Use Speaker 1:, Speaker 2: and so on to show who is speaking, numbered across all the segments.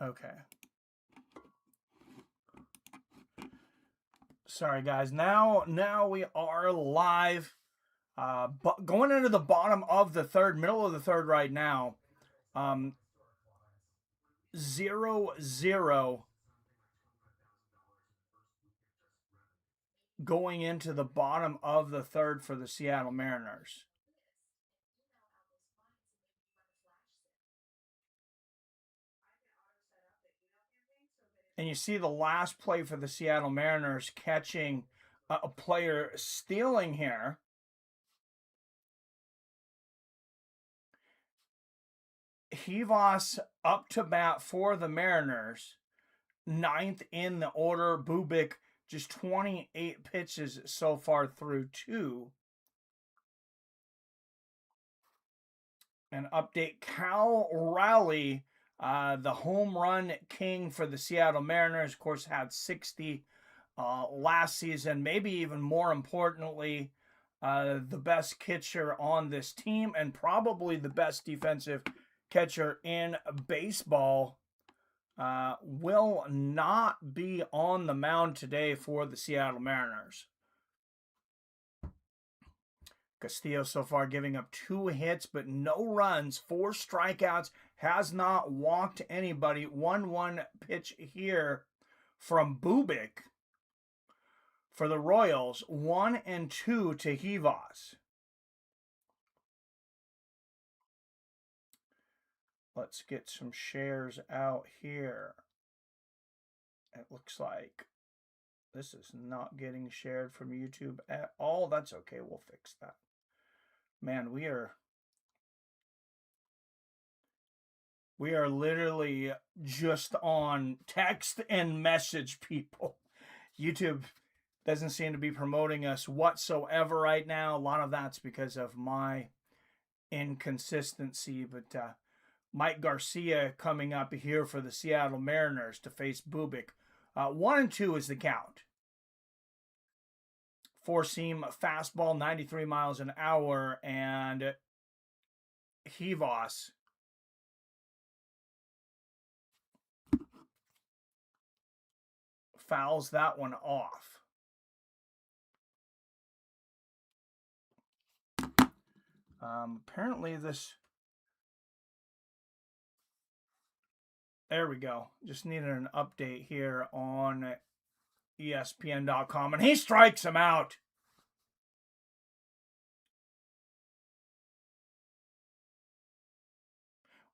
Speaker 1: Okay. Sorry, guys. Now we are live. But going into the bottom of the third, middle of the third right now. 0-0 going into the bottom of the third for the Seattle Mariners. And you see the last play for the Seattle Mariners catching a player stealing here. Hivas up to bat for the Mariners. Ninth in the order. Bubic just 28 pitches so far through two. An update, Cal Raleigh, the home run king for the Seattle Mariners, of course, had 60 last season. Maybe even more importantly, the best catcher on this team and probably the best defensive catcher in baseball. Will not be on the mound today for the Seattle Mariners. Castillo so far giving up 2 hits, but no runs, 4 strikeouts, has not walked anybody. 1-1 pitch here from Bubic for the Royals. 1-2 to Hivas. Let's get some shares out here. It looks like this is not getting shared from YouTube at all. That's okay. We'll fix that. Man, we are literally just on text and message, people. YouTube doesn't seem to be promoting us whatsoever right now. A lot of that's because of my inconsistency. But Mike Garcia coming up here for the Seattle Mariners to face Bubic. 1-2 is the count. Four-seam fastball, 93 miles an hour, and Hivas fouls that one off. Apparently this... There we go. Just needed an update here on ESPN.com, and he strikes him out.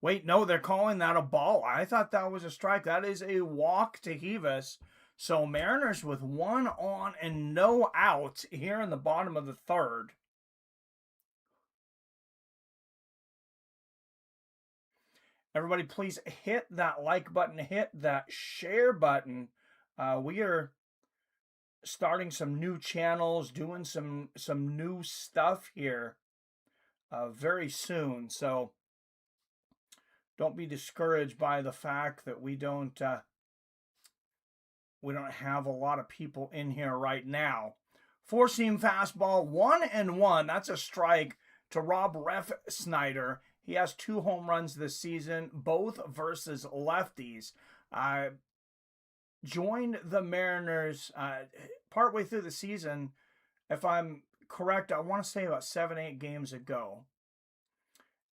Speaker 1: Wait, no, they're calling that a ball. I thought that was a strike. That is a walk to Hivas. So Mariners with 1 on and no outs here in the bottom of the third. Everybody, please hit that like button, hit that share button. We are starting some new channels, doing some new stuff here very soon. So don't be discouraged by the fact that we don't have a lot of people in here right now. Four-seam fastball, 1-1. That's a strike to Rob Refsnyder. He has 2 home runs this season, both versus lefties. Joined the Mariners partway through the season. If I'm correct, I want to say about 7-8 games ago.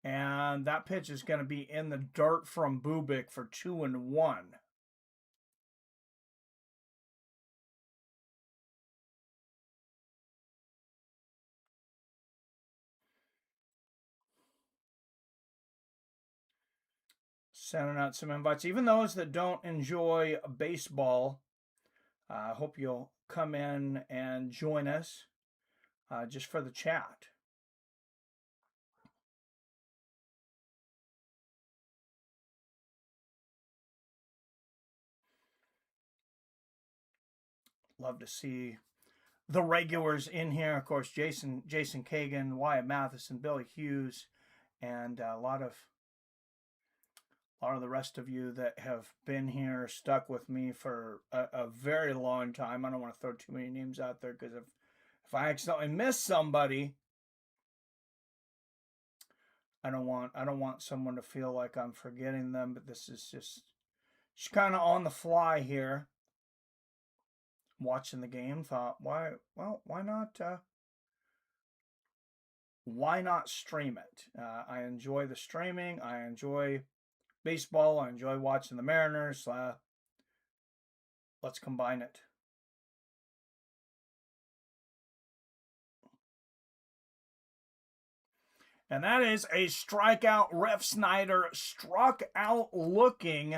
Speaker 1: And that pitch is going to be in the dirt from Bubic for 2-1. Sending out some invites. Even those that don't enjoy baseball, I hope you'll come in and join us just for the chat. Love to see the regulars in here. Of course, Jason Kagan, Wyatt Matheson, Billy Hughes, and a lot of the rest of you that have been here, stuck with me for a very long time. I don't want to throw too many names out there because if I accidentally miss somebody, I don't want someone to feel like I'm forgetting them. But this is just Just kind of on the fly here, watching the game. Thought, why not stream it? I enjoy the streaming. I enjoy baseball. I enjoy watching the Mariners. Let's combine it. And that is a strikeout. Ref Snyder struck out looking.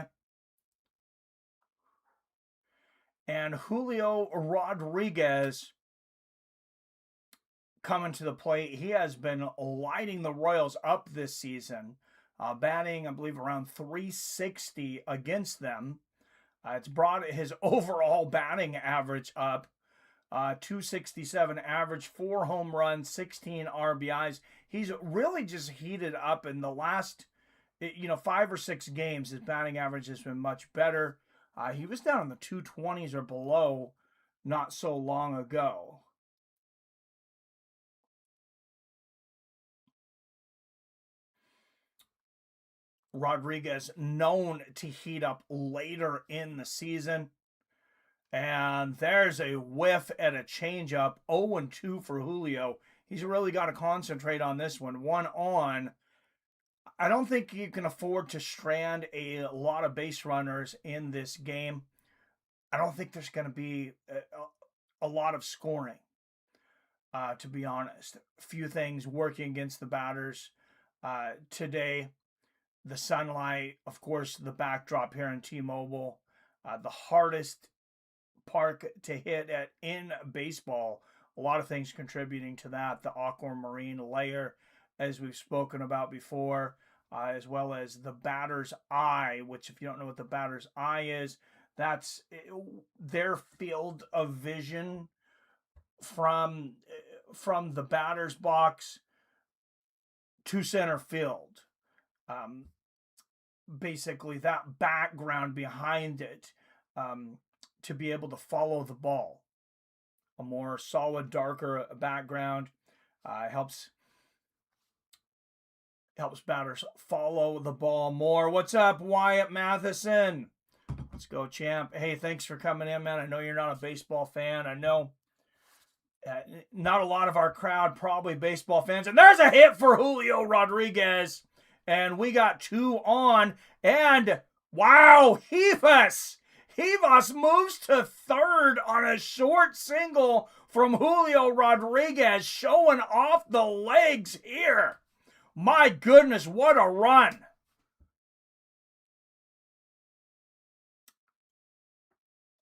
Speaker 1: And Julio Rodriguez coming to the plate. He has been lighting the Royals up this season, batting, I believe, around 360 against them. It's brought his overall batting average up. 267 average, 4 home runs, 16 RBIs. He's really just heated up in the last, 5 or 6 games. His batting average has been much better. He was down in the 220s or below not so long ago. Rodriguez known to heat up later in the season. And there's a whiff at a changeup. 0-2 for Julio. He's really got to concentrate on this one. 1 on. I don't think you can afford to strand a lot of base runners in this game. I don't think there's going to be a lot of scoring, to be honest. A few things working against the batters today. The sunlight, of course, the backdrop here in T-Mobile. The hardest park to hit at in baseball. A lot of things contributing to that. The aquamarine layer, as we've spoken about before, as well as the batter's eye, which if you don't know what the batter's eye is, that's their field of vision from the batter's box to center field. Basically, that background behind it, to be able to follow the ball. A more solid, darker background helps batters follow the ball more. What's up, Wyatt Matheson? Let's go, champ. Hey, thanks for coming in, man. I know you're not a baseball fan. I know not a lot of our crowd probably baseball fans. And there's a hit for Julio Rodriguez. And we got 2 on. And, wow, Hivas moves to third on a short single from Julio Rodriguez, showing off the legs here. My goodness, what a run.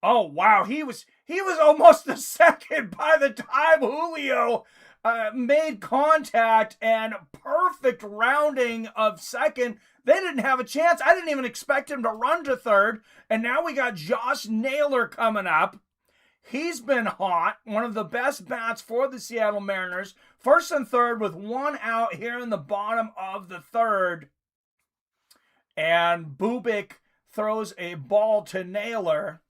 Speaker 1: Oh, wow, he was almost the second by the time Julio made contact, and perfect rounding of second. They didn't have a chance. I didn't even expect him to run to third. And now we got Josh Naylor coming up. He's been hot. One of the best bats for the Seattle Mariners. First and third with 1 out here in the bottom of the third. And Bubic throws a ball to Naylor.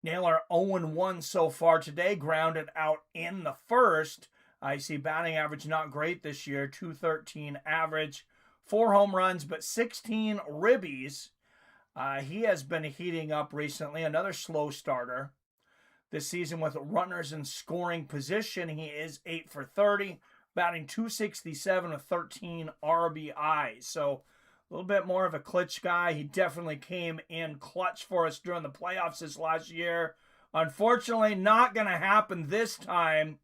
Speaker 1: Naylor 0-1 so far today, grounded out in the first. I see batting average not great this year, 213 average, 4 home runs, but 16 ribbies. He has been heating up recently, another slow starter. This season with runners in scoring position, he is 8 for 30, batting 267 with 13 RBIs. So a little bit more of a clutch guy. He definitely came in clutch for us during the playoffs this last year. Unfortunately, not going to happen this time.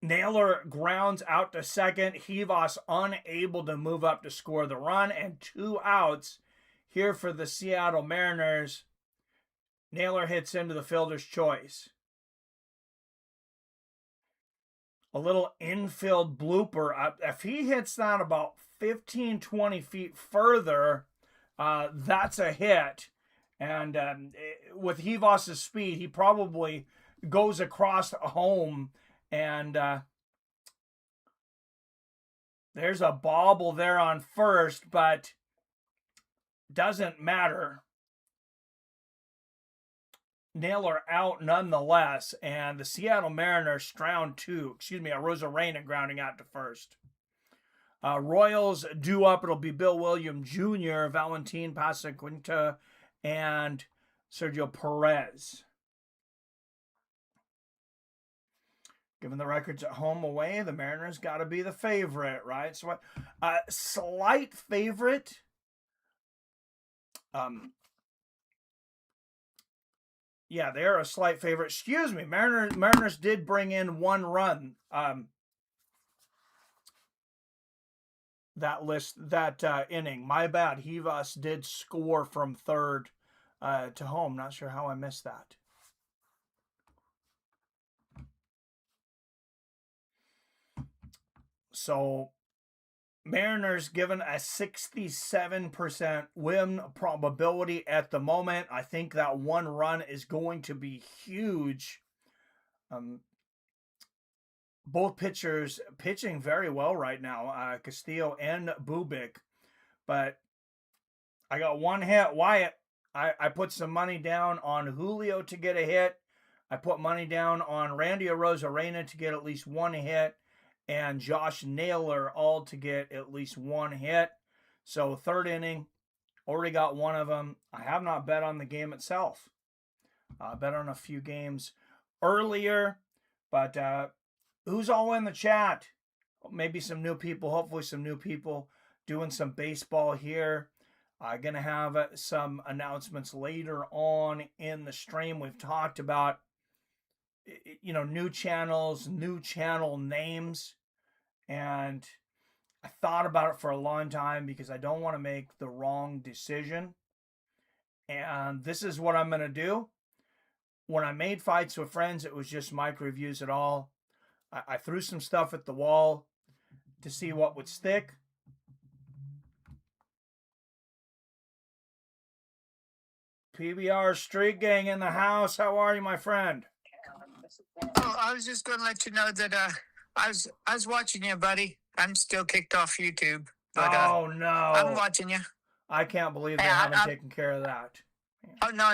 Speaker 1: Naylor grounds out to second. Hivas unable to move up to score the run, and 2 outs here for the Seattle Mariners. Naylor hits into the fielder's choice. A little infield blooper. If he hits that about 15, 20 feet further, that's a hit. And with Hivas' speed, he probably goes across home. And there's a bobble there on first, but doesn't matter. Naylor out nonetheless, and the Seattle Mariners Arozarena grounding out to first. Royals due up. It'll be Bill Williams Jr., Valentin Pasquinta, and Sergio Perez. Given the records at home away, the Mariners got to be the favorite, right? So, slight favorite. Yeah, they're a slight favorite. Excuse me, Mariners did bring in 1 run. That inning. My bad. Hivas did score from third to home. Not sure how I missed that. So, Mariners given a 67% win probability at the moment. I think that 1 run is going to be huge. Both pitchers pitching very well right now, Castillo and Bubic. But I got 1 hit. Wyatt, I put some money down on Julio to get a hit. I put money down on Randy Arozarena to get at least 1 hit. And Josh Naylor all to get at least 1 hit. So 3rd inning, already got 1 of them. I have not bet on the game itself. I bet on a few games earlier. But who's all in the chat? Maybe some new people, hopefully some new people doing some baseball here. I'm going to have some announcements later on in the stream. We've talked about, new channels, new channel names. And I thought about it for a long time because I don't want to make the wrong decision. And this is what I'm going to do. When I made Fights with Friends, it was just Mike reviews it all. I threw some stuff at the wall to see what would stick. PBR Street Gang in the house. How are you, my friend?
Speaker 2: Oh, I was just going to let you know that I was watching you, buddy. I'm still kicked off YouTube. But,
Speaker 1: oh, no.
Speaker 2: I'm watching you.
Speaker 1: I can't believe they haven't taken care of that.
Speaker 2: Oh, no.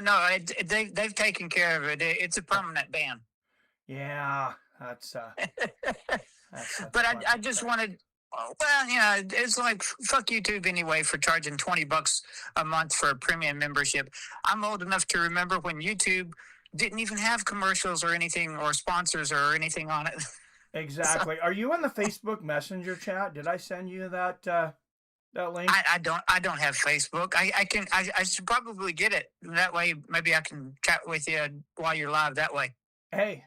Speaker 2: They've taken care of it. It's a permanent ban.
Speaker 1: Yeah, that's
Speaker 2: but I just wanted... Well, yeah, it's like fuck YouTube anyway for charging $20 a month for a premium membership. I'm old enough to remember when YouTube didn't even have commercials or anything or sponsors or anything on it.
Speaker 1: Exactly. So, are you in the Facebook Messenger chat? Did I send you that link?
Speaker 2: I don't have Facebook. I should probably get it. That way maybe I can chat with you while you're live that way.
Speaker 1: Hey,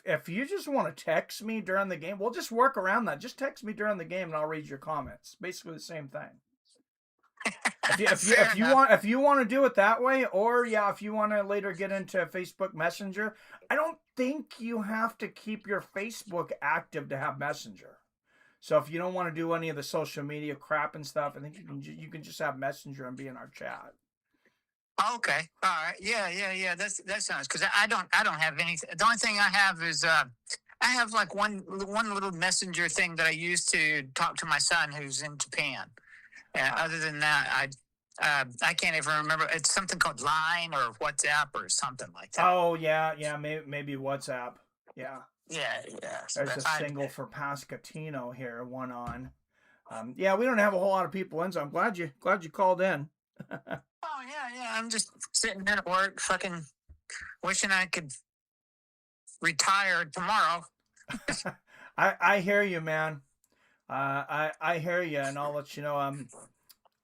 Speaker 1: if you just want to text me during the game, we'll just work around that. Just text me during the game and I'll read your comments. Basically the same thing. If you want to do it that way, or if you want to later get into Facebook Messenger, I don't think you have to keep your Facebook active to have Messenger. So if you don't want to do any of the social media crap and stuff, I think you can just have Messenger and be in our chat.
Speaker 2: Okay. All right. Yeah. That sounds, because I don't have anything. The only thing I have is I have like one little messenger thing that I use to talk to my son who's in Japan. And other than that, I can't even remember. It's something called Line or WhatsApp or something like that.
Speaker 1: Oh yeah, maybe WhatsApp. Yeah.
Speaker 2: Yeah.
Speaker 1: There's a single for Pasquitino here, one on. We don't have a whole lot of people in, so I'm glad you called in.
Speaker 2: Oh yeah. I'm just sitting at work, fucking wishing I could retire tomorrow.
Speaker 1: I hear you, man. I hear you, and I'll let you know.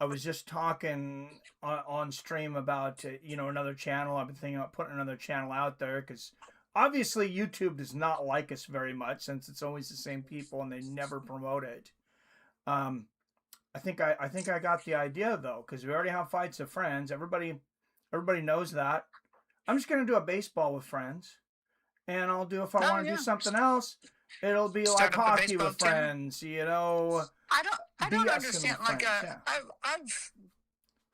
Speaker 1: I was just talking on stream about another channel. I've been thinking about putting another channel out there because obviously YouTube does not like us very much since it's always the same people and they never promote it. I think I got the idea though, because we already have Fights of Friends. Everybody knows that. I'm just gonna do a baseball with friends, and I'll do if I want to do something else. It'll be like hockey with friends,
Speaker 2: I don't understand.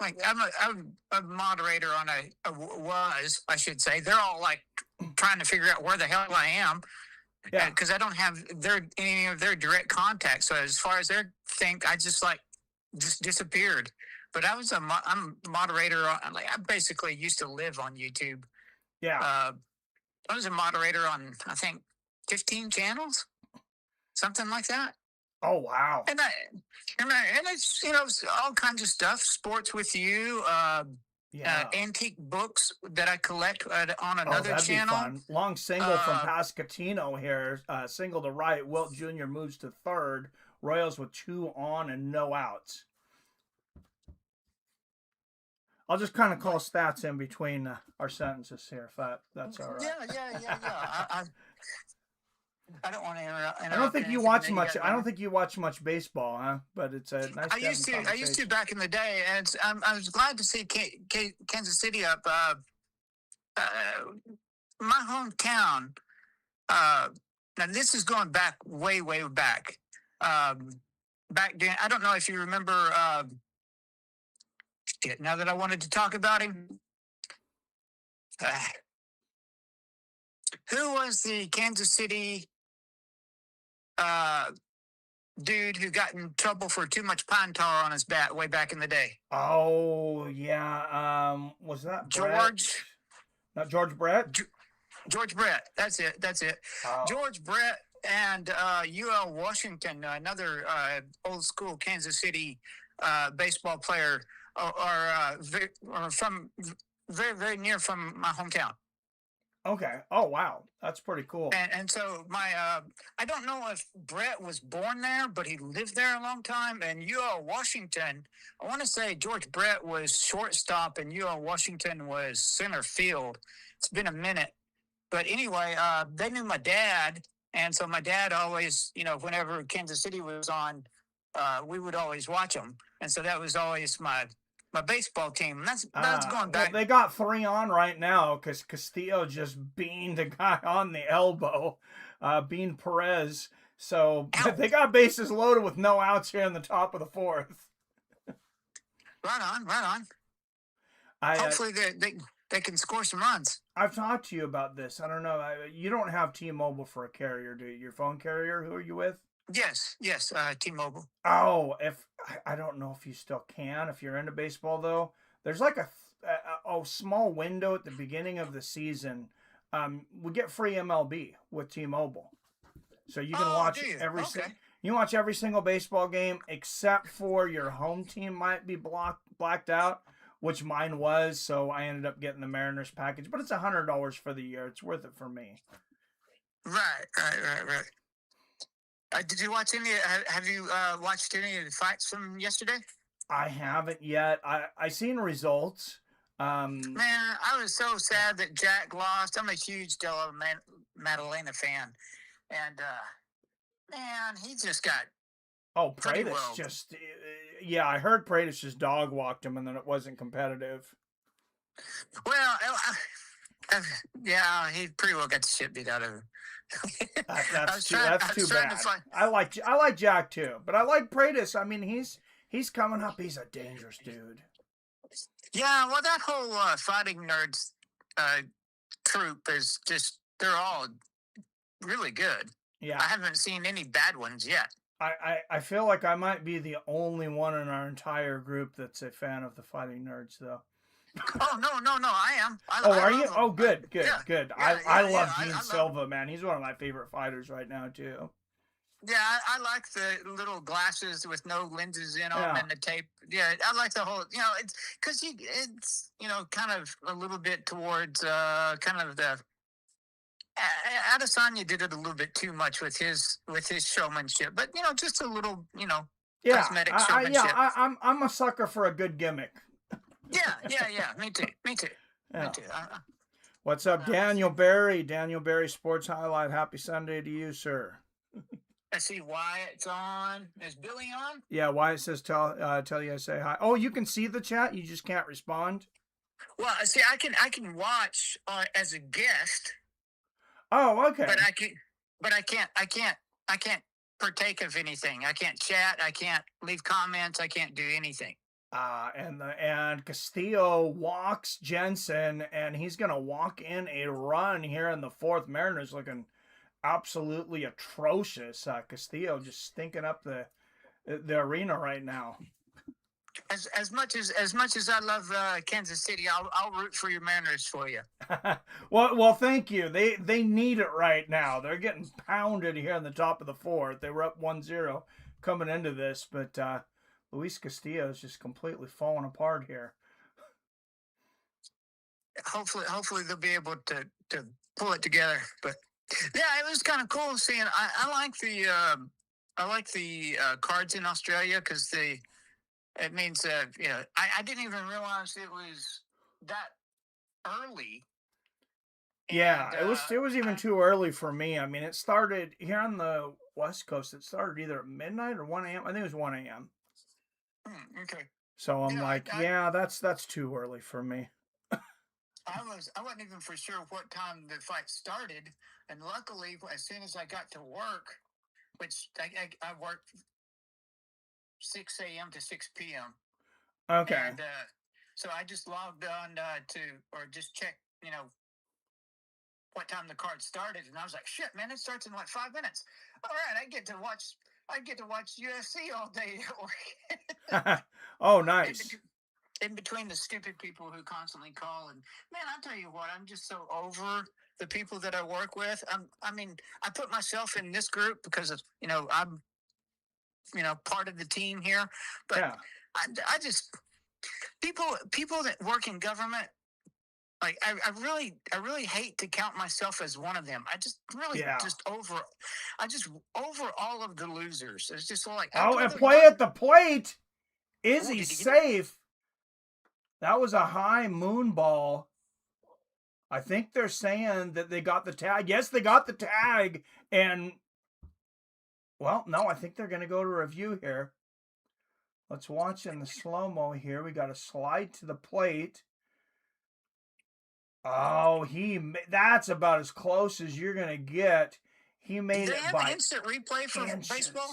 Speaker 2: Like I'm a moderator on I should say. They're all like trying to figure out where the hell I am. Yeah, because I don't have any of their direct contact. So as far as their thing, I just disappeared. But I'm a moderator. I basically used to live on YouTube.
Speaker 1: Yeah.
Speaker 2: I was a moderator on, I think, 15 channels, something like that.
Speaker 1: Oh, wow.
Speaker 2: And and it's it's all kinds of stuff. Sports with you,
Speaker 1: Yeah.
Speaker 2: antique books that I collect on
Speaker 1: Oh,
Speaker 2: another
Speaker 1: that'd be
Speaker 2: channel.
Speaker 1: fun. Long single from
Speaker 2: Uh,
Speaker 1: Pascatino here. Single to right. Wilt Jr. moves to third. Royals with 2 on and no outs. I'll just kind of call
Speaker 2: but
Speaker 1: stats in between our sentences here, if that's all right.
Speaker 2: yeah. I don't want to
Speaker 1: I don't
Speaker 2: interrupt
Speaker 1: think you
Speaker 2: anything
Speaker 1: watch
Speaker 2: that you
Speaker 1: much.
Speaker 2: got
Speaker 1: I
Speaker 2: going
Speaker 1: don't
Speaker 2: on.
Speaker 1: think you watch much baseball, huh? But it's nice to have a
Speaker 2: I used to
Speaker 1: conversation.
Speaker 2: back in the day, and I was glad to see Kansas City up. Uh, my hometown. Uh, Now this is going back way back. Um, Back then, I don't know if you remember. Shit, now that I wanted to talk about him, uh, who was the Kansas City uh, dude who got in trouble for too much pine tar on his bat way back in the day?
Speaker 1: Oh yeah. Was that Brett?
Speaker 2: George
Speaker 1: Not George Brett?
Speaker 2: George Brett. That's it. That's it.
Speaker 1: Oh,
Speaker 2: George Brett and UL Washington, another old school Kansas City baseball player, are from very near from my hometown.
Speaker 1: okay. Oh wow, that's pretty cool.
Speaker 2: And so my I don't know if Brett was born there, but he lived there a long time. And UL Washington, I want to say George Brett was shortstop, and UL Washington was center field. It's been a minute, but anyway, they knew my dad, and so my dad always, whenever Kansas City was on, we would always watch them, and so that was always my baseball team. And that's going
Speaker 1: Well,
Speaker 2: back.
Speaker 1: they got 3 on right now because Castillo just beaned a guy on the elbow, beaned Perez. So
Speaker 2: Ow.
Speaker 1: they got bases loaded with no outs here in the top of the 4th.
Speaker 2: Right on.
Speaker 1: I
Speaker 2: Hopefully they can score some runs.
Speaker 1: I've talked to you about this. I don't know. You don't have T-Mobile for a carrier, do you? Your phone carrier? Who are you with?
Speaker 2: Yes, T-Mobile.
Speaker 1: Oh, if I don't know if you still can. If you're into baseball, though, there's like a small window at the beginning of the season. We get free MLB with T-Mobile, so you can
Speaker 2: Oh,
Speaker 1: watch
Speaker 2: do you? Okay.
Speaker 1: you watch every single baseball game except for your home team might be blacked out, which mine was. So I ended up getting the Mariners package, but it's $100 for the year. It's worth it for me.
Speaker 2: Right. Did you watch any? Have you watched any of the fights from yesterday?
Speaker 1: I haven't yet. I seen results.
Speaker 2: Man, I was so sad that Jack lost. I'm a huge Della Maddalena fan, and man, he just got
Speaker 1: Oh,
Speaker 2: pretty
Speaker 1: Pratis
Speaker 2: well.
Speaker 1: just, yeah, I heard Pratis just dog walked him and then it wasn't competitive.
Speaker 2: Well, yeah, he pretty well got the shit beat out of him.
Speaker 1: That's too bad. I like Jack too, but I like Pratis. I mean, he's coming up. He's a dangerous dude.
Speaker 2: Yeah, well, that whole fighting nerds troupe is they're all really good.
Speaker 1: Yeah,
Speaker 2: I haven't seen any bad ones yet.
Speaker 1: I feel like I might be the only one in our entire group that's a fan of the Fighting Nerds, though.
Speaker 2: Oh no, I am.
Speaker 1: Are you?
Speaker 2: Them.
Speaker 1: Oh, good.
Speaker 2: Yeah,
Speaker 1: I love Dean
Speaker 2: I
Speaker 1: Silva, man. He's one of my favorite fighters right now too.
Speaker 2: Yeah, I like the little glasses with no lenses in them
Speaker 1: Yeah.
Speaker 2: and the tape. Yeah, I like the whole. It's because it's kind of a little bit towards kind of the. Adesanya did it a little bit too much with his showmanship, but just a little
Speaker 1: Yeah,
Speaker 2: cosmetic showmanship.
Speaker 1: I'm a sucker for a good gimmick.
Speaker 2: Yeah. Me too.
Speaker 1: Yeah.
Speaker 2: Me too.
Speaker 1: What's up, Daniel Barry? Daniel Barry Sports Highlight. Happy Sunday to you, sir.
Speaker 2: I see Wyatt's on. Is Billy on?
Speaker 1: Yeah, Wyatt says tell you I say hi. Oh, you can see the chat. You just can't respond.
Speaker 2: Well, see, I can watch as a guest.
Speaker 1: Oh, okay.
Speaker 2: But I can't partake of anything. I can't chat. I can't leave comments. I can't do anything.
Speaker 1: And Castillo walks Jensen, and he's gonna walk in a run here in the 4th. Mariners looking absolutely atrocious. Castillo just stinking up the arena right now.
Speaker 2: As much as I love Kansas City, I'll root for your Mariners for you.
Speaker 1: well, thank you. They need it right now. They're getting pounded here in the top of the 4th. They were up 1-0. coming into this, but Luis Castillo is just completely falling apart here.
Speaker 2: Hopefully they'll be able to pull it together. But yeah, it was kind of cool seeing. I like the cards in Australia because it means I didn't even realize it was that early.
Speaker 1: Yeah,
Speaker 2: And
Speaker 1: it was even too early for me. I mean, it started here on the West Coast. It started either at midnight or 1 a.m. I think it was 1 a.m.
Speaker 2: Okay.
Speaker 1: So I'm
Speaker 2: Yeah,
Speaker 1: like, yeah, that's too early for me.
Speaker 2: I wasn't even for sure what time the fight started, and luckily, as soon as I got to work, which I worked 6 a.m. to 6 p.m.
Speaker 1: Okay.
Speaker 2: And so I just logged on or just checked, what time the card started, and I was like, shit, man, it starts in like 5 minutes. All right, I get to watch UFC all day at work.
Speaker 1: Oh, nice.
Speaker 2: In between the stupid people who constantly call, and man, I'll tell you what, I'm just so over the people that I work with. I put myself in this group because I'm part of the team here, but
Speaker 1: Yeah.
Speaker 2: I just people that work in government. Like I really hate to count myself as one of them. I just really I just over all of the losers. It's just like
Speaker 1: and play at the plate. Is he safe? That was a high moon ball. I think they're saying that they got the tag. Yes, they got the tag. And, well, no, I think they're going to go to review here. Let's watch in the slow-mo here. We got a slide to the plate. Oh, that's about as close as you're going to get. He made it by
Speaker 2: instant replay for baseball.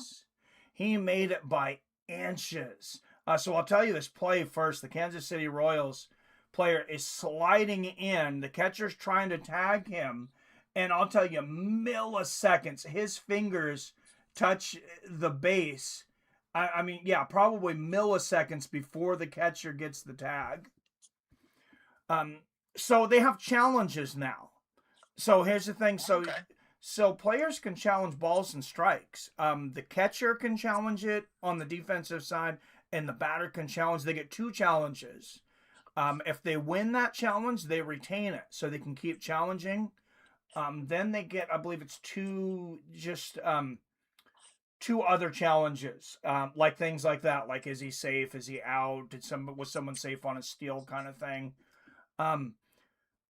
Speaker 1: He made it by inches. So I'll tell you this play first. The Kansas City Royals player is sliding in. The catcher's trying to tag him. And I'll tell you, milliseconds, his fingers touch the base. I mean, yeah, probably milliseconds before the catcher gets the tag. So they have challenges now. So here's the thing. So players can challenge balls and strikes. The catcher can challenge it on the defensive side, and the batter can challenge. They get 2 challenges. If they win that challenge, they retain it, so they can keep challenging. Then they get, I believe it's 2 other challenges, like things like that, like is he safe, is he out, was someone safe on a steal, kind of thing.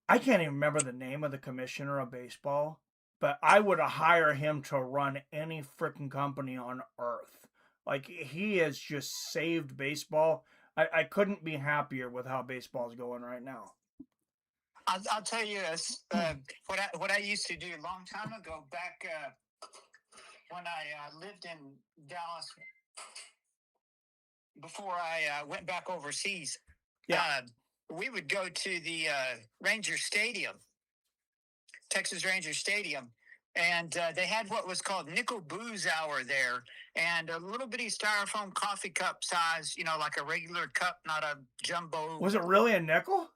Speaker 1: I can't even remember the name of the commissioner of baseball, but I would hire him to run any freaking company on earth. Like, he has just saved baseball. I couldn't be happier with how baseball's going right now.
Speaker 2: I'll tell you what I used to do a long time ago, back when I lived in Dallas, before I went back overseas.
Speaker 1: Yeah.
Speaker 2: We would go to the Ranger Stadium, Texas Ranger Stadium, and they had what was called nickel booze hour there, and a little bitty styrofoam coffee cup size, like a regular cup, not a jumbo.
Speaker 1: Was it really a nickel?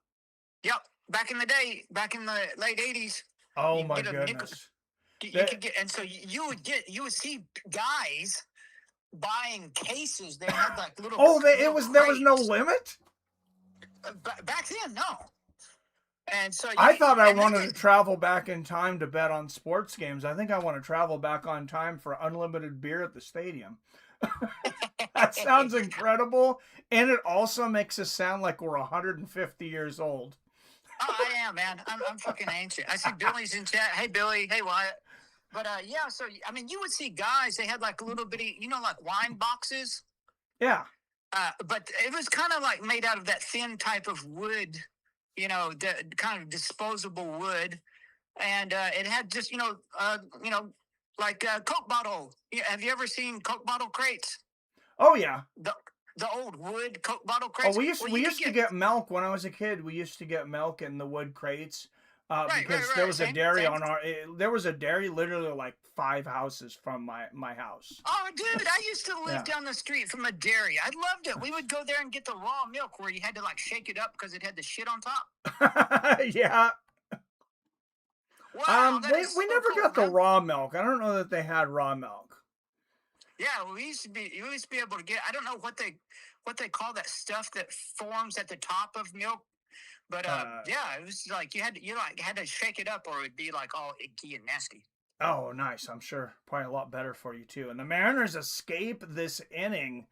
Speaker 2: Yep. Back in the day, back in the late 80s.
Speaker 1: Oh my goodness.
Speaker 2: You could get, and so you would see guys buying cases. They had like little.
Speaker 1: There was no limit?
Speaker 2: Back then, no. And so
Speaker 1: I thought I wanted to travel back in time to bet on sports games. I think I want to travel back on time for unlimited beer at the stadium. That sounds incredible. And it also makes us sound like we're 150 years old.
Speaker 2: Oh, I am, man. I'm fucking ancient. I see Billy's in chat. Hey, Billy. Hey, Wyatt. But yeah, so I mean, you would see guys. They had like little bitty, like wine boxes.
Speaker 1: Yeah.
Speaker 2: But it was kind of like made out of that thin type of wood, the kind of disposable wood, and it had just like a Coke bottle. Have you ever seen Coke bottle crates?
Speaker 1: Oh yeah.
Speaker 2: The old wood Coke bottle crates.
Speaker 1: Oh, we used to get milk when I was a kid. We used to get milk in the wood crates. Because there was a dairy there was a dairy literally like 5 houses from my house.
Speaker 2: Oh, dude, I used to live down the street from a dairy. I loved it. We would go there and get the raw milk where you had to like shake it up because it had the shit on top.
Speaker 1: Yeah.
Speaker 2: Wow,
Speaker 1: we never got the raw milk. I don't know that they had raw milk.
Speaker 2: Yeah, we used to be able to get. I don't know what they call that stuff that forms at the top of milk, but
Speaker 1: Uh,
Speaker 2: yeah, it was like you like had to shake it up or it'd be like all icky and nasty.
Speaker 1: oh, nice. I'm sure probably a lot better for you too. And the Mariners escape this inning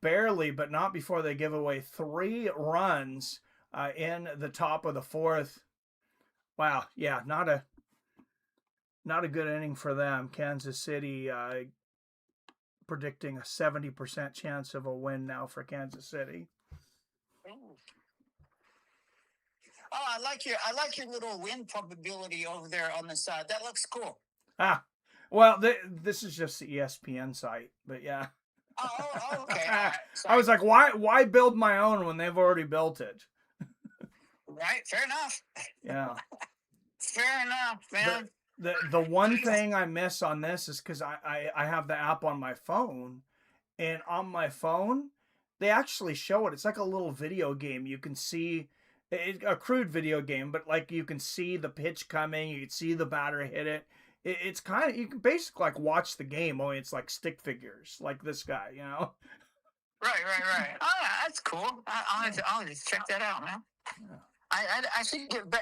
Speaker 1: barely, but not before they give away 3 runs in the top of the fourth. Wow, yeah, not a good inning for them. Kansas City predicting a 70% chance of a win now for Kansas City.
Speaker 2: Ooh. Oh, I like your little win probability over there on the side. That looks cool.
Speaker 1: Ah, well, this is just the ESPN site, but yeah.
Speaker 2: Okay. All right.
Speaker 1: I
Speaker 2: Sorry.
Speaker 1: was like, why build my own when they've already built it?
Speaker 2: Right. Fair enough.
Speaker 1: Yeah.
Speaker 2: Fair enough, man.
Speaker 1: The one thing I miss on this is because I have the app on my phone, and on my phone they actually show it. It's like a little video game. You can see a crude video game, but like you can see the pitch coming. You can see the batter hit it. It's kind of, you can basically like watch the game. Only it's like stick figures, like this guy.
Speaker 2: Right. Oh, yeah, that's cool. I'll just check that out, man.
Speaker 1: Yeah.
Speaker 2: I think, but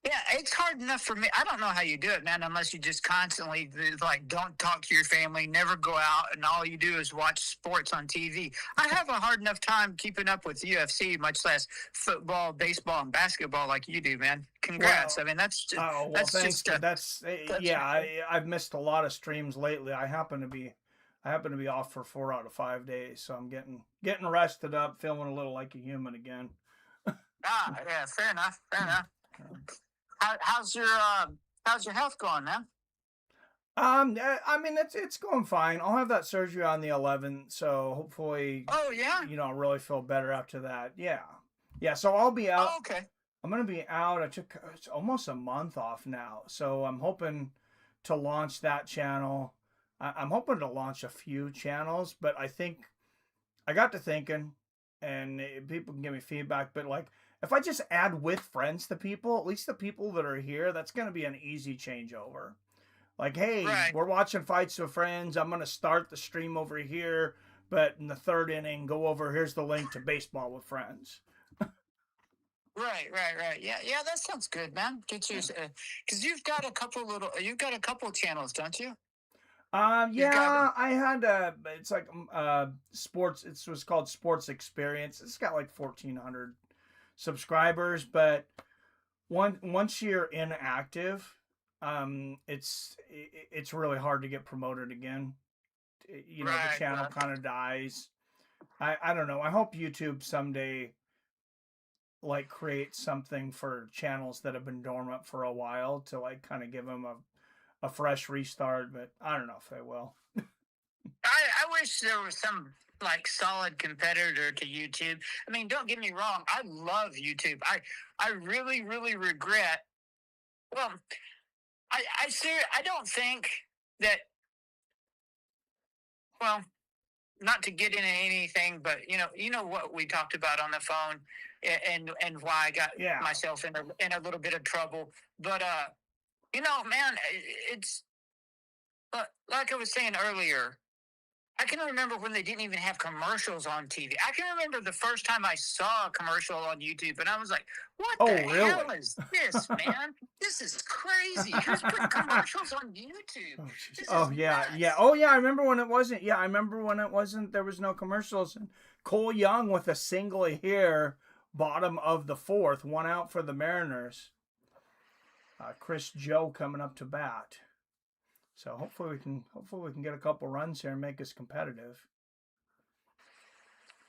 Speaker 2: yeah, it's hard enough for me. I don't know how you do it, man, unless you just constantly like don't talk to your family, never go out, and all you do is watch sports on TV. I have a hard enough time keeping up with UFC, much less football, baseball, and basketball like you do, man. Congrats.
Speaker 1: Well,
Speaker 2: I mean, that's just,
Speaker 1: oh well,
Speaker 2: that's
Speaker 1: thanks.
Speaker 2: just
Speaker 1: That's yeah. I've missed a lot of streams lately. I happen to be off for 4 out of 5 days, so I'm getting rested up, feeling a little like a human again.
Speaker 2: yeah, fair enough. How's your health going, man?
Speaker 1: I mean it's going fine. I'll have that surgery on the 11th, so hopefully,
Speaker 2: Oh yeah.
Speaker 1: I'll really feel better after that. Yeah, yeah. So I'll be out.
Speaker 2: Oh, okay.
Speaker 1: I'm gonna be out. I took it's almost a month off now, so I'm hoping to launch that channel. I'm hoping to launch a few channels, but I think I got to thinking, and people can give me feedback. But like, if I just add with friends to people, at least the people that are here, that's gonna be an easy changeover. Like, hey,
Speaker 2: Right.
Speaker 1: we're watching fights with friends. I'm gonna start the stream over here, but in the third inning, go over. Here's the link to baseball with friends.
Speaker 2: Right. Yeah, that sounds good, man. Get you, because you've got a couple channels, don't you? You've got,
Speaker 1: Yeah, I had it's like sports. It was called Sports Experience. It's got like 1,400 subscribers, but once you're inactive, it's really hard to get promoted again. The channel
Speaker 2: right.
Speaker 1: kind of dies. I don't know. I hope YouTube someday like create something for channels that have been dormant for a while to like kind of give them a fresh restart, but I don't know if they will.
Speaker 2: I wish there was some like solid competitor to YouTube. I mean, don't get me wrong. I love YouTube. I really regret. Well, I don't think that. Well, not to get into anything, but you know what we talked about on the phone, and why I got
Speaker 1: Yeah.
Speaker 2: myself in a little bit of trouble. But man, it's like I was saying earlier. I can remember when they didn't even have commercials on TV. I can remember the first time I saw a commercial on YouTube, and I was like, "What
Speaker 1: Oh,
Speaker 2: the
Speaker 1: really?
Speaker 2: hell is this, man? This is crazy. Who's putting commercials on YouTube?
Speaker 1: Oh, jeez.
Speaker 2: This
Speaker 1: Oh,
Speaker 2: is
Speaker 1: yeah, yeah.
Speaker 2: nuts."
Speaker 1: Oh, yeah. I remember when it wasn't. Yeah, I remember when it wasn't. There was no commercials. And Cole Young with a single here, bottom of the fourth, 1 out for the Mariners. Kris Joe coming up to bat. So hopefully we can get a couple runs here and make us competitive.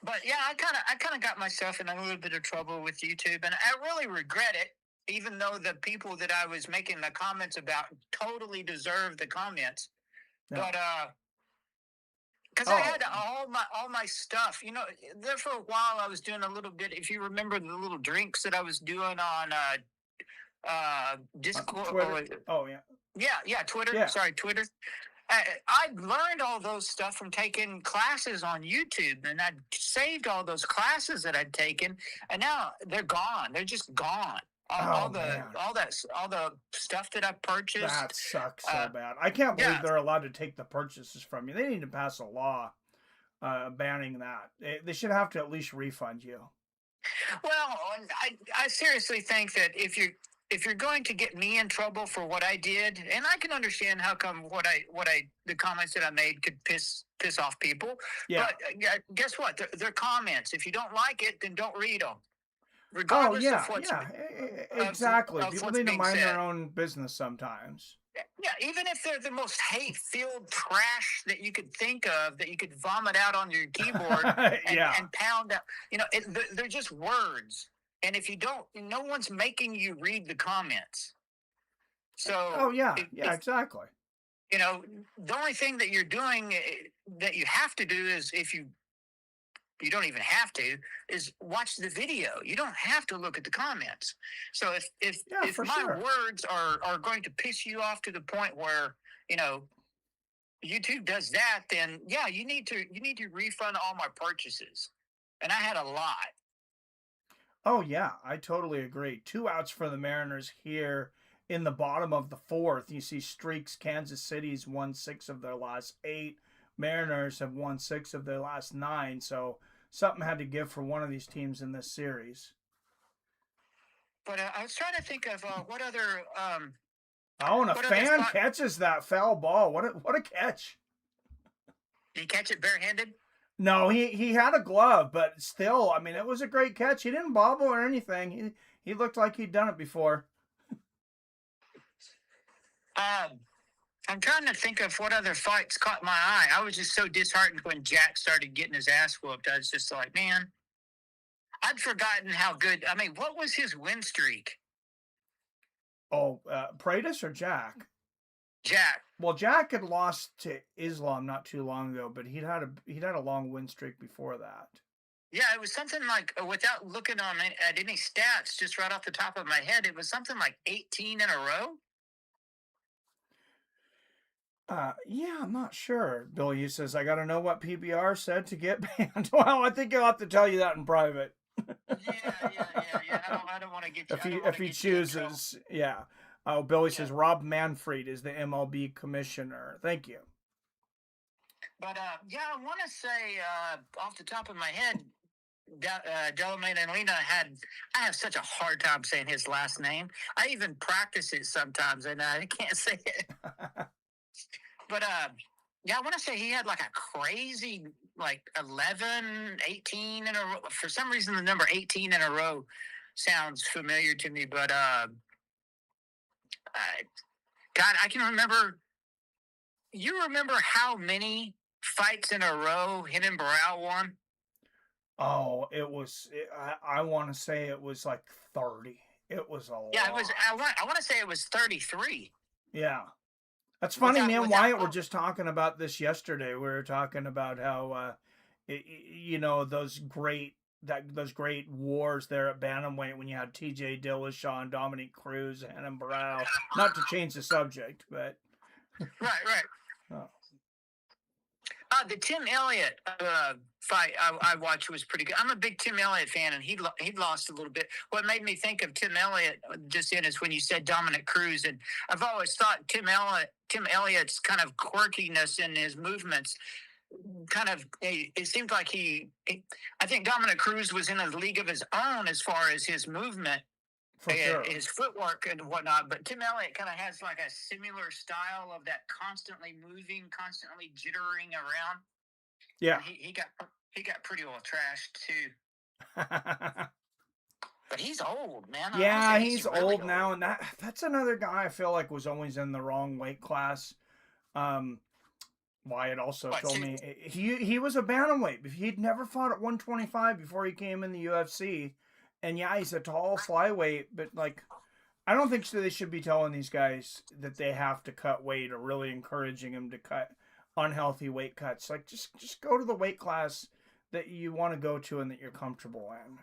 Speaker 2: But yeah, I kind of got myself in a little bit of trouble with YouTube, and I really regret it. Even though the people that I was making the comments about totally deserve the comments,
Speaker 1: Yeah.
Speaker 2: but because I had all my stuff, there for a while I was doing a little bit. If you remember the little drinks that I was doing on Discord,
Speaker 1: Twitter. Oh, yeah.
Speaker 2: yeah, Twitter.
Speaker 1: Yeah.
Speaker 2: Sorry, Twitter. I learned all those stuff from taking classes on YouTube, and I saved all those classes that I'd taken, and now they're gone. They're just gone.
Speaker 1: Oh man,
Speaker 2: all the stuff that I purchased.
Speaker 1: that sucks
Speaker 2: Uh,
Speaker 1: so bad. I can't believe
Speaker 2: yeah.
Speaker 1: they're allowed to take the purchases from you. They need to pass a law banning that. They should have to at least refund you.
Speaker 2: Well, I seriously think that if you're going to get me in trouble for what I did, and I can understand how come the comments that I made could piss off people,
Speaker 1: Yeah.
Speaker 2: but guess what? They're comments. If you don't like it, then don't read them,
Speaker 1: Oh
Speaker 2: regardless
Speaker 1: yeah, yeah, exactly.
Speaker 2: of
Speaker 1: People
Speaker 2: what's
Speaker 1: need to
Speaker 2: being
Speaker 1: mind their
Speaker 2: said.
Speaker 1: own business sometimes.
Speaker 2: Yeah, even if they're the most hate-filled trash that you could think of, that you could vomit out on your keyboard
Speaker 1: Yeah.
Speaker 2: and pound out, they're just words. And if you don't, no one's making you read the comments. So,
Speaker 1: Oh yeah, yeah, exactly.
Speaker 2: you know, the only thing that you're doing that you have to do is you don't even have to is watch the video. You don't have to look at the comments. So
Speaker 1: Yeah,
Speaker 2: if
Speaker 1: for
Speaker 2: my
Speaker 1: sure.
Speaker 2: words are going to piss you off to the point where YouTube does that, then yeah, you need to refund all my purchases, and I had a lot.
Speaker 1: Oh yeah, I totally agree. 2 outs for the Mariners here in the bottom of the fourth. You see streaks. Kansas City's won 6 of their last 8. Mariners have won 6 of their last 9. So something had to give for one of these teams in this series.
Speaker 2: But I was trying to think of what other
Speaker 1: Oh, and a
Speaker 2: what other
Speaker 1: fan
Speaker 2: thought.
Speaker 1: catches that foul ball. What a catch!
Speaker 2: Did you catch it barehanded?
Speaker 1: No, he had a glove, but still, I mean, it was a great catch. He didn't bobble or anything. He looked like he'd done it before.
Speaker 2: I'm trying to think of what other fights caught my eye. I was just so disheartened when Jack started getting his ass whooped. I was just like, man, I'd forgotten how good. I mean, what was his win streak?
Speaker 1: Oh, Pratis or Jack?
Speaker 2: Jack.
Speaker 1: Well, Jack had lost to Islam not too long ago, but he'd had a long win streak before that.
Speaker 2: Yeah, it was something like, without looking at any stats, just right off the top of my head, it was something like 18 in a row.
Speaker 1: Yeah, I'm not sure. Billy says, I got to know what PBR said to get banned. Well, I think he'll have to tell you that in private.
Speaker 2: Yeah. I don't want to get you.
Speaker 1: If he chooses, yeah. Oh, Billy says Rob Manfred is the MLB commissioner. Thank you.
Speaker 2: But yeah, I want to say off the top of my head, Delamay and Lena I have such a hard time saying his last name. I even practice it sometimes, and I can't say it. But yeah, I want to say he had like a crazy, like 11, 18 in a row. For some reason, the number 18 in a row sounds familiar to me. But God, I can remember. You remember how many fights in a row Hidden Barrow won?
Speaker 1: Oh, I want to say it was like 30. It was a lot.
Speaker 2: Yeah, it was. I want to say it was 33.
Speaker 1: Yeah. That's funny, me and Wyatt were just talking about this yesterday. We were talking about how, those great wars there at bantamweight when you had T.J. Dillashaw, Dominic Cruz, and Barrow. Not to change the subject, but
Speaker 2: right.
Speaker 1: Oh.
Speaker 2: The Tim Elliott fight I watched was pretty good. I'm a big Tim Elliott fan, and he lost a little bit. What made me think of Tim Elliott just then is when you said Dominic Cruz, and I've always thought Tim Elliott's kind of quirkiness in his movements. It seemed like I think Dominic Cruz was in a league of his own as far as his movement.
Speaker 1: For sure.
Speaker 2: His footwork and whatnot, but Tim Elliott kind of has like a similar style of that constantly moving, constantly jittering around.
Speaker 1: Yeah,
Speaker 2: and he got pretty well trashed too. But he's old, man.
Speaker 1: Yeah, he's
Speaker 2: really
Speaker 1: old now, and that's another guy I feel like was always in the wrong weight class. Wyatt also told me he was a bantamweight. He'd never fought at 125 before he came in the UFC. And yeah, he's a tall flyweight, but like, I don't think they should be telling these guys that they have to cut weight or really encouraging them to cut unhealthy weight cuts. Like, just go to the weight class that you want to go to and that you're comfortable in.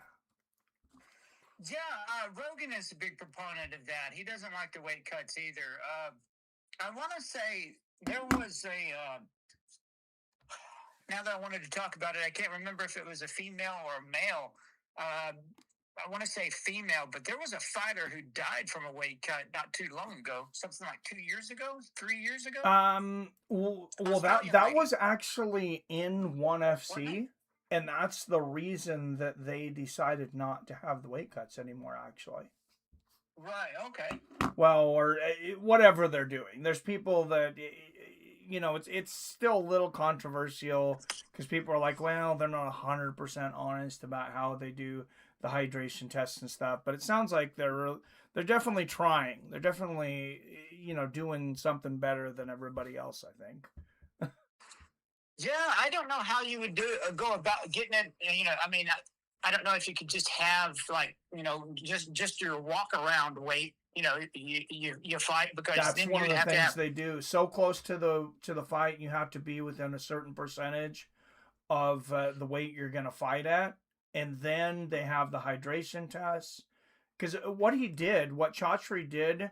Speaker 2: Yeah, Rogan is a big proponent of that. He doesn't like the weight cuts either. I want to say there was now that I wanted to talk about it, I can't remember if it was a female or a male. I want to say female, but there was a fighter who died from a weight cut not too long ago. Something like 2 years ago, 3 years ago.
Speaker 1: Well, that
Speaker 2: Australian
Speaker 1: that
Speaker 2: lady,
Speaker 1: was actually in One
Speaker 2: wasn't it?
Speaker 1: FC, and that's the reason that they decided not to have the weight cuts anymore. Actually,
Speaker 2: Right. Okay.
Speaker 1: well, or whatever they're doing. There's people that it's still a little controversial because people are like, well, they're not 100% honest about how they do the hydration tests and stuff. But it sounds like they're definitely trying. They're definitely doing something better than everybody else, I think.
Speaker 2: Yeah, I don't know how you would go about getting it. I mean, I don't know if you could just have like just your walk around weight. You fight because
Speaker 1: That's
Speaker 2: then
Speaker 1: one of
Speaker 2: you'd
Speaker 1: the
Speaker 2: have to
Speaker 1: things
Speaker 2: have.
Speaker 1: they do. So close to the fight, you have to be within a certain percentage of the weight you're going to fight at, and then they have the hydration tests. Because what Chachri did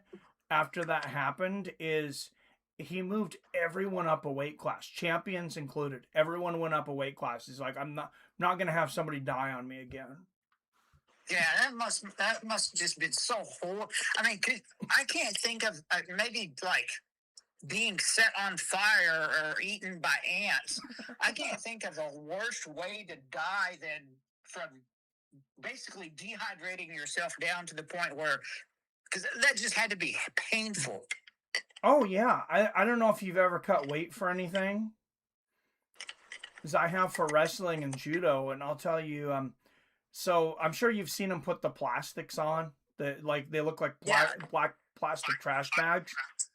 Speaker 1: after that happened is he moved everyone up a weight class, champions included. Everyone went up a weight class. He's like, I'm not going to have somebody die on me again.
Speaker 2: Yeah, that must just been so horrible. I mean, I can't think of maybe like being set on fire or eaten by ants. I can't think of a worse way to die than from basically dehydrating yourself down to the point where, because that just had to be painful.
Speaker 1: Oh yeah, I don't know if you've ever cut weight for anything, as I have for wrestling and judo, and I'll tell you, so I'm sure you've seen them put the plastics on that, like they look like
Speaker 2: Yeah,
Speaker 1: black plastic trash bags.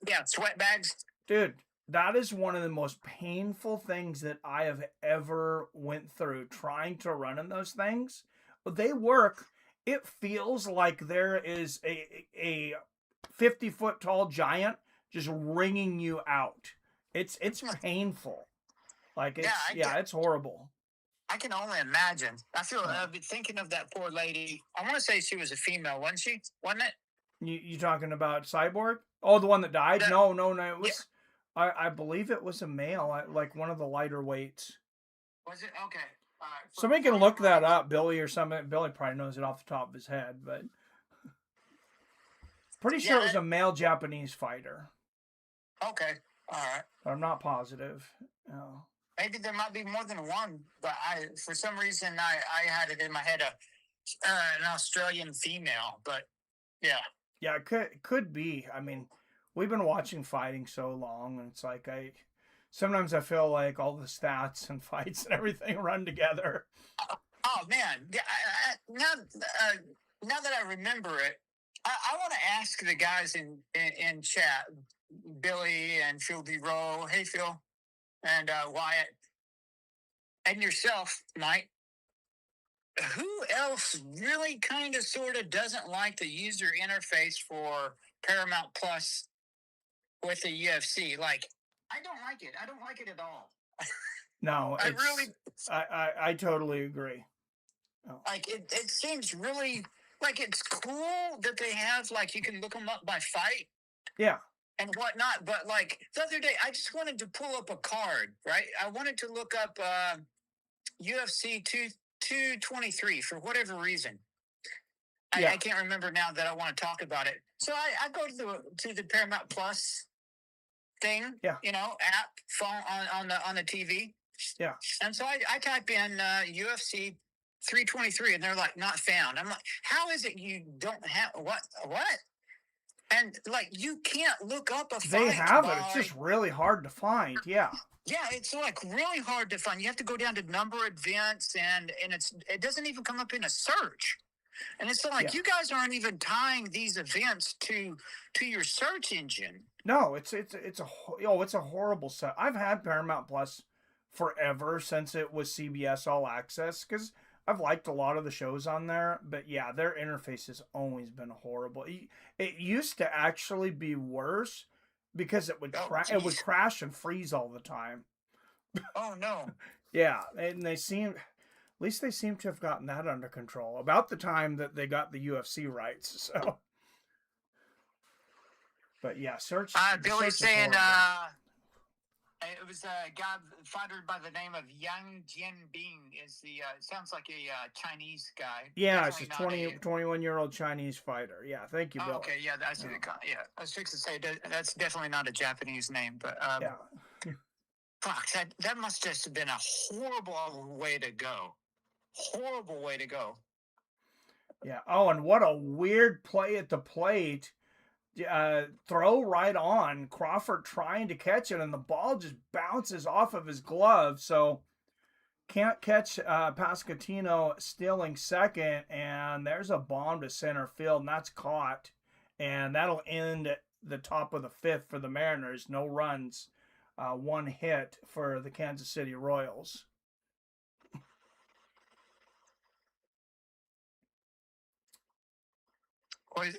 Speaker 2: yeah, sweat bags.
Speaker 1: Dude, that is one of the most painful things that I have ever went through trying to run in those things. They work. It feels like there is a 50-foot tall giant just wringing you out. It's painful. Like
Speaker 2: Yeah,
Speaker 1: it's horrible.
Speaker 2: I can only imagine.
Speaker 1: Yeah.
Speaker 2: I've been thinking of that poor lady. I want to say she was a female, wasn't she? Wasn't it?
Speaker 1: You talking about Cyborg? Oh, the one that died?
Speaker 2: The,
Speaker 1: No, no, no. It
Speaker 2: yeah,
Speaker 1: was I believe it was a male, like one of the lighter weights.
Speaker 2: was it? Okay. All right.
Speaker 1: Somebody
Speaker 2: For
Speaker 1: can look
Speaker 2: whatever
Speaker 1: that
Speaker 2: reason.
Speaker 1: up, Billy or something. Billy probably knows it off the top of his head, but pretty
Speaker 2: Yeah.
Speaker 1: sure it was a male Japanese fighter.
Speaker 2: Okay. All right.
Speaker 1: But I'm not positive. Oh.
Speaker 2: Maybe there might be more than one, but for some reason, I had it in my head an Australian female, but yeah.
Speaker 1: Yeah, it could be. I mean, we've been watching fighting so long, and it's like sometimes I feel like all the stats and fights and everything run together.
Speaker 2: Oh man, yeah. Now that I remember it, I want to ask the guys in chat, Billy and Phil D. Rowe. Hey Phil and Wyatt and yourself, Mike. Who else really kind of sort of doesn't like the user interface for Paramount Plus with the UFC? Like, I don't like it. I don't like it at all.
Speaker 1: No,
Speaker 2: I really
Speaker 1: I totally agree. Oh.
Speaker 2: like it. It seems really like it's cool that they have like you can look them up by fight
Speaker 1: Yeah.
Speaker 2: and whatnot. But like the other day, I just wanted to pull up a card. Right, I wanted to look up UFC 223 for whatever reason.
Speaker 1: Yeah.
Speaker 2: I can't remember now that I want to talk about it. So I go to the Paramount Plus thing,
Speaker 1: Yeah.
Speaker 2: app phone on the TV.
Speaker 1: Yeah.
Speaker 2: And so I type in UFC 323 and they're like not found. I'm like, how is it you don't have what? And like you can't look up a fight.
Speaker 1: They have it. It's just really hard to find. Yeah.
Speaker 2: Yeah, it's like really hard to find. You have to go down to number events and it doesn't even come up in a search. And it's like you guys aren't even tying these events to your search engine.
Speaker 1: No, it's a horrible set. I've had Paramount Plus forever since it was CBS All Access because I've liked a lot of the shows on there. But yeah, their interface has always been horrible. It used to actually be worse because it would crash and freeze all the time.
Speaker 2: Oh no.
Speaker 1: Yeah, and at least they seem to have gotten that under control about the time that they got the UFC rights. So, but yeah,
Speaker 2: Billy's saying was a guy fighter by the name of Yang Jianbing. Is the sounds like a Chinese guy?
Speaker 1: Yeah, it's a
Speaker 2: Definitely not
Speaker 1: 21-year-old Chinese fighter. Yeah, thank you,
Speaker 2: Oh,
Speaker 1: Billy.
Speaker 2: okay, yeah, that's
Speaker 1: Yeah.
Speaker 2: yeah. I was fixing to say that's definitely not a Japanese name, but
Speaker 1: Yeah.
Speaker 2: fuck, that must just have been a horrible way to go. Horrible way to go.
Speaker 1: Yeah. Oh, and what a weird play at the plate. Throw right on. Crawford trying to catch it, and the ball just bounces off of his glove. So can't catch Pascatino stealing second, and there's a bomb to center field, and that's caught. And that'll end the top of the fifth for the Mariners. No runs, one hit for the Kansas City Royals.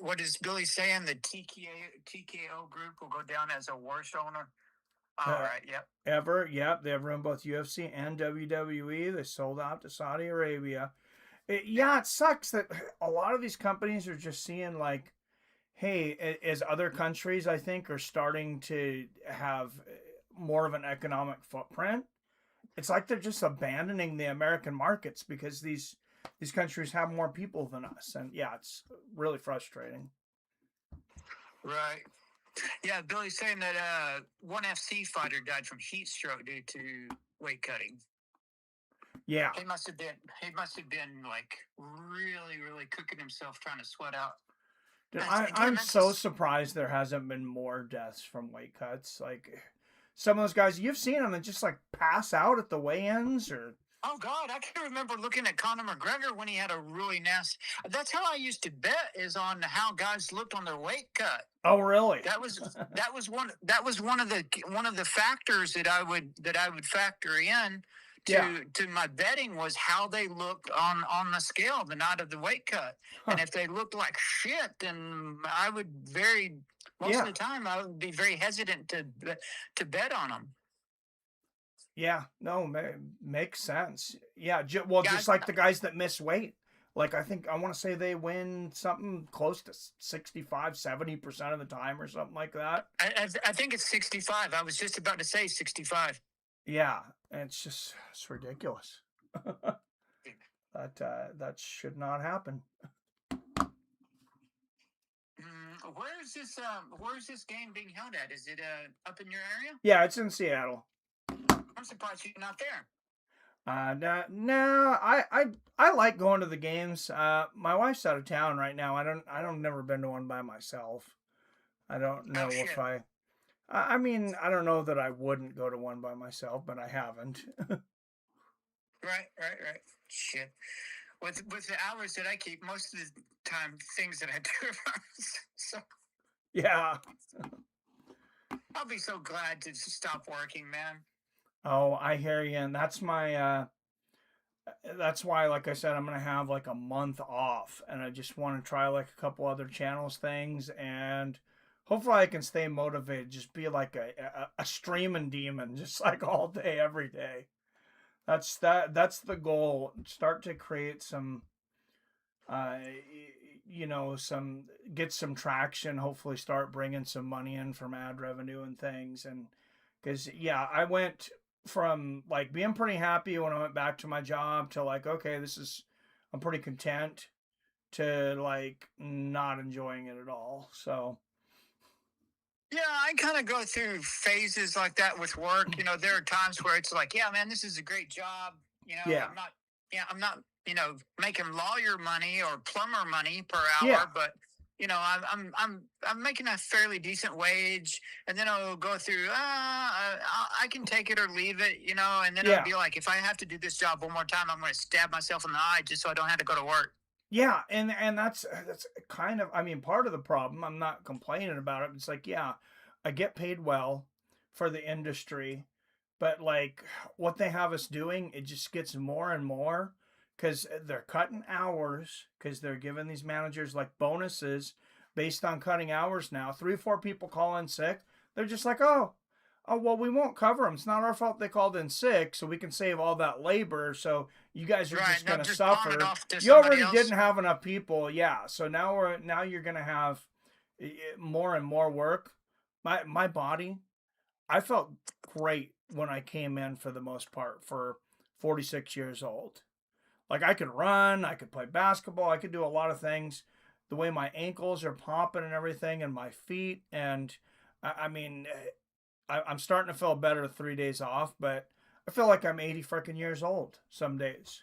Speaker 2: What is Billy saying? The TKO group will go down as a worst owner. All right. Yep.
Speaker 1: Ever. Yep. They've run both UFC and WWE. They sold out to Saudi Arabia. It sucks that a lot of these companies are just seeing like, hey, as other countries, I think, are starting to have more of an economic footprint, it's like they're just abandoning the American markets because these countries have more people than us. And yeah, it's really frustrating.
Speaker 2: Right. Yeah, Billy's saying that one FC fighter died from heat stroke due to weight cutting.
Speaker 1: Yeah.
Speaker 2: He must have been like really cooking himself trying to sweat out.
Speaker 1: Dude, I'm so surprised there hasn't been more deaths from weight cuts. Like some of those guys you've seen them and just like pass out at the weigh-ins or
Speaker 2: Oh God, I can remember looking at Conor McGregor when he had a really nasty. That's how I used to bet, is on how guys looked on their weight cut.
Speaker 1: Oh really?
Speaker 2: That was one of the factors that I would factor in to my betting, was how they looked on the scale the night of the weight cut. And if they looked like shit, then I would most of the time I would be very hesitant to bet on them.
Speaker 1: Yeah, no, makes sense. Yeah, well, just like the guys that miss weight. Like I want to say they win something close to 65-70% of the time or something like that.
Speaker 2: I think it's 65. I was just about to say 65.
Speaker 1: Yeah, it's ridiculous. That should not happen.
Speaker 2: Where's this game being held at? Is it up in your area?
Speaker 1: Yeah, it's in Seattle.
Speaker 2: I'm surprised you're not there.
Speaker 1: No, I like going to the games. My wife's out of town right now. I don't never been to one by myself. I don't know if I mean, I don't know that I wouldn't go to one by myself, but I haven't.
Speaker 2: Right. Shit. With the hours that I keep, most of the time, things that I do. So
Speaker 1: yeah.
Speaker 2: I'll be so glad to stop working, man.
Speaker 1: Oh, I hear you, and that's why, like I said, I'm gonna have like a month off, and I just want to try like a couple other channels things, and hopefully I can stay motivated. Just be like a streaming demon, just like all day, every day. That's the goal. Start to create some, get some traction. Hopefully, start bringing some money in from ad revenue and things, and because I went from like being pretty happy when I went back to my job to like, okay, I'm pretty content, to like not enjoying it at all. So
Speaker 2: yeah, I kind of go through phases like that with work. There are times where it's like, yeah, man, this is a great job. I'm not making lawyer money or plumber money per hour, but I'm making a fairly decent wage, and then I'll go through. I can take it or leave it, and then I'll be like, if I have to do this job one more time, I'm going to stab myself in the eye just so I don't have to go to work.
Speaker 1: Yeah, and that's kind of, I mean, part of the problem. I'm not complaining about it. It's like, I get paid well for the industry, but like what they have us doing, it just gets more and more. Because they're cutting hours, because they're giving these managers like bonuses based on cutting hours now. 3 or 4 people call in sick. They're just like, oh, well, we won't cover them. It's not our fault they called in sick, so we can save all that labor. So you guys are just going to suffer. You already didn't have enough people. Yeah. So now you're going to have more and more work. My body, I felt great when I came in for the most part for 46 years old. Like I could run, I could play basketball, I could do a lot of things. The way my ankles are popping and everything, and my feet, and I mean, I'm starting to feel better 3 days off, but I feel like I'm 80 freaking years old some days.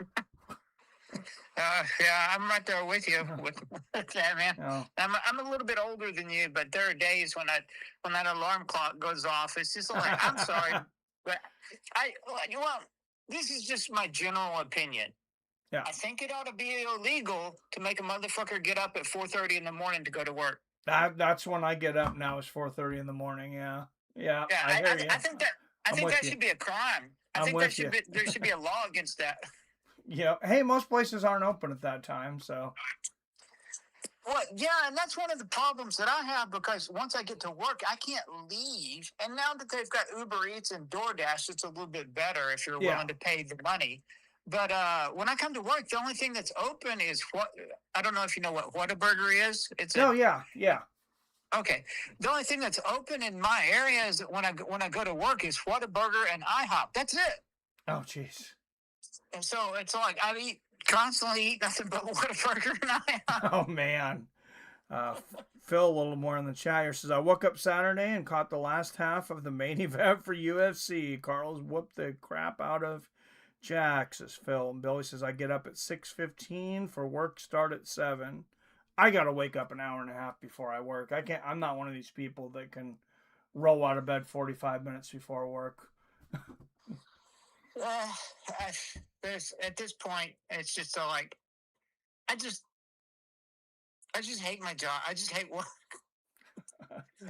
Speaker 2: Yeah, I'm right there with you
Speaker 1: Yeah.
Speaker 2: with that, man.
Speaker 1: Yeah.
Speaker 2: I'm a little bit older than you, but there are days when that alarm clock goes off. It's just like I'm sorry, but well, this is just my general opinion.
Speaker 1: Yeah.
Speaker 2: I think it ought to be illegal to make a motherfucker get up at 4:30 in the morning to go to work.
Speaker 1: That's when I get up now. Is 4:30 in the morning. Yeah. Yeah.
Speaker 2: Yeah,
Speaker 1: I hear you.
Speaker 2: I
Speaker 1: I'm
Speaker 2: think
Speaker 1: with
Speaker 2: that
Speaker 1: you.
Speaker 2: should be a crime. I
Speaker 1: I'm
Speaker 2: think
Speaker 1: with you.
Speaker 2: there should be a law against that.
Speaker 1: Yeah. Hey, most places aren't open at that time, so.
Speaker 2: Well, yeah, and that's one of the problems that I have because once I get to work, I can't leave. And now that they've got Uber Eats and DoorDash, it's a little bit better if you're
Speaker 1: Yeah.
Speaker 2: willing to pay the money. But when I come to work, the only thing that's open is what I don't know if you know what Whataburger is. It's
Speaker 1: Oh yeah. Yeah.
Speaker 2: okay. The only thing that's open in my area is when I go to work is Whataburger and IHOP. That's it.
Speaker 1: Oh jeez.
Speaker 2: And so it's like constantly eat nothing but Whataburger and IHOP.
Speaker 1: Oh man. Phil, a little more in the chat here, says I woke up Saturday and caught the last half of the main event for UFC. Carlos whooped the crap out of Jack, says Phil. And Billy says I get up at 6:15 for work start at 7. I gotta wake up an hour and a half before I work. I can't. I'm not one of these people that can roll out of bed 45 minutes before work.
Speaker 2: Uh, at this point, it's just so like, I just hate my job. I just hate work.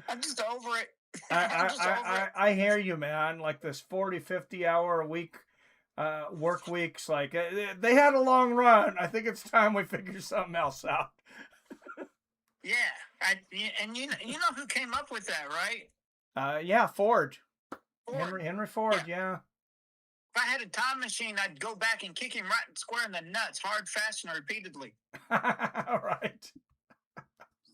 Speaker 2: I'm just over it.
Speaker 1: I hear you, man. Like this 40, 50 hour a week work weeks, like they had a long run. I think it's time we figure something else out.
Speaker 2: Yeah, and you know who came up with that, right?
Speaker 1: Yeah, Ford.
Speaker 2: Ford.
Speaker 1: Henry Ford, yeah.
Speaker 2: If I had a time machine, I'd go back and kick him right square in the nuts, hard, fast, and repeatedly.
Speaker 1: All right.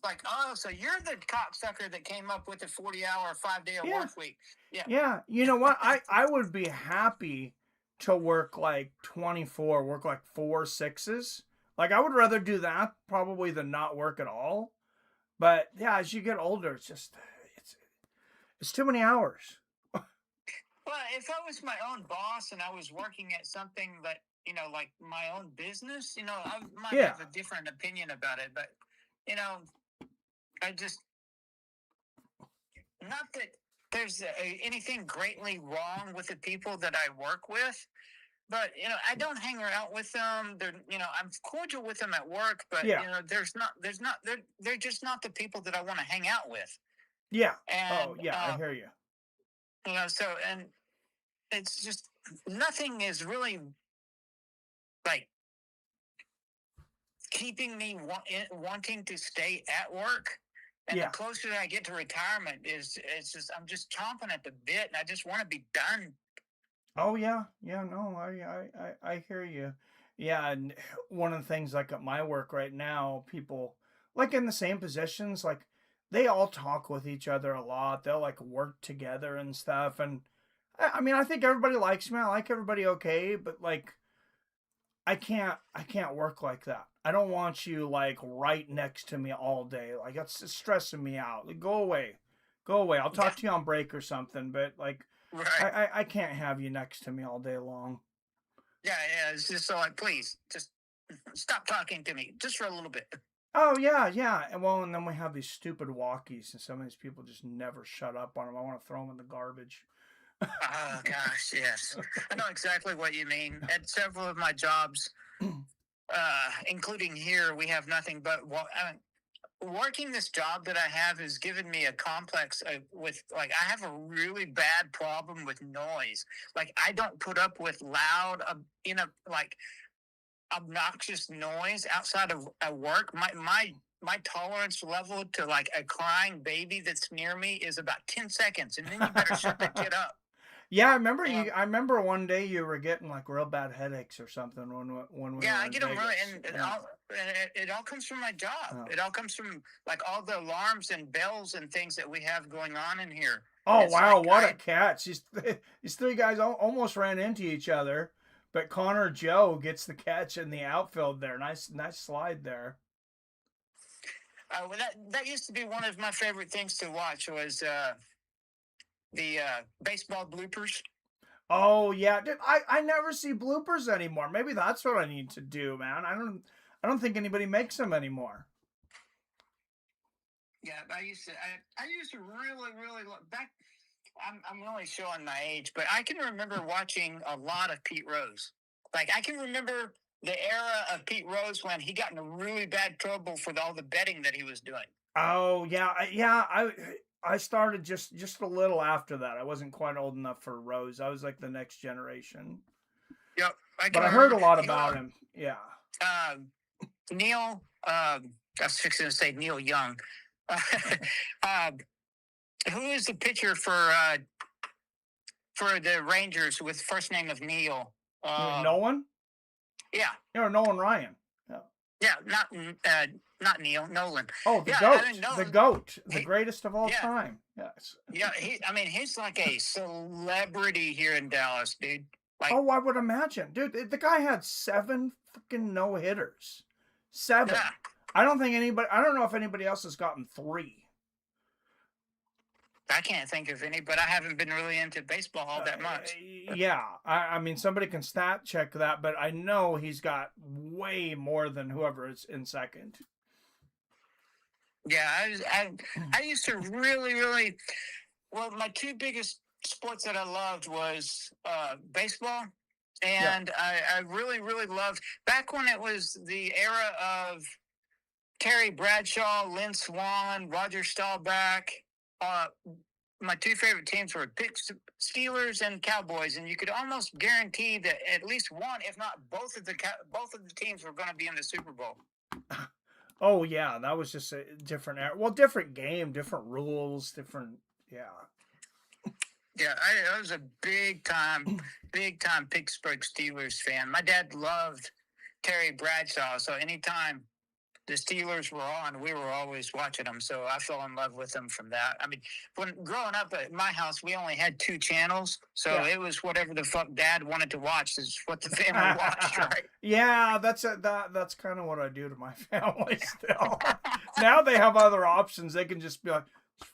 Speaker 2: Like, oh, so you're the cocksucker that came up with the 40-hour, 5-day
Speaker 1: Yeah.
Speaker 2: work week. Yeah.
Speaker 1: Yeah, you know what? I would be happy to work like 24, work like 4 6s. Like I would rather do that probably than not work at all. But yeah, as you get older, it's too many hours.
Speaker 2: Well, if I was my own boss and I was working at something that, like my own business, I might
Speaker 1: Yeah.
Speaker 2: have a different opinion about it. But, I just, not that there's anything greatly wrong with the people that I work with, but, I don't hang out with them. They're, I'm cordial with them at work, but,
Speaker 1: Yeah.
Speaker 2: they're just not the people that I want to hang out with.
Speaker 1: Yeah.
Speaker 2: And,
Speaker 1: Oh yeah, I hear you.
Speaker 2: so, and it's just, nothing is really like keeping me wanting to stay at work. And
Speaker 1: Yeah.
Speaker 2: the closer I get to retirement it's just, I'm just chomping at the bit and I just want to be done.
Speaker 1: Oh yeah. Yeah, no, I hear you. Yeah, and one of the things like at my work right now, people like in the same positions, like they all talk with each other a lot. They'll like work together and stuff. And I mean, I think everybody likes me. I like everybody okay, but like I can't work like that. I don't want you like right next to me all day. Like it's stressing me out. Like, go away. Go away. I'll talk to you on break or something, but like
Speaker 2: Right.
Speaker 1: I can't have you next to me all day long.
Speaker 2: Yeah, it's just so like, please just stop talking to me just for a little bit.
Speaker 1: Oh yeah, yeah. And well, and then we have these stupid walkies, and some of these people just never shut up on them. I want to throw them in the garbage.
Speaker 2: Oh gosh, yes, I know exactly what you mean. At several of my jobs, including here, we have nothing but working this job that I have has given me a complex with like I have a really bad problem with noise. Like I don't put up with loud, like obnoxious noise outside of work. My tolerance level to like a crying baby that's near me is about 10 seconds, and then you better shut that kid up.
Speaker 1: Yeah, I remember
Speaker 2: Yeah.
Speaker 1: you. I remember one day you were getting like real bad headaches or something when we
Speaker 2: Yeah,
Speaker 1: were
Speaker 2: I
Speaker 1: in
Speaker 2: get them really,
Speaker 1: Vegas.
Speaker 2: and
Speaker 1: Yeah.
Speaker 2: it all comes from my job.
Speaker 1: Oh.
Speaker 2: It all comes from like all the alarms and bells and things that we have going on in here.
Speaker 1: Oh
Speaker 2: It's
Speaker 1: wow,
Speaker 2: like
Speaker 1: what a catch! These three guys almost ran into each other, but Connor Joe gets the catch in the outfield there. Nice slide there.
Speaker 2: well, that used to be one of my favorite things to watch was the baseball bloopers.
Speaker 1: Oh yeah, dude, I never see bloopers anymore. Maybe that's what I need to do, man. I don't think anybody makes them anymore.
Speaker 2: Yeah, I used to really look back. I'm really showing my age, but I can remember watching a lot of Pete Rose. Like I can remember the era of Pete Rose when he got in really bad trouble for all the betting that he was doing.
Speaker 1: Oh yeah, I started just a little after that. I wasn't quite old enough for Rose. I was like the next generation,
Speaker 2: Yep, I
Speaker 1: but
Speaker 2: can
Speaker 1: I heard
Speaker 2: remember.
Speaker 1: a lot about him. Yeah.
Speaker 2: Uh, Neil. I was fixing to say Neil Young. uh, who is the pitcher for the Rangers with first name of Neil?
Speaker 1: You mean
Speaker 2: Uh,
Speaker 1: Nolan?
Speaker 2: yeah,
Speaker 1: Yeah, or Nolan Ryan. Yeah.
Speaker 2: yeah, not Neil Nolan.
Speaker 1: Oh, the
Speaker 2: Yeah, I
Speaker 1: goat,
Speaker 2: mean
Speaker 1: the
Speaker 2: Nolan.
Speaker 1: goat, the
Speaker 2: He,
Speaker 1: greatest of all
Speaker 2: yeah,
Speaker 1: time. Yes.
Speaker 2: yeah. I mean, he's like a celebrity here in Dallas, dude. Like,
Speaker 1: Oh, I would imagine, dude. The guy had 7 fucking no hitters. 7.
Speaker 2: yeah,
Speaker 1: I don't think anybody. I don't know if anybody else has gotten 3.
Speaker 2: I can't think of any, but I haven't been really into baseball all that much.
Speaker 1: Yeah, I mean somebody can stat check that, but I know he's got way more than whoever is in second.
Speaker 2: Yeah, I used to really. Well, my two biggest sports that I loved was baseball,
Speaker 1: Yeah.
Speaker 2: and I really loved back when it was the era of Terry Bradshaw, Lynn Swann, Roger Staubach. Uh, my two favorite teams were Steelers and Cowboys, and you could almost guarantee that at least one, if not both of the teams were going to be in the Super Bowl.
Speaker 1: Oh yeah, that was just a different era. Well, different game, different rules, different. Yeah.
Speaker 2: Yeah, I was a big time Pittsburgh Steelers fan. My dad loved Terry Bradshaw, so anytime the Steelers were on, we were always watching them. So I fell in love with them from that. I mean, when growing up at my house, we only had 2 channels, so
Speaker 1: Yeah.
Speaker 2: it was whatever the fuck Dad wanted to watch is what the family watched, right?
Speaker 1: Yeah, that's kind of what I do to my family still. Now they have other options. They can just be like,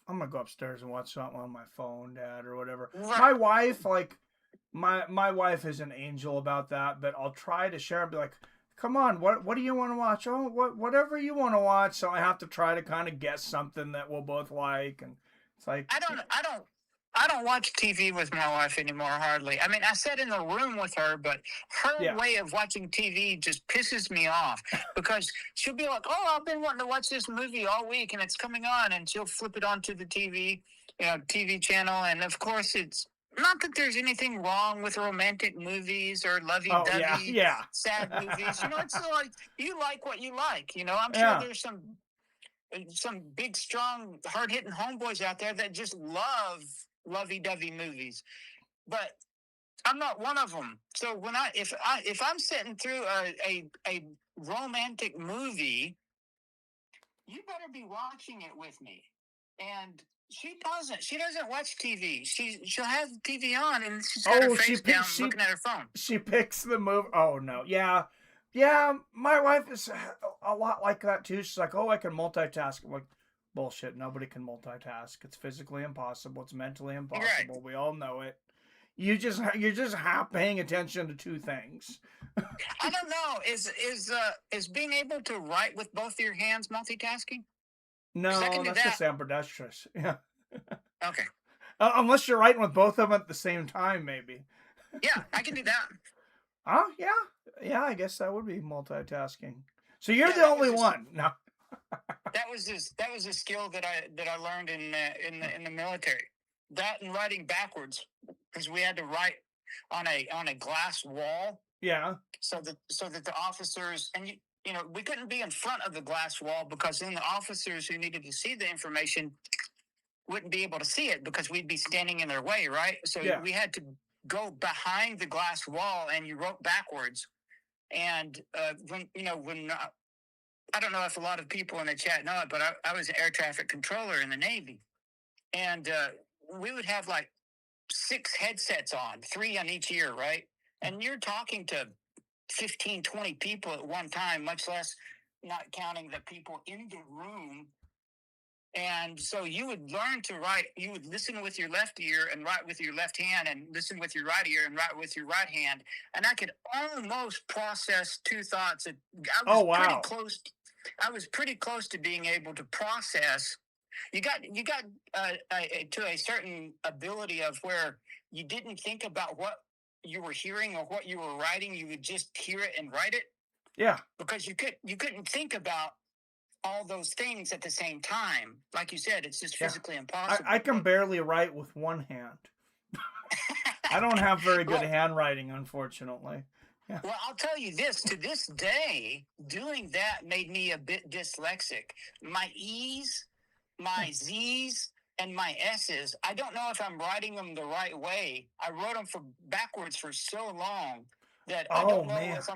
Speaker 1: I'm gonna go upstairs and watch something on my phone, Dad, or whatever. My wife, like, my wife is an angel about that, but I'll try to share and be like, come on, what do you want to watch? Oh, whatever you want to watch. So I have to try to kind of guess something that we'll both like, and it's like
Speaker 2: I don't watch TV with my wife anymore, hardly. I mean, I sit in the room with her, but her way of watching TV just pisses me off because she'll be like, "Oh, I've been wanting to watch this movie all week, and it's coming on," and she'll flip it onto the TV, TV channel, and of course, it's not that there's anything wrong with romantic movies or lovey-dovey, sad movies. It's like you like what you like. I'm sure there's some big, strong, hard-hitting homeboys out there that just love lovey-dovey movies, but I'm not one of them. So if I'm sitting through a romantic movie, you better be watching it with me. And she doesn't watch TV. She'll have the TV on and she's got her face down looking at her phone.
Speaker 1: She picks the movie. Oh no, yeah. My wife is a lot like that too. She's like, oh, I can multitask. I'm like, bullshit. Nobody can multitask. It's physically impossible. It's mentally impossible. Right. We all know it. You're just paying attention to 2 things.
Speaker 2: I don't know. Is being able to write with both your hands multitasking?
Speaker 1: No, that's just ambidextrous. Yeah.
Speaker 2: Okay.
Speaker 1: Unless you're writing with both of them at the same time, maybe.
Speaker 2: Yeah, I can do that.
Speaker 1: Oh, yeah. I guess that would be multitasking. So you're the only one. No.
Speaker 2: That was a skill that I learned in the military. That and writing backwards, because we had to write on a glass wall.
Speaker 1: Yeah.
Speaker 2: So that the officers and we couldn't be in front of the glass wall because then the officers who needed to see the information wouldn't be able to see it because we'd be standing in their way, right? So we had to go behind the glass wall and you wrote backwards. And when I don't know if a lot of people in the chat know it, but I was an air traffic controller in the Navy. And we would have like 6 headsets on, 3 on each ear, right? And you're talking to 15, 20 people at one time, much less not counting the people in the room. And so you would learn to write. You would listen with your left ear and write with your left hand, and listen with your right ear and write with your right hand. And I could almost process 2 thoughts. I
Speaker 1: Oh
Speaker 2: was pretty
Speaker 1: wow.
Speaker 2: close. I was pretty close to being able to process. You got to a certain ability of where you didn't think about what you were hearing or what you were writing. You would just hear it and write it,
Speaker 1: Yeah.
Speaker 2: because you couldn't think about all those things at the same time. Like you said, it's just
Speaker 1: Yeah.
Speaker 2: physically impossible.
Speaker 1: I can barely write with one hand. I don't have very good
Speaker 2: Well,
Speaker 1: handwriting, unfortunately. Yeah.
Speaker 2: well, I'll tell you this. To this day, doing that made me a bit dyslexic. My E's, my Z's, and my S's, I don't know if I'm writing them the right way. I wrote them backwards for so long that I
Speaker 1: Oh
Speaker 2: don't know
Speaker 1: man.
Speaker 2: if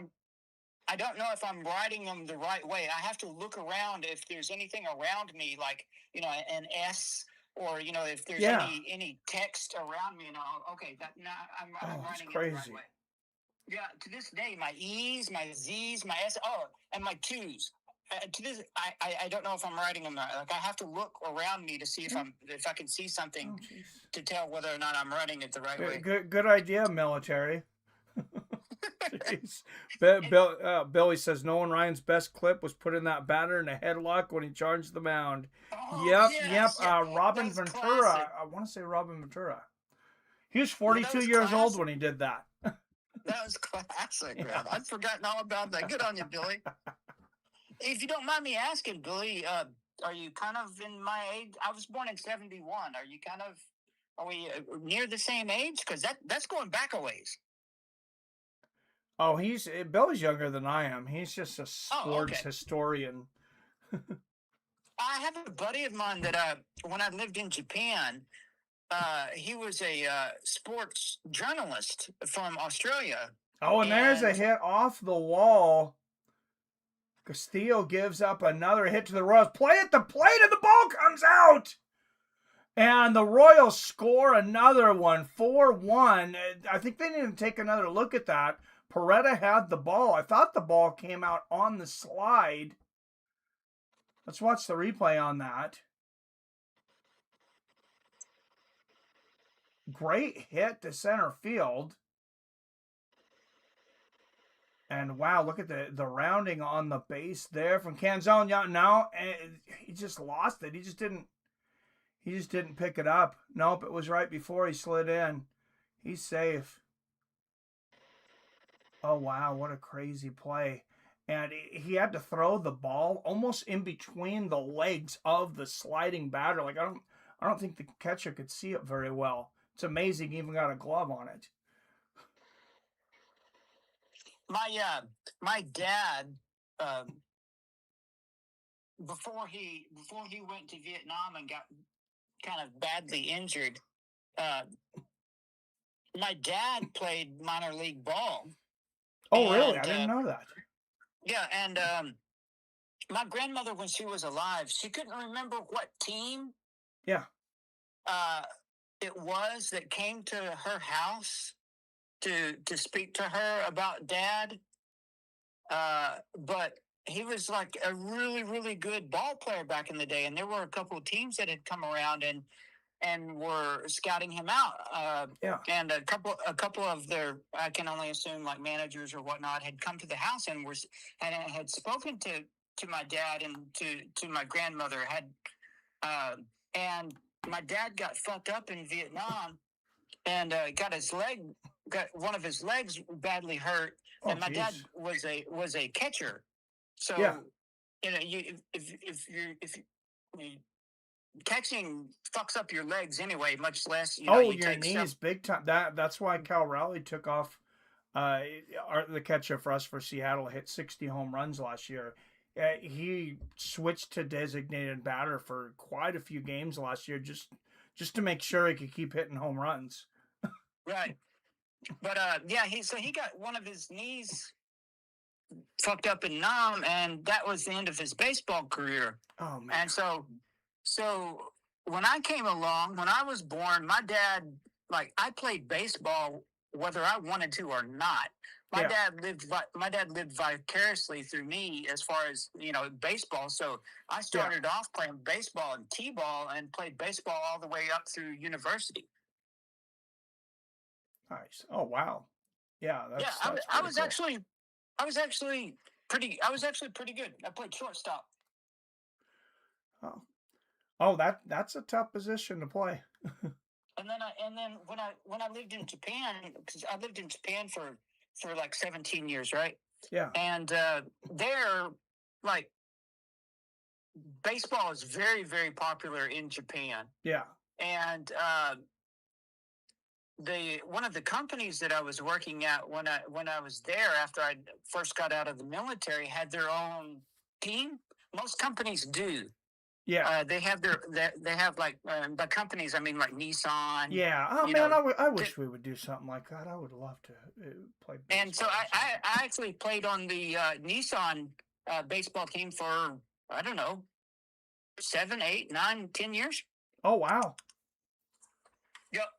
Speaker 2: I'm writing them the right way. I have to look around if there's anything around me, like, an S, or, if there's
Speaker 1: Yeah.
Speaker 2: any text around me, and okay, I'm
Speaker 1: Oh, that's
Speaker 2: writing it the right
Speaker 1: crazy.
Speaker 2: way. Yeah, to this day, my E's, my Z's, my S, and my Q's. To this, I don't know if I'm writing them right. Like, I have to look around me to see if I can see something
Speaker 1: Oh, jeez.
Speaker 2: to tell whether or not I'm writing it the right way.
Speaker 1: Good idea, military. Jeez. Billy says Nolan Ryan's best clip was putting that batter in a headlock when he charged the mound.
Speaker 2: Oh,
Speaker 1: Yep.
Speaker 2: yes, yeah,
Speaker 1: Robin
Speaker 2: that's
Speaker 1: Ventura.
Speaker 2: classic.
Speaker 1: I want to say Robin Ventura. He was
Speaker 2: Well, that
Speaker 1: 42
Speaker 2: was
Speaker 1: years old
Speaker 2: classic.
Speaker 1: when he did that.
Speaker 2: That was classic,
Speaker 1: Yeah.
Speaker 2: man. I'd forgotten all about that. Good on you, Billy. If you don't mind me asking, Billy, are you kind of in my age? I was born in 71. Are we near the same age? Because that's going back a ways.
Speaker 1: Oh, Billy's younger than I am. He's just a
Speaker 2: Oh,
Speaker 1: sports
Speaker 2: okay.
Speaker 1: historian.
Speaker 2: I have a buddy of mine that when I lived in Japan, he was a sports journalist from Australia.
Speaker 1: Oh, and there's a
Speaker 2: And
Speaker 1: hit off the wall. Castillo gives up another hit to the Royals. Play at the plate and the ball comes out. And the Royals score another one, 4-1. I think they didn't take another look at that. Peretta had the ball. I thought the ball came out on the slide. Let's watch the replay on that. Great hit to center field. And wow, look at the rounding on the base there from Canzone. Now he just lost it. He just didn't pick it up. Nope, it was right before he slid in. He's safe. Oh wow, what a crazy play. And he had to throw the ball almost in between the legs of the sliding batter. Like I don't think the catcher could see it very well. It's amazing he even got a glove on it.
Speaker 2: my dad, before he went to Vietnam and got kind of badly injured, my dad played minor league ball.
Speaker 1: Oh really? I didn't know that.
Speaker 2: Yeah, and my grandmother, when she was alive, she couldn't remember what team
Speaker 1: Yeah.
Speaker 2: it was that came to her house to speak to her about Dad. But he was like a really, really good ball player back in the day, and there were a couple of teams that had come around and were scouting him out.
Speaker 1: Yeah.
Speaker 2: And a couple of their, I can only assume, like managers or whatnot, had come to the house and had spoken to my dad and to my grandmother. And my dad got fucked up in Vietnam and got one of his legs badly hurt.
Speaker 1: Oh,
Speaker 2: and my
Speaker 1: geez.
Speaker 2: dad was a catcher. So
Speaker 1: Yeah.
Speaker 2: if catching fucks up your legs anyway, much less
Speaker 1: your
Speaker 2: take
Speaker 1: knees big time. That's why Cal Raleigh took off. The catcher for us for Seattle hit 60 home runs last year. He switched to designated batter for quite a few games last year, just to make sure he could keep hitting home runs.
Speaker 2: Right, but he got one of his knees fucked up in Nam, and that was the end of his baseball career.
Speaker 1: Oh man!
Speaker 2: And so when I came along, when I was born, my dad, like, I played baseball whether I wanted to or not.
Speaker 1: Yeah.
Speaker 2: My dad lived vicariously through me as far as, baseball. So I
Speaker 1: Yeah.
Speaker 2: started off playing baseball and t-ball and played baseball all the way up through university.
Speaker 1: Nice. Oh wow. Yeah,
Speaker 2: Yeah,
Speaker 1: that's
Speaker 2: I
Speaker 1: pretty
Speaker 2: was
Speaker 1: cool.
Speaker 2: actually I was actually I was actually pretty good. I played shortstop.
Speaker 1: Oh. Oh, that's a tough position to play.
Speaker 2: And then when I lived in Japan, because I lived in Japan for like 17 years, right?
Speaker 1: Yeah.
Speaker 2: And there, like, baseball is very, very popular in Japan.
Speaker 1: Yeah.
Speaker 2: And the one of the companies that I was working at when I was there after I first got out of the military had their own team. Most companies do.
Speaker 1: Yeah.
Speaker 2: They have they have, like, by companies I mean like Nissan.
Speaker 1: Yeah. Oh
Speaker 2: You
Speaker 1: man,
Speaker 2: know,
Speaker 1: I
Speaker 2: th-
Speaker 1: wish we would do something like that. I would love to play
Speaker 2: and so
Speaker 1: baseball or something.
Speaker 2: I actually played on the Nissan baseball team for, I don't know, 7, 8, 9, 10 years.
Speaker 1: Oh wow.
Speaker 2: Yep,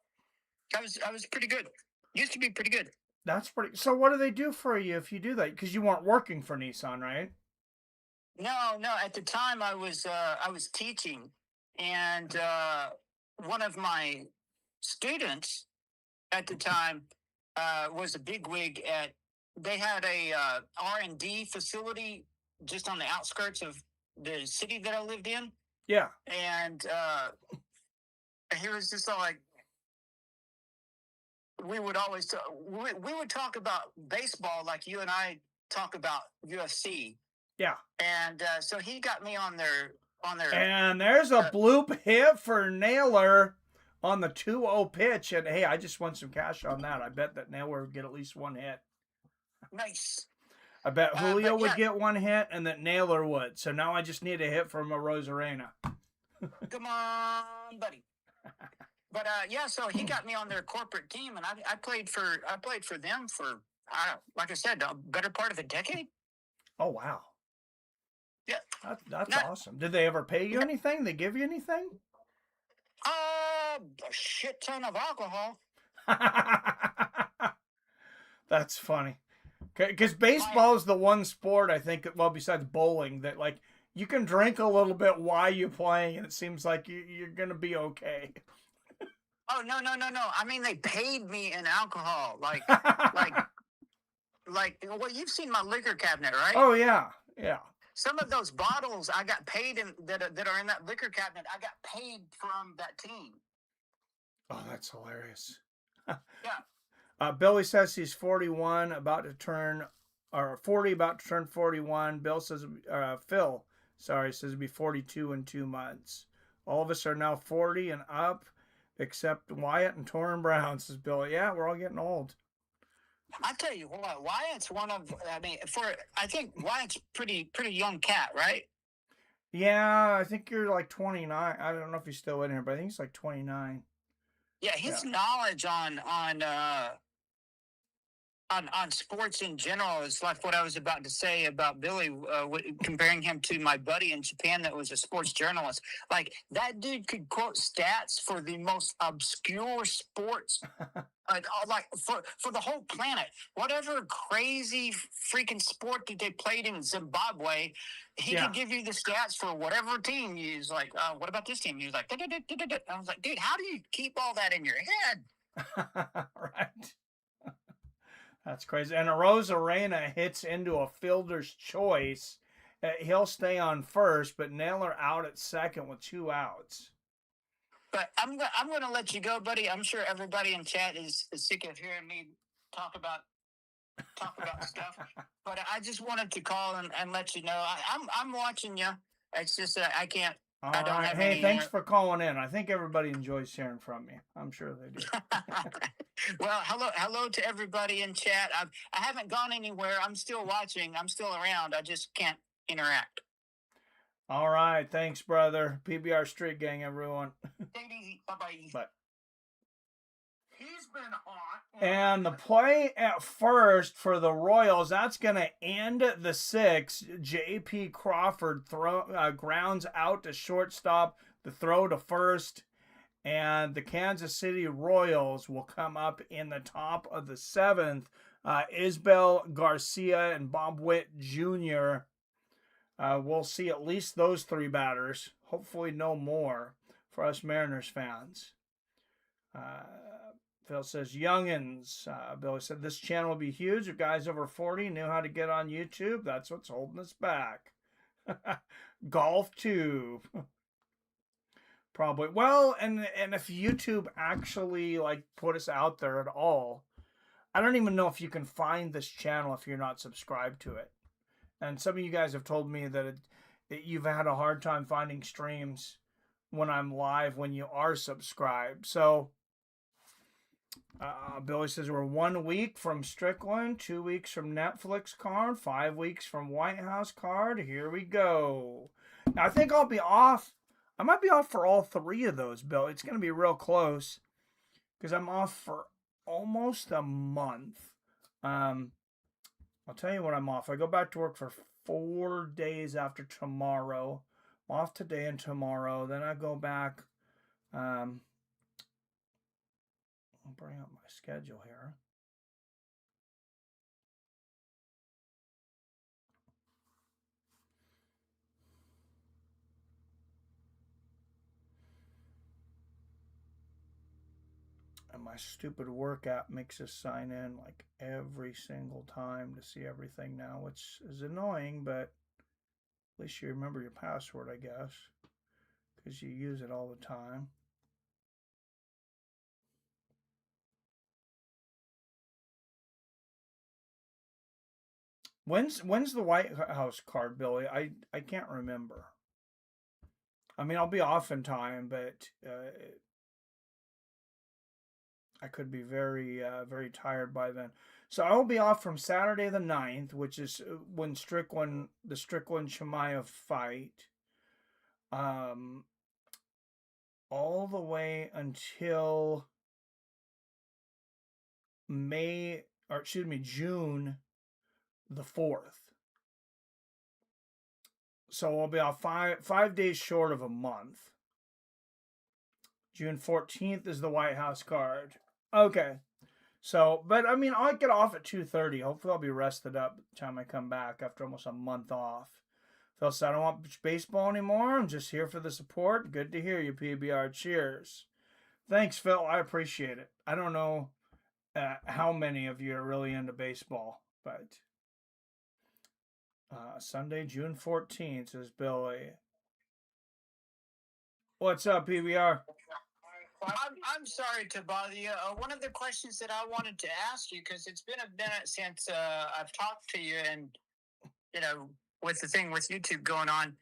Speaker 2: I was pretty good. Used to be pretty good.
Speaker 1: That's pretty. So what do they do for you if you do that? Because you weren't working for Nissan, right?
Speaker 2: No, no. At the time, I was teaching, and one of my students at the time was a bigwig at. They had a R&D facility just on the outskirts of the city that I lived in,
Speaker 1: Yeah.
Speaker 2: and he was just all like, we would talk about baseball like you and I talk about UFC,
Speaker 1: Yeah.
Speaker 2: and so he got me on their.
Speaker 1: And there's a bloop hit for Naylor on the 2-0 pitch. And hey, I just won some cash on that. I bet that Naylor would get at least one hit.
Speaker 2: Nice.
Speaker 1: I bet Julio
Speaker 2: But
Speaker 1: would
Speaker 2: yeah,
Speaker 1: get one hit and that Naylor would. So now I just need a hit from a Rosarena.
Speaker 2: come on, buddy. But yeah, so he got me on their corporate team, and I played for them for, like I said, a better part of a decade.
Speaker 1: Oh wow.
Speaker 2: Yeah,
Speaker 1: That's
Speaker 2: not
Speaker 1: awesome. Did they ever pay you
Speaker 2: not
Speaker 1: anything? They give you anything?
Speaker 2: a shit ton of alcohol.
Speaker 1: That's funny. Because
Speaker 2: My
Speaker 1: baseball is the one sport I think, well, besides bowling, that like you can drink a little bit while you're playing, and it seems like you're gonna be okay.
Speaker 2: Oh, no, no, no, no. I mean, they paid me in alcohol, like well, you've seen my liquor cabinet, right?
Speaker 1: Oh yeah, yeah.
Speaker 2: Some of those bottles I got paid in that are in that liquor cabinet. I got paid from that team.
Speaker 1: Oh, that's hilarious.
Speaker 2: Yeah.
Speaker 1: Billy says he's 41, about to turn, or 40, about to turn 41. Phil, sorry, says he'll be 42 in 2 months. All of us are now 40 and up, except Wyatt and Torrin Brown, says Billy. Yeah, we're all getting old.
Speaker 2: I tell you what, Wyatt's one of. I mean, I think Wyatt's pretty young cat, right?
Speaker 1: Yeah, I think you're like 29. I don't know if he's still in here, but I think he's like 29.
Speaker 2: Yeah,
Speaker 1: Yeah.
Speaker 2: his knowledge on sports in general is like what I was about to say about Billy, comparing him to my buddy in Japan that was a sports journalist. Like, that dude could quote stats for the most obscure sports, like for the whole planet. Whatever crazy freaking sport that they played in Zimbabwe, he
Speaker 1: Yeah.
Speaker 2: could give you the stats for whatever team. He's like, what about this team? He was like, da, da, da, da, da. I was like, dude, how do you keep all that in your head?
Speaker 1: Right. That's crazy. And a Rosarena hits into a fielder's choice. He'll stay on first, but Naylor out at second with 2 outs.
Speaker 2: But I'm going to let you go, buddy. I'm sure everybody in chat is sick of hearing me talk about stuff. But I just wanted to call and let you know I'm watching you. It's just that I can't.
Speaker 1: All
Speaker 2: I don't
Speaker 1: right.
Speaker 2: have
Speaker 1: Hey,
Speaker 2: any.
Speaker 1: thanks for calling in. I think everybody enjoys hearing from you. I'm sure they do.
Speaker 2: Well, hello to everybody in chat. I haven't gone anywhere. I'm still watching. I'm still around. I just can't interact.
Speaker 1: All right. Thanks, brother. PBR Street Gang, everyone.
Speaker 2: Take it easy. Bye-bye.
Speaker 1: But
Speaker 2: He's been hot.
Speaker 1: and the play at first for the Royals, that's going to end the 6th. J.P. Crawford grounds out to shortstop. the throw to first, and the Kansas City Royals will come up in the top of the seventh. Isbel Garcia and Bob Witt Jr. We'll see at least those three batters. Hopefully, no more for us Mariners fans. Phil says, Youngins. Billy said, this channel will be huge. If guys over 40 knew how to get on YouTube, that's what's holding us back. Golf tube. Probably. Well, and if YouTube actually like put us out there at all, I don't even know if you can find this channel if you're not subscribed to it. And some of you guys have told me that you've had a hard time finding streams when I'm live when you are subscribed. So Billy says we're 1 week from Strickland, 2 weeks from Netflix card, 5 weeks from White House card. Here we go. Now, I think I'll be off. I might be off for all three of those, Bill. It's going to be real close because I'm off for almost a month. I'll tell you when I'm off. I go back to work for 4 days after tomorrow. I'm off today and tomorrow. Then I go back. I'll bring up my schedule here. And my stupid work app makes us sign in like every single time to see everything now, which is annoying, but at least you remember your password, I guess, because you use it all the time. When's the White House card, Billy? I can't remember. I mean, I'll be off in time, but I could be very very tired by then. So I will be off from Saturday the 9th, which is when the Strickland Chimaev fight, all the way until June the 4th. So I'll be off 5 days short of a month. June 14th is the White House card. Okay. So, but I mean, I'll get off at 2:30. Hopefully I'll be rested up by the time I come back after almost a month off. Phil said, I don't want baseball anymore. I'm just here for the support. Good to hear you, PBR. Cheers. Thanks, Phil. I appreciate it. I don't know how many of you are really into baseball, but Sunday, June 14th, says Billy. What's up, PBR?
Speaker 2: I'm sorry to bother you. One of the questions that I wanted to ask you, because it's been a minute since I've talked to you, and with the thing with YouTube going on,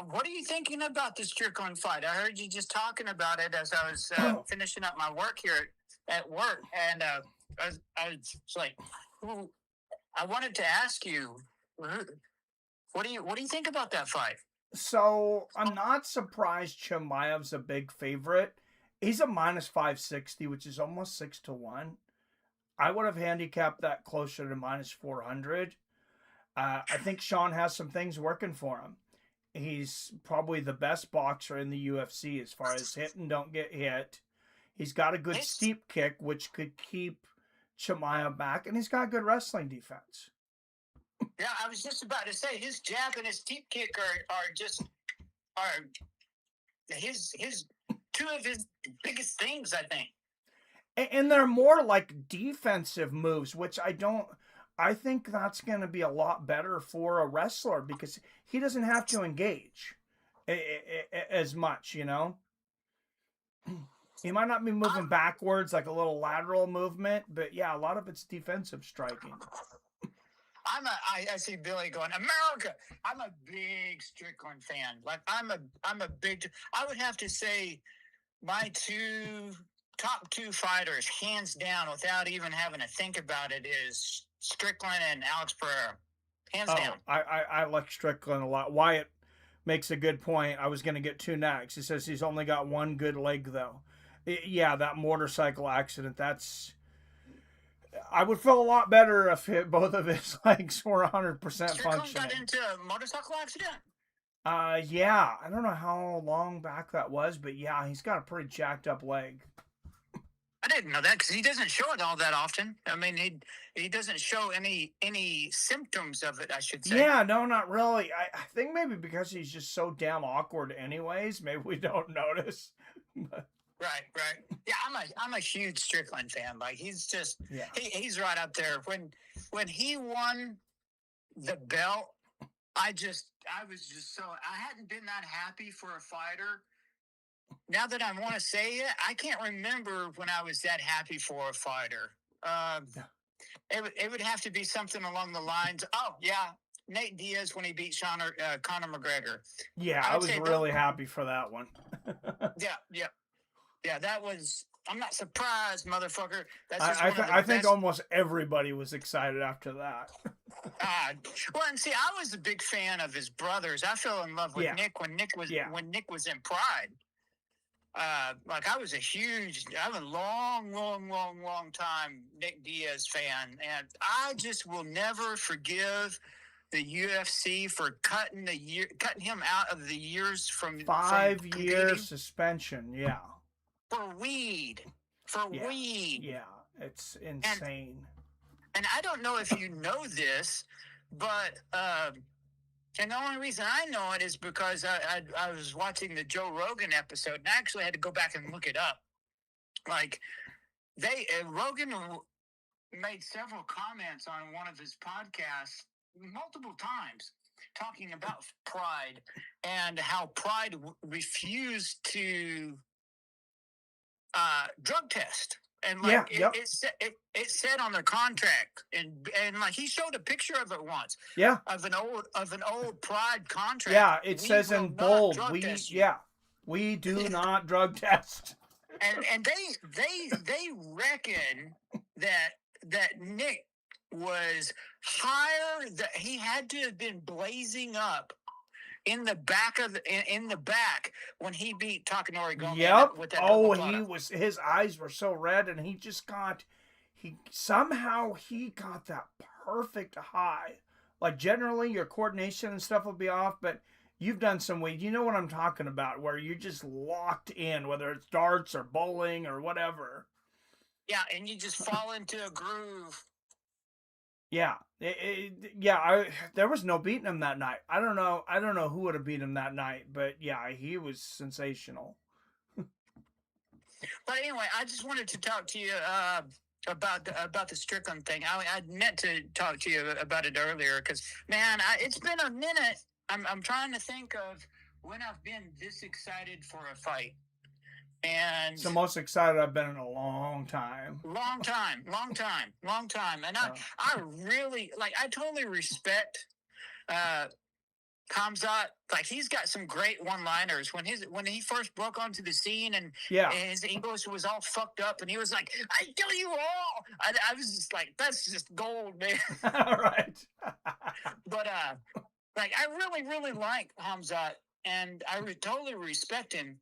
Speaker 2: what are you thinking about the Strickland fight? I heard you just talking about it as I was finishing up my work here at work, and I was like, I wanted to ask you, what do you think about that fight?
Speaker 1: So I'm not surprised Chimaev's a big favorite. He's a minus 560, which is almost 6-1. I would have handicapped that closer to minus 400. I think Sean has some things working for him. He's probably the best boxer in the UFC as far as hit and don't get hit. He's got a good steep kick, which could keep Chimaev back, and he's got good wrestling defense.
Speaker 2: Yeah, I was just about to say his jab and his steep kick are his two of his biggest things, I think.
Speaker 1: And they're more like defensive moves, which I think that's going to be a lot better for a wrestler because he doesn't have to engage as much, He might not be moving backwards like a little lateral movement, but yeah, a lot of it's defensive striking.
Speaker 2: I see Billy going, America. I'm a big Strickland fan. Like I would have to say my top two fighters, hands down, without even having to think about it, is Strickland and Alex Pereira. Hands down.
Speaker 1: I like Strickland a lot. Wyatt makes a good point. I was going to get to next. He says he's only got one good leg, though. Yeah, that motorcycle accident, I would feel a lot better if both of his legs were 100% functioning.
Speaker 2: Strickland got into a motorcycle accident?
Speaker 1: Yeah, I don't know how long back that was, but yeah, he's got a pretty jacked up leg.
Speaker 2: I didn't know that because he doesn't show it all that often. I mean, he doesn't show any symptoms of it, I should say.
Speaker 1: Yeah, no, not really. I think maybe because he's just so damn awkward, anyways. Maybe we don't notice. But,
Speaker 2: Right, right. Yeah, I'm a huge Strickland fan. Like he's just
Speaker 1: yeah,
Speaker 2: he's right up there. When he won the belt, I was just so I hadn't been that happy for a fighter. Now that I want to say it, I can't remember when I was that happy for a fighter. Um, it would have to be something along the lines. Oh yeah, Nate Diaz when he beat Conor McGregor.
Speaker 1: yeah,
Speaker 2: I
Speaker 1: I
Speaker 2: would
Speaker 1: was
Speaker 2: say
Speaker 1: really happy for that one.
Speaker 2: yeah, yeah, yeah. That was. I'm not surprised, motherfucker. That's just one of the
Speaker 1: I think
Speaker 2: best.
Speaker 1: almost everybody was excited after that.
Speaker 2: Uh, well, and see, I was a big fan of his brothers. I fell in love with
Speaker 1: Yeah,
Speaker 2: Nick
Speaker 1: yeah,
Speaker 2: when Nick was in Pride. Like I'm a long time Nick Diaz fan, and I just will never forgive the UFC for cutting him out of the years from
Speaker 1: 5 year
Speaker 2: competing
Speaker 1: suspension. Yeah,
Speaker 2: for weed, for
Speaker 1: yeah,
Speaker 2: weed,
Speaker 1: yeah. It's
Speaker 2: and
Speaker 1: insane.
Speaker 2: I don't know if you know this, but and the only reason I know it is because I was watching the Joe Rogan episode, and I actually had to go back and look it up. Like Rogan made several comments on one of his podcasts multiple times talking about Pride and how Pride refused to drug test. And
Speaker 1: Yeah,
Speaker 2: like
Speaker 1: yep,
Speaker 2: it said on their contract, and like he showed a picture of it once
Speaker 1: yeah,
Speaker 2: of an old Pride contract.
Speaker 1: yeah. It
Speaker 2: We
Speaker 1: says
Speaker 2: will
Speaker 1: in
Speaker 2: not
Speaker 1: bold,
Speaker 2: drug test you.
Speaker 1: yeah, we do not drug test.
Speaker 2: And they reckon that Nick was higher, that he had to have been blazing up in the back when he beat Takanori
Speaker 1: Yep.
Speaker 2: Gomi with that double
Speaker 1: Oh,
Speaker 2: product.
Speaker 1: his eyes were so red, and he just got he got that perfect high. Like generally your coordination and stuff will be off, but you've done some weight. You know what I'm talking about, where you're just locked in, whether it's darts or bowling or whatever.
Speaker 2: Yeah, and you just fall into a groove.
Speaker 1: Yeah, there was no beating him that night. I don't know who would have beat him that night, but yeah, he was sensational.
Speaker 2: But anyway, I just wanted to talk to you about the Strickland thing. I meant to talk to you about it earlier because man, it's been a minute. I'm trying to think of when I've been this excited for a fight, and
Speaker 1: It's the most excited I've been in a long time.
Speaker 2: long time. And I really like. I totally respect uh, Kamzat. Like he's got some great one-liners. When he first broke onto the scene and
Speaker 1: Yeah.
Speaker 2: his English was all fucked up, and he was like, "I kill you all." I was just like, "That's just gold, man."
Speaker 1: Right.
Speaker 2: But like I really like Hamzat, and totally respect him.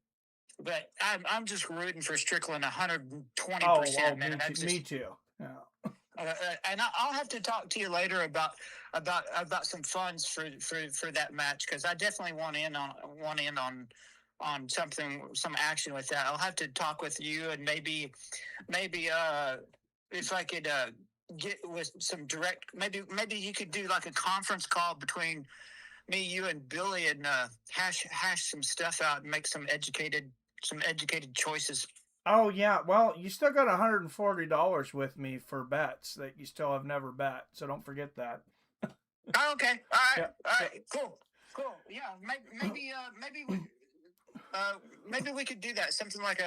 Speaker 2: But I'm just rooting for Strickland 120%, man.
Speaker 1: Me too. Yeah.
Speaker 2: And I'll have to talk to you later about some funds for that match because I definitely want in on some action with that. I'll have to talk with you and maybe if I could get with some direct maybe you could do like a conference call between me, you, and Billy and hash some stuff out and make some educated choices.
Speaker 1: Oh yeah. Well, you still got $140 with me for bets that you still have never bet, so don't forget that.
Speaker 2: Oh, okay.
Speaker 1: Yeah.
Speaker 2: All right. Cool. Yeah. Maybe we could do that. Something like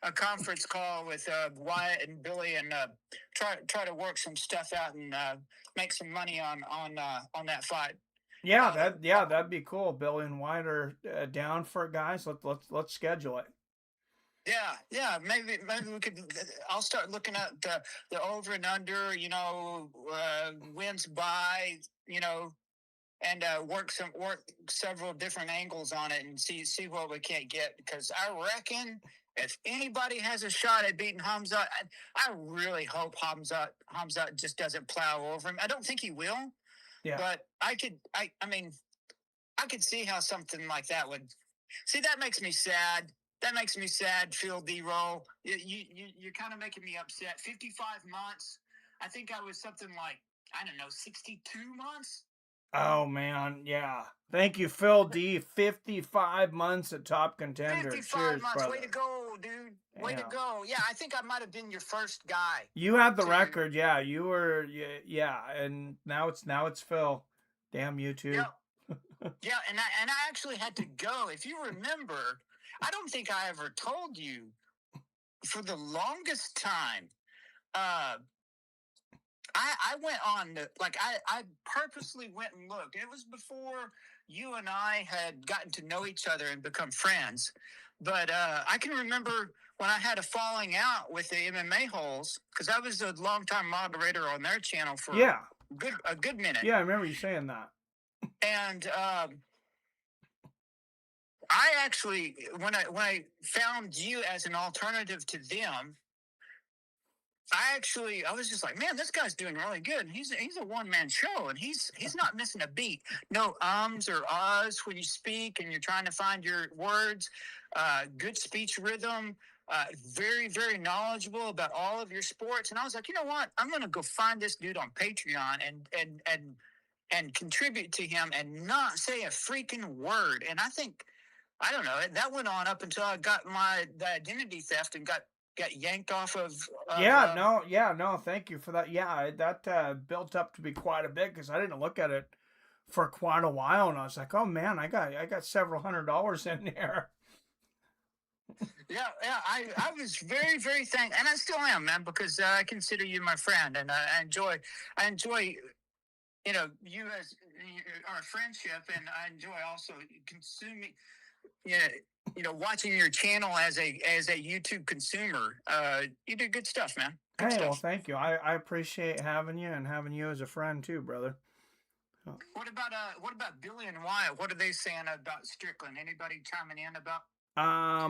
Speaker 2: a conference call with Wyatt and Billy, and try to work some stuff out and make some money on that fight.
Speaker 1: Yeah, that'd be cool. Billy and White are down for it, guys. Let's schedule it.
Speaker 2: Yeah. Maybe we could. I'll start looking at the over and under. Wins by. And work several different angles on it and see what we can't get, because I reckon if anybody has a shot at beating Hamzat, I really hope Hamzat just doesn't plow over him. I don't think he will.
Speaker 1: Yeah.
Speaker 2: But I mean, I could see how something like that would. See, that makes me sad. That makes me sad, Phil D-Roll. You're kind of making me upset. 55 months. I think I was something like, I don't know, 62 months?
Speaker 1: Oh man, yeah. Thank you, Phil D. 55 months at Top Contender.
Speaker 2: 55
Speaker 1: Cheers,
Speaker 2: months. Way
Speaker 1: brother.
Speaker 2: to go, dude. Way to
Speaker 1: Yeah.
Speaker 2: go. Yeah, I think I might have been your first guy
Speaker 1: You had the
Speaker 2: to.
Speaker 1: record, yeah. You were, yeah. And now it's Phil. Damn YouTube.
Speaker 2: Yeah, yeah, and I actually had to go. If you remember, I don't think I ever told you for the longest time. Uh, I went on like I purposely went and looked. It was before you and I had gotten to know each other and become friends. But I can remember when I had a falling out with the MMA holes because I was a longtime moderator on their channel for
Speaker 1: Yeah.
Speaker 2: a good minute.
Speaker 1: Yeah, I remember you saying that.
Speaker 2: And I actually when I found you as an alternative to them, I was just like, man, this guy's doing really good. He's a one man show, and he's not missing a beat. No ums or ahs when you speak, and you're trying to find your words. Good speech rhythm. Very very knowledgeable about all of your sports. And I was like, you know what? I'm gonna go find this dude on Patreon and contribute to him and not say a freaking word. And I think I don't know. That went on up until I got the identity theft and got yanked off of.
Speaker 1: Yeah, no, thank you for that. Yeah, that built up to be quite a bit because I didn't look at it for quite a while, and I was like, oh man, I got several $100s in there.
Speaker 2: Yeah. I was very, very thankful, and I still am, man, because I consider you my friend, and I enjoy, you as our friendship, and I enjoy also consuming, yeah, watching your channel as a YouTube consumer. You do good stuff, man. Good
Speaker 1: Hey, well,
Speaker 2: stuff.
Speaker 1: thank you. I appreciate having you and having you as a friend too, brother.
Speaker 2: What about Billy and Wyatt? What are they saying about Strickland? Anybody chiming in about?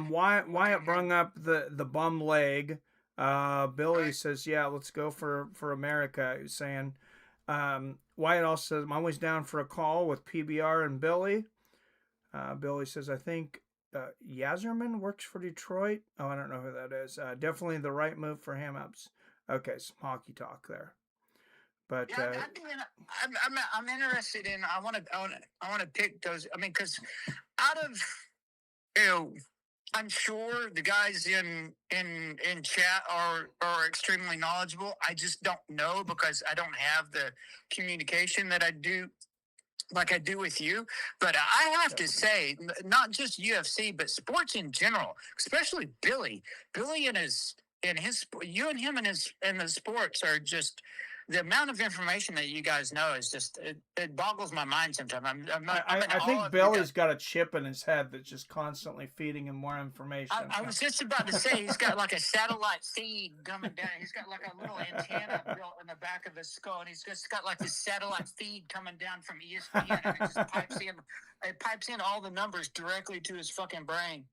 Speaker 1: Wyatt brung up the bum leg. Billy
Speaker 2: Right.
Speaker 1: says, yeah, let's go for America. He was saying, Wyatt also says, I'm always down for a call with PBR and Billy. Billy says, I think Yazerman works for Detroit. Oh, I don't know who that is. Definitely the right move for him. Okay, some hockey talk there. But
Speaker 2: Yeah, I'm interested in. I want to pick those. I mean, because out of you know, I'm sure the guys in chat are extremely knowledgeable. I just don't know because I don't have the communication that I do like I do with you. But I have to say, not just UFC, but sports in general, especially Billy. Billy and his you and him and the sports are just the amount of information that you guys know is just it boggles my mind sometimes. I'm in
Speaker 1: I
Speaker 2: awe
Speaker 1: think
Speaker 2: of you guys.
Speaker 1: Billy's got a chip in his head that's just constantly feeding him more information.
Speaker 2: I was just about to say he's got like a satellite feed coming down. He's got like a little antenna built in the back of his skull, and he's just got like this satellite feed coming down from ESPN, and it just pipes in. It pipes in all the numbers directly to his fucking brain.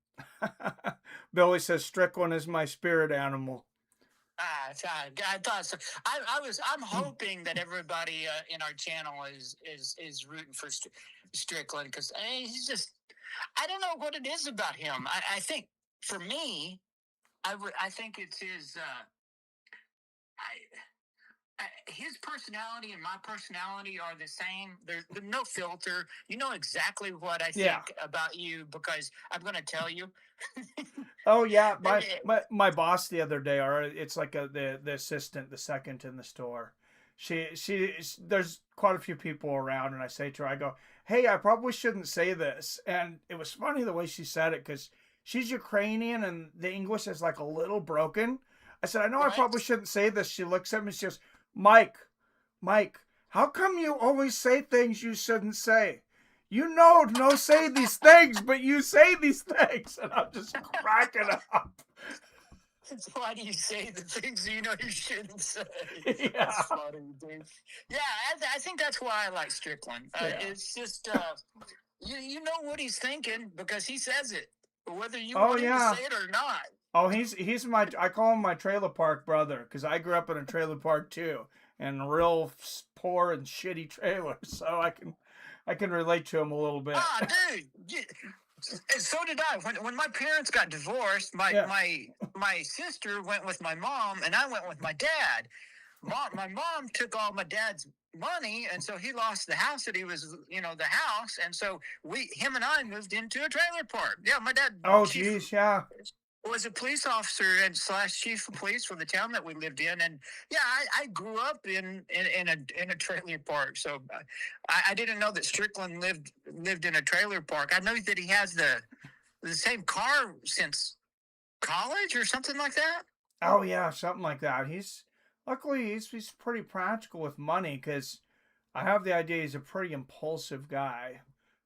Speaker 1: Billy says Strickland is my spirit animal.
Speaker 2: I thought so. I'm hoping that everybody in our channel is rooting for Strickland because he's just. I don't know what it is about him. I think for me, I think it's his. His personality and my personality are the same. There's no filter. You know exactly what I think about you because I'm going to tell you.
Speaker 1: Oh yeah, my boss the other day, or it's like the assistant, the second in the store. She there's quite a few people around, and I say to her, I go, hey, I probably shouldn't say this, and it was funny the way she said it because she's Ukrainian and the English is like a little broken. I said, I know I probably shouldn't say this. She looks at me, she goes, Mike, how come you always say things you shouldn't say? You know, no say these things, but you say these things. And I'm just cracking up.
Speaker 2: Why do you say the things you know you shouldn't say?
Speaker 1: Yeah.
Speaker 2: That's funny, dude. Yeah, I think that's why I like Strickland. It's just, you know what he's thinking because he says it, whether you want him to say it or not.
Speaker 1: Oh, he's my, I call him my trailer park brother because I grew up in a trailer park too, and real poor and shitty trailers. So I can relate to him a little bit.
Speaker 2: Ah, dude. And so did I. When my parents got divorced,
Speaker 1: Yeah.
Speaker 2: my sister went with my mom, and I went with my dad. My mom took all my dad's money, and so he lost the house that he was, the house, and so him and I moved into a trailer park. Yeah, my dad,
Speaker 1: Oh,
Speaker 2: chief
Speaker 1: geez, yeah.
Speaker 2: was a police officer and slash chief of police for the town that we lived in, and yeah, I grew up in a trailer park. So I didn't know that Strickland lived in a trailer park. I know that he has the same car since college or something like that.
Speaker 1: Oh, yeah, something like that. Luckily he's pretty practical with money because I have the idea he's a pretty impulsive guy.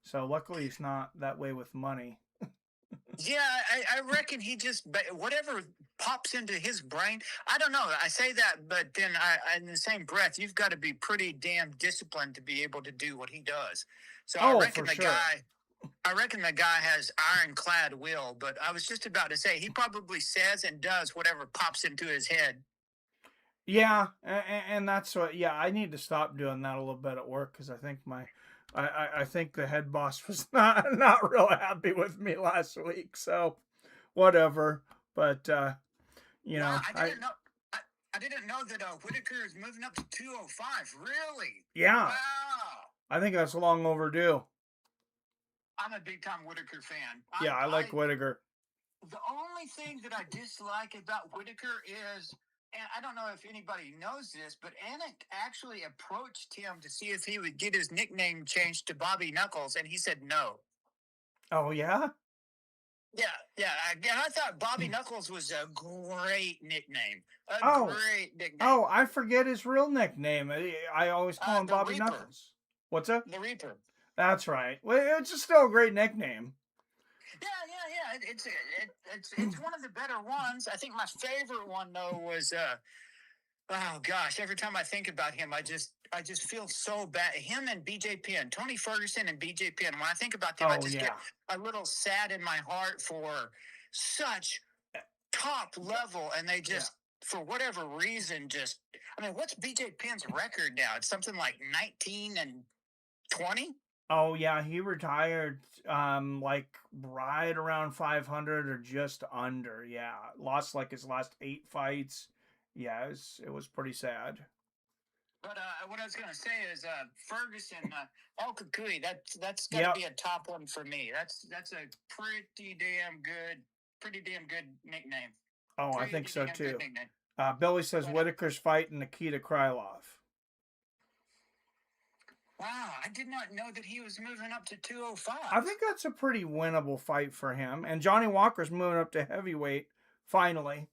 Speaker 1: So luckily he's not that way with money.
Speaker 2: Yeah, I reckon he just whatever pops into his brain. I don't know. I say that, but then in the same breath, you've got to be pretty damn disciplined to be able to do what he does. So
Speaker 1: Oh, for sure.
Speaker 2: I reckon the guy has ironclad will. But I was just about to say he probably says and does whatever pops into his head.
Speaker 1: Yeah, and that's what. Yeah, I need to stop doing that a little bit at work because I think I think the head boss was not real happy with me last week. So whatever. But
Speaker 2: Wow, I didn't know that Whitaker is moving up to 205. Really?
Speaker 1: Yeah,
Speaker 2: Wow.
Speaker 1: I think that's long overdue.
Speaker 2: I'm a big time Whitaker fan.
Speaker 1: Yeah, I like Whitaker.
Speaker 2: The only thing that I dislike about Whitaker is, and I don't know if anybody knows this, but Anik actually approached him to see if he would get his nickname changed to Bobby Knuckles, and he said no.
Speaker 1: Oh yeah.
Speaker 2: Yeah. And I thought Bobby Knuckles was a great nickname. Great nickname.
Speaker 1: Oh, I forget his real nickname. I always call him Bobby
Speaker 2: Reaper.
Speaker 1: Knuckles. What's that?
Speaker 2: The Reaper.
Speaker 1: That's right. Well, it's just still a great nickname.
Speaker 2: Yeah. It's one of the better ones. I think my favorite one though was oh gosh, every time I think about him, I just feel so bad. Him and BJ Penn, Tony Ferguson and BJ Penn. When I think about them, I just get a little sad in my heart for such top level, and they just for whatever reason just. I mean, what's BJ Penn's record now? It's something like 19-20.
Speaker 1: Oh yeah, he retired like right around 500 or just under. Yeah, lost like his last 8 fights. Yeah, it was pretty sad.
Speaker 2: But what I was gonna say is Ferguson, El Kukui. That's gotta be a top one for me. That's a pretty damn good nickname.
Speaker 1: Oh, I think so too. Billy says Whitaker's fighting Nikita Krylov.
Speaker 2: Wow, I did not know that he was moving up to 205.
Speaker 1: I think that's a pretty winnable fight for him. And Johnny Walker's moving up to heavyweight finally.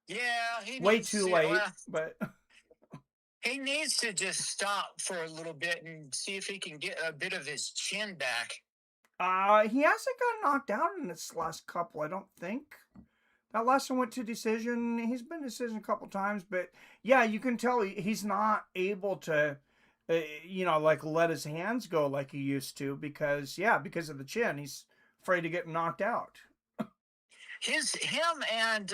Speaker 2: Yeah, he
Speaker 1: way too late, but
Speaker 2: he needs to just stop for a little bit and see if he can get a bit of his chin back.
Speaker 1: He hasn't got knocked out in this last couple, I don't think. That last one went to decision. He's been decision a couple times, but yeah, you can tell he's not able to, like let his hands go like he used to because of the chin. He's afraid of getting knocked out.
Speaker 2: Him and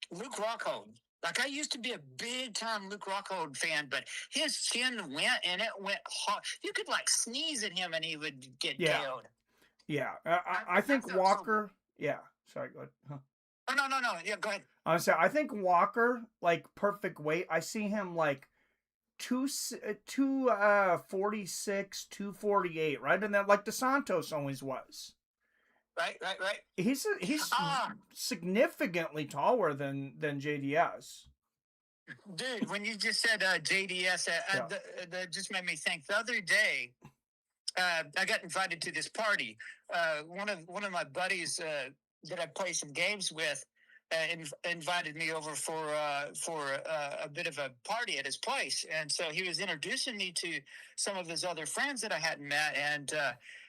Speaker 2: Luke Rockhold. Like, I used to be a big time Luke Rockhold fan, but his chin went hard. You could like sneeze at him and he would get KO'd.
Speaker 1: Yeah, I think Walker. Yeah, sorry, go ahead. Huh.
Speaker 2: Oh, no. Yeah, go ahead.
Speaker 1: I think Walker, like perfect weight. I see him like 246, 248, right, and that like DeSantos always was.
Speaker 2: Right.
Speaker 1: He's significantly taller than JDS.
Speaker 2: Dude, when you just said JDS, that just made me think. The other day, I got invited to this party. One of my buddies that I play some games with invited me over for a bit of a party at his place, and so he was introducing me to some of his other friends that I hadn't met, and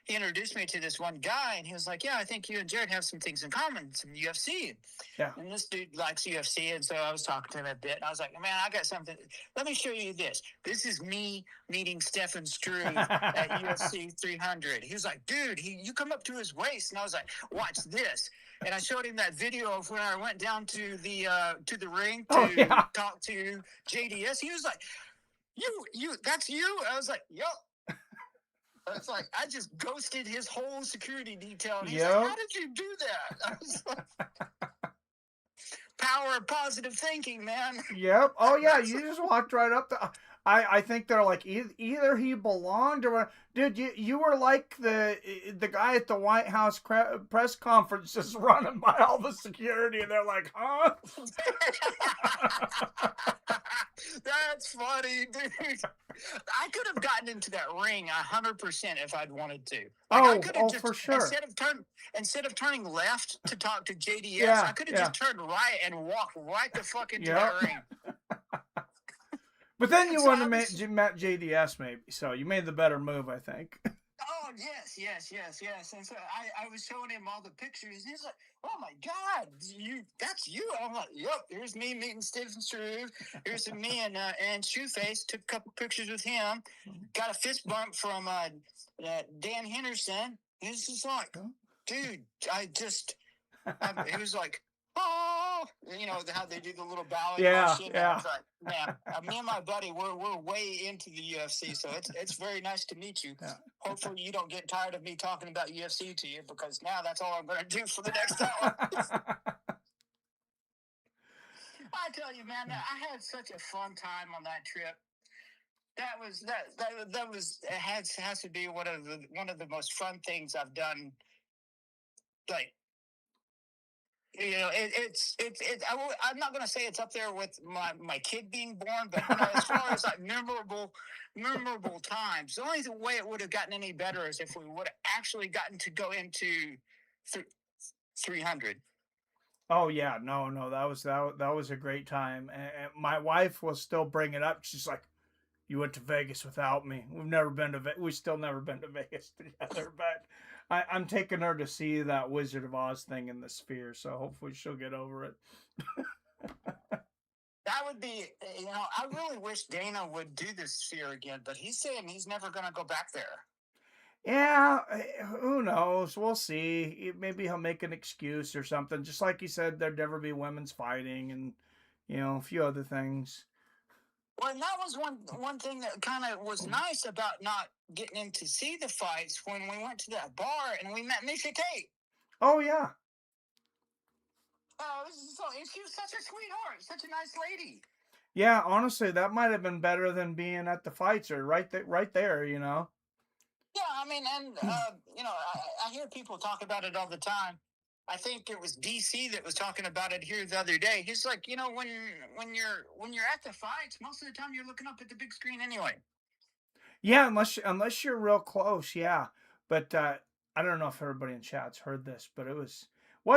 Speaker 2: he introduced me to this one guy, and he was like, "Yeah, I think you and Jared have some things in common, some UFC."
Speaker 1: Yeah.
Speaker 2: And this dude likes UFC, and so I was talking to him a bit, and I was like, "Man, I got something. Let me show you this. This is me meeting Stefan Struve at UFC 300." He was like, "Dude, you come up to his waist," and I was like, "Watch this." And I showed him that video of when I went down to the ring to talk to JDS. He was like, that's you. I was like, yup. It's like I just ghosted his whole security detail, and he's like,
Speaker 1: Yep.
Speaker 2: "How did you do that?" I was like, "Power of positive thinking, man."
Speaker 1: Yep. Oh yeah, you just walked right up to. I think they're like either he belonged or dude, you were like the guy at the White House press conference just running by all the security, and they're like, huh?
Speaker 2: That's funny, dude. I could have gotten into that ring 100% if I'd wanted to. Like I could have
Speaker 1: Oh, for
Speaker 2: just
Speaker 1: sure.
Speaker 2: instead of turning left to talk to JDS, I
Speaker 1: Yeah,
Speaker 2: could have
Speaker 1: yeah,
Speaker 2: just turned right and walked right the fuck into that
Speaker 1: yep.
Speaker 2: ring.
Speaker 1: But then you
Speaker 2: So
Speaker 1: wouldn't
Speaker 2: I
Speaker 1: have
Speaker 2: was
Speaker 1: met JDS maybe, so you made the better move, I think.
Speaker 2: Oh yes. And so I was showing him all the pictures. He's like, "Oh my God, that's you!" I'm like, "Yep." Here's me meeting Stephen Struve. Here's me and Shoeface. Took a couple pictures with him. Got a fist bump from Dan Henderson. He's just like, "Dude, he was like, oh, how they do the little bowing
Speaker 1: Yeah,
Speaker 2: motion. I
Speaker 1: yeah.
Speaker 2: was like, man, me and my buddy, we're way into the UFC, so it's very nice to meet you.
Speaker 1: Yeah.
Speaker 2: Hopefully, you don't get tired of me talking about UFC to you, because now that's all I'm going to do for the next hour. I tell you, man, I had such a fun time on that trip. That was it has to be one of the most fun things I've done. Like, I'm not going to say it's up there with my kid being born, but as far as like memorable times, the only way it would have gotten any better is if we would have actually gotten to go into 300.
Speaker 1: Oh yeah, no, that was a great time, and my wife will still bring it up. She's like, "You went to Vegas without me. We still never been to Vegas together." But I'm taking her to see that Wizard of Oz thing in the Sphere, so hopefully she'll get over it.
Speaker 2: That would be, I really wish Dana would do this Sphere again, but he's saying he's never going to go back there.
Speaker 1: Yeah, who knows? We'll see. Maybe he'll make an excuse or something. Just like he said, there'd never be women's fighting, and a few other things.
Speaker 2: Well, and that was one thing that kind of was nice about not getting in to see the fights when we went to that bar and we met Misha Tate.
Speaker 1: Oh yeah,
Speaker 2: Oh, she was such a sweetheart, such a nice lady.
Speaker 1: yeah. Honestly, that might have been better than being at the fights or right there.
Speaker 2: Yeah, I mean, and I hear people talk about it all the time. I think it was DC that was talking about it here the other day. He's like, when you're at the fights, most of the time you're looking up at the big screen anyway.
Speaker 1: Yeah, unless you're real close, yeah. But I don't know if everybody in chat's heard this, but it was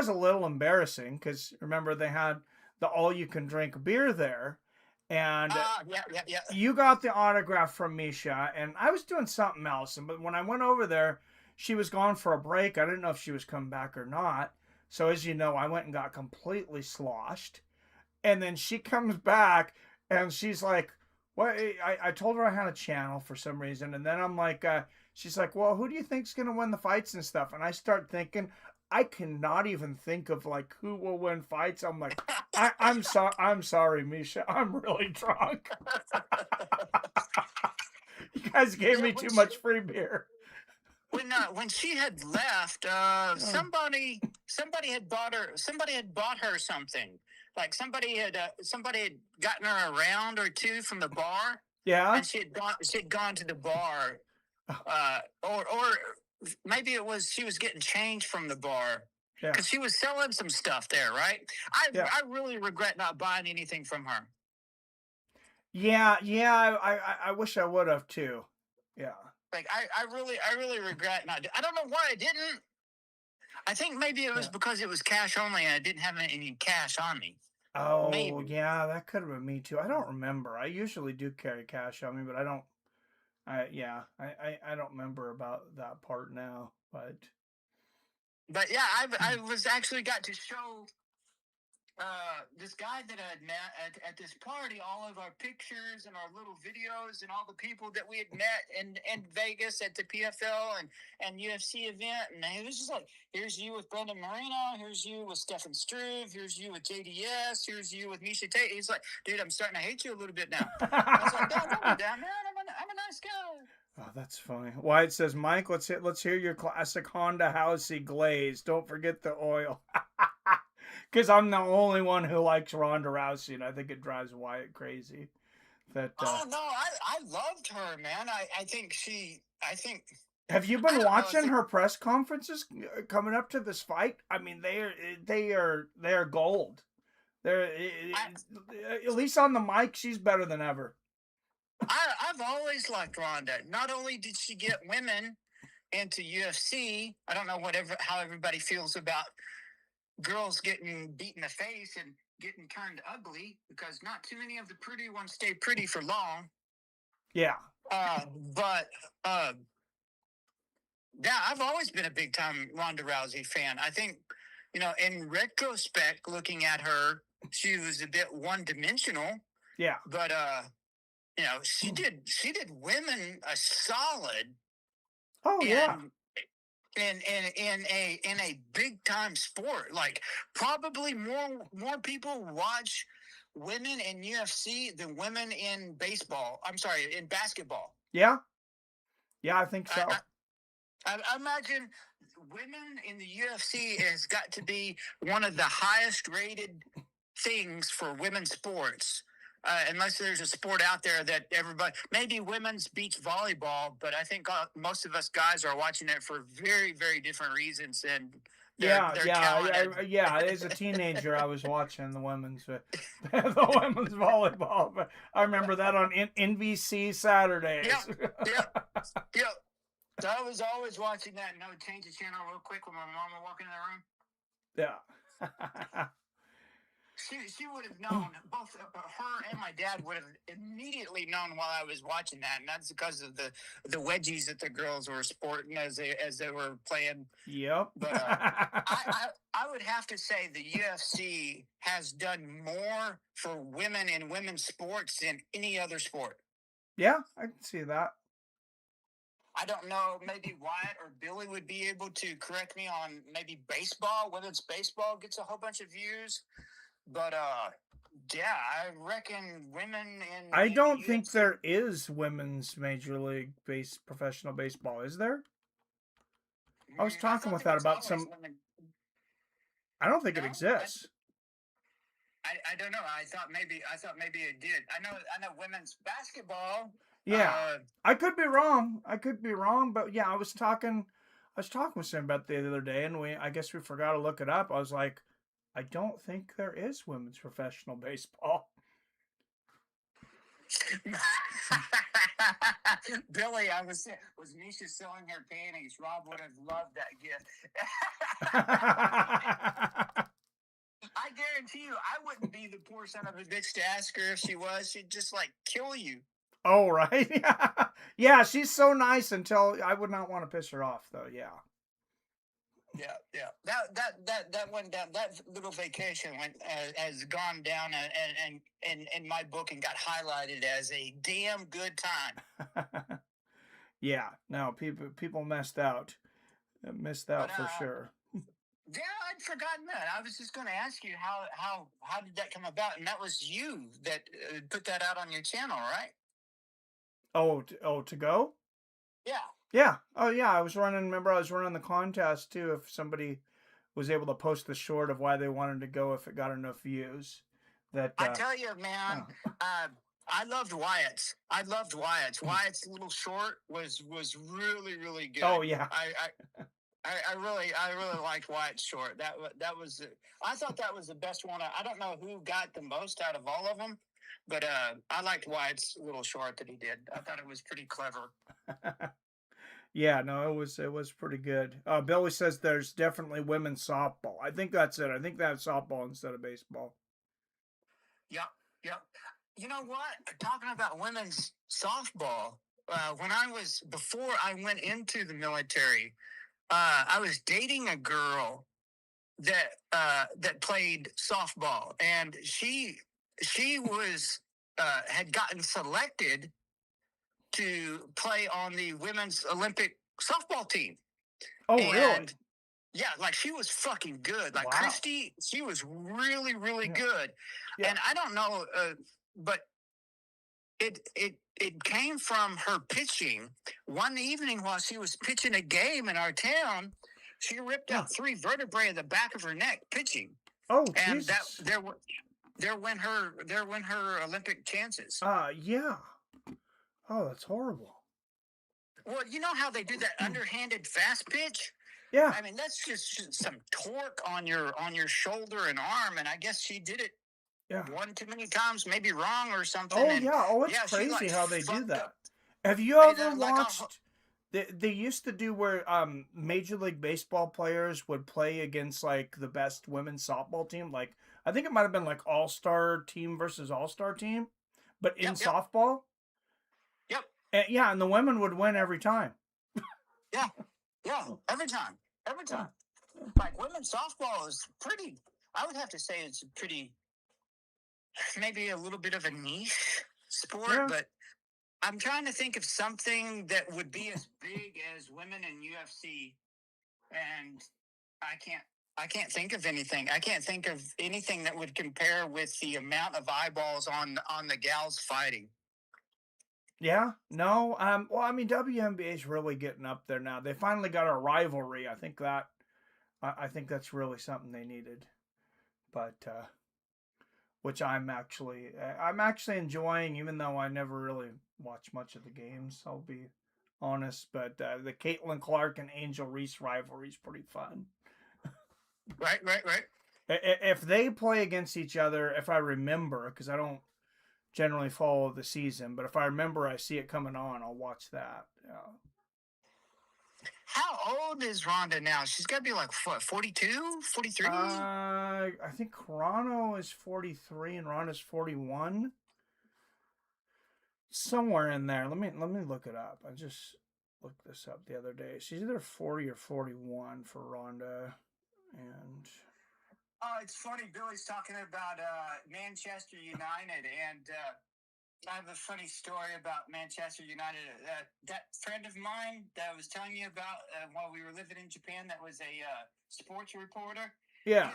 Speaker 1: a little embarrassing because remember they had the all you can drink beer there, and
Speaker 2: Yeah.
Speaker 1: you got the autograph from Misha, and I was doing something else. But when I went over there, she was gone for a break. I didn't know if she was coming back or not. So as you know, I went and got completely sloshed. And then she comes back and she's like, "What?" I told her I had a channel for some reason. And then I'm like, she's like, "Well, who do you think's going to win the fights and stuff?" And I start thinking, I cannot even think of like who will win fights. I'm like, I'm sorry, Misha. I'm really drunk. You guys gave
Speaker 2: Yeah,
Speaker 1: me too much free beer.
Speaker 2: when she had left, somebody had bought her something. Like somebody had gotten her a round or two from the bar,
Speaker 1: Yeah.
Speaker 2: and she had gone to the bar, or maybe it was she was getting change from the bar
Speaker 1: Yeah.
Speaker 2: because she was selling some stuff there, right?
Speaker 1: Yeah.
Speaker 2: I really regret not buying anything from her.
Speaker 1: Yeah. Yeah. I wish I would have too. Yeah.
Speaker 2: Like I really regret not. I don't know why I didn't. I think maybe it was
Speaker 1: Yeah.
Speaker 2: because it was cash only and I didn't have any cash on me.
Speaker 1: Oh,
Speaker 2: Maybe.
Speaker 1: yeah, that could have been me too. I don't remember. I usually do carry cash on me, but I don't. Yeah, I don't remember about that part now. But
Speaker 2: But yeah, I was actually got to show this guy that I had met at this party, all of our pictures and our little videos and all the people that we had met in Vegas at the PFL and UFC event. And he was just like, here's you with Brendan Marino. Here's you with Stefan Struve. Here's you with JDS. Here's you with Misha Tate. He's like, dude, I'm starting to hate you a little bit now. I was like, no, don't be down, man. I'm a nice guy.
Speaker 1: Oh, that's funny. Wyatt says, Mike, let's hear your classic Honda Housey glaze. Don't forget the oil. Because I'm the only one who likes Ronda Rousey, and I think it drives Wyatt crazy. That
Speaker 2: Oh no, I loved her, man. I think
Speaker 1: have you
Speaker 2: I
Speaker 1: been
Speaker 2: don't know.
Speaker 1: watching her press conferences coming up to this fight? I mean, they are gold. They're at least on the mic, she's better than ever.
Speaker 2: I've always liked Ronda. Not only did she get women into UFC, I don't know how everybody feels about girls getting beat in the face and getting turned ugly, because not too many of the pretty ones stay pretty for long.
Speaker 1: Yeah.
Speaker 2: But yeah, I've always been a big time Ronda Rousey fan. I think, in retrospect, looking at her, she was a bit one dimensional.
Speaker 1: Yeah.
Speaker 2: But she did women a solid.
Speaker 1: Oh yeah.
Speaker 2: In a big time sport. Like, probably more people watch women in UFC than women in baseball. I'm sorry, in basketball.
Speaker 1: Yeah. Yeah, I think so.
Speaker 2: I imagine women in the UFC has got to be one of the highest rated things for women's sports. Unless there's a sport out there that everybody, maybe women's beach volleyball, but I think most of us guys are watching it for very, very different reasons. And
Speaker 1: yeah. As a teenager, I was watching the women's volleyball. But I remember that on NBC Saturdays.
Speaker 2: Yep. So I was always watching that, and I would change the channel real quick when my mom would walk into the room.
Speaker 1: Yeah.
Speaker 2: She would have known, both her and my dad would have immediately known while I was watching that, and that's because of the wedgies that the girls were sporting as they were playing.
Speaker 1: Yep.
Speaker 2: But I would have to say the UFC has done more for women in women's sports than any other sport.
Speaker 1: Yeah, I can see that.
Speaker 2: I don't know, maybe Wyatt or Billy would be able to correct me on maybe baseball. Women's baseball gets a whole bunch of views. But yeah, I reckon women in.
Speaker 1: I don't think there is women's major league professional baseball. Is there? I was talking with that about some. Women. I don't think it exists.
Speaker 2: I don't know. I thought maybe it did. I know women's basketball.
Speaker 1: Yeah, I could be wrong. But yeah, I was talking with Sam about the other day, and I guess we forgot to look it up. I was like, I don't think there is women's professional baseball.
Speaker 2: Billy, was Misha selling her panties? Rob would have loved that gift. I guarantee you, I wouldn't be the poor son of a bitch to ask her if she was. She'd just kill you.
Speaker 1: Oh, right. Yeah, she's so nice until I would not want to piss her off, though. Yeah.
Speaker 2: Yeah. That went down. That little vacation has gone down and in my book and got highlighted as a damn good time.
Speaker 1: Yeah. No, people missed out. For sure.
Speaker 2: Yeah, I'd forgotten that. I was just going to ask you how did that come about, and that was you that put that out on your channel, right?
Speaker 1: Oh, to go?
Speaker 2: Yeah.
Speaker 1: Yeah. Oh, yeah. I was running the contest too. If somebody was able to post the short of why they wanted to go, if it got enough views. That
Speaker 2: I tell you, man, I loved Wyatt's. Wyatt's little short was really, really good.
Speaker 1: Oh yeah.
Speaker 2: I really liked Wyatt's short. That was. I thought that was the best one. I don't know who got the most out of all of them, but I liked Wyatt's little short that he did. I thought it was pretty clever.
Speaker 1: Yeah, no, it was pretty good. Billy says there's definitely women's softball. I think that's it. I think that's softball instead of baseball.
Speaker 2: Yep. You know what? Talking about women's softball, before I went into the military, I was dating a girl that played softball, and she was had gotten selected to play on the women's Olympic softball team.
Speaker 1: Oh, really?
Speaker 2: And yeah, like she was fucking good. Like
Speaker 1: Wow.
Speaker 2: Christy, she was really, really
Speaker 1: Yeah.
Speaker 2: good.
Speaker 1: Yeah.
Speaker 2: And I don't know, but it came from her pitching. One evening while she was pitching a game in our town, she ripped
Speaker 1: Huh.
Speaker 2: out 3 vertebrae in the back of her neck pitching,
Speaker 1: Oh,
Speaker 2: and that
Speaker 1: Jesus.
Speaker 2: there went her Olympic chances.
Speaker 1: Yeah. Oh, that's horrible.
Speaker 2: Well, you know how they do that underhanded fast pitch?
Speaker 1: Yeah.
Speaker 2: I mean, that's just some torque on your shoulder and arm, and I guess she did it
Speaker 1: Yeah.
Speaker 2: one too many times, maybe wrong or something.
Speaker 1: Oh,
Speaker 2: And
Speaker 1: yeah. Oh, it's
Speaker 2: yeah, she
Speaker 1: crazy
Speaker 2: like
Speaker 1: how they do
Speaker 2: fucked
Speaker 1: that.
Speaker 2: up.
Speaker 1: Have you
Speaker 2: Hey,
Speaker 1: ever
Speaker 2: like
Speaker 1: watched? They used to do where Major League Baseball players would play against like the best women's softball team. Like I think it might have been like All-Star team versus All-Star team, but in
Speaker 2: yep,
Speaker 1: softball.
Speaker 2: yep,
Speaker 1: And, yeah, and the women would win every time.
Speaker 2: yeah, every time. Like women's softball is pretty. I would have to say it's pretty, maybe a little bit of a niche sport,
Speaker 1: Yeah.
Speaker 2: but I'm trying to think of something that would be as big as women in UFC, and I can't think of anything. I can't think of anything that would compare with the amount of eyeballs on the gals fighting.
Speaker 1: Yeah, no. Well, I mean, WNBA is really getting up there now. They finally got a rivalry. I think that's really something they needed. But which I'm actually enjoying, even though I never really watch much of the games. I'll be honest, but the Caitlin Clark and Angel Reese rivalry is pretty fun.
Speaker 2: Right.
Speaker 1: If they play against each other, if I remember, because I don't generally follow the season, but if I remember, I see it coming on, I'll watch that. Yeah.
Speaker 2: How old is Rhonda now? She's got to be like, what, 42, 43?
Speaker 1: I think Chrono is 43 and Ronda's 41. Somewhere in there. Let me look it up. I just looked this up the other day. She's either 40 or 41 for Ronda. And
Speaker 2: it's funny. Billy's talking about Manchester United, and I have a funny story about Manchester United. That friend of mine that I was telling you about while we were living in Japan, that was a sports reporter.
Speaker 1: yeah.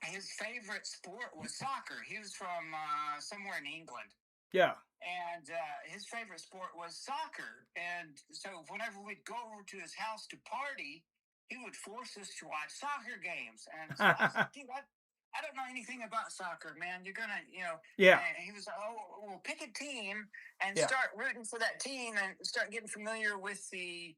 Speaker 2: His favorite sport was soccer. He was from somewhere in England.
Speaker 1: Yeah.
Speaker 2: And his favorite sport was soccer. And so whenever we'd go over to his house to party, he would force us to watch soccer games. And so I was like, dude, I don't know anything about soccer, man. You're going to,
Speaker 1: Yeah.
Speaker 2: And he was like, oh, well, pick a team and start rooting for that team and start getting familiar with the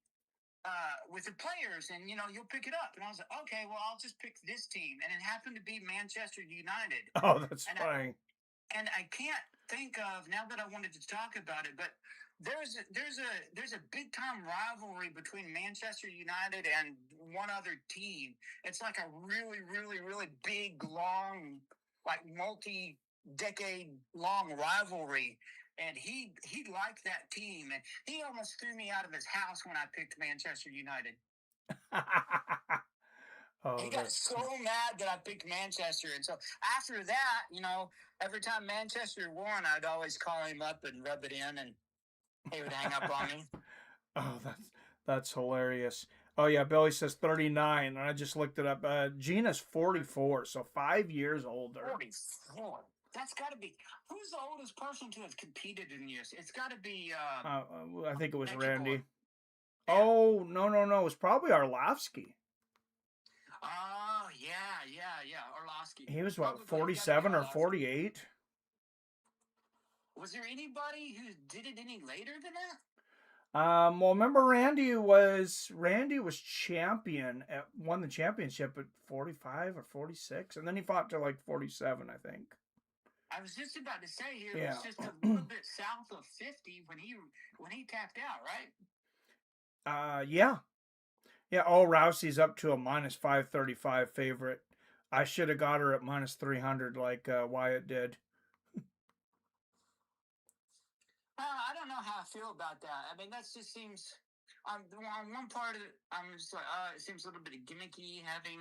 Speaker 2: players, and you'll pick it up. And I was like, okay, well, I'll just pick this team, and it happened to be Manchester United.
Speaker 1: Oh, that's funny.
Speaker 2: And I can't think of, now that I wanted to talk about it, but there's a big time rivalry between Manchester United and one other team. It's like a really, really, really big, long, like multi-decade long rivalry. And he liked that team, and he almost threw me out of his house when I picked Manchester United. He got so mad that I picked Manchester, and so after that, every time Manchester won, I'd always call him up and rub it in, and he would hang up on me.
Speaker 1: Oh, that's hilarious. Oh yeah, Billy says 39, and I just looked it up. Gina's 44, so 5 years older.
Speaker 2: 44. That's got to be. Who's the oldest person to have competed in this? It's got to be.
Speaker 1: I think it was Randy.
Speaker 2: Yeah.
Speaker 1: Oh no! It was probably Arlovsky.
Speaker 2: Oh yeah, Arlovsky.
Speaker 1: He was what, 47 or 48?
Speaker 2: Was there anybody who did it any later than that?
Speaker 1: Well, remember Randy was champion won the championship at 45 or 46, and then he fought to like 47, I think.
Speaker 2: I was just about to say here, it was just a little bit south of 50 when he tapped out, right?
Speaker 1: Yeah. Oh, Rousey's up to a minus 535 favorite. I should have got her at minus 300 like Wyatt did.
Speaker 2: I don't know how I feel about that. I mean, that just seems on one part of it, I'm just like, it seems a little bit gimmicky having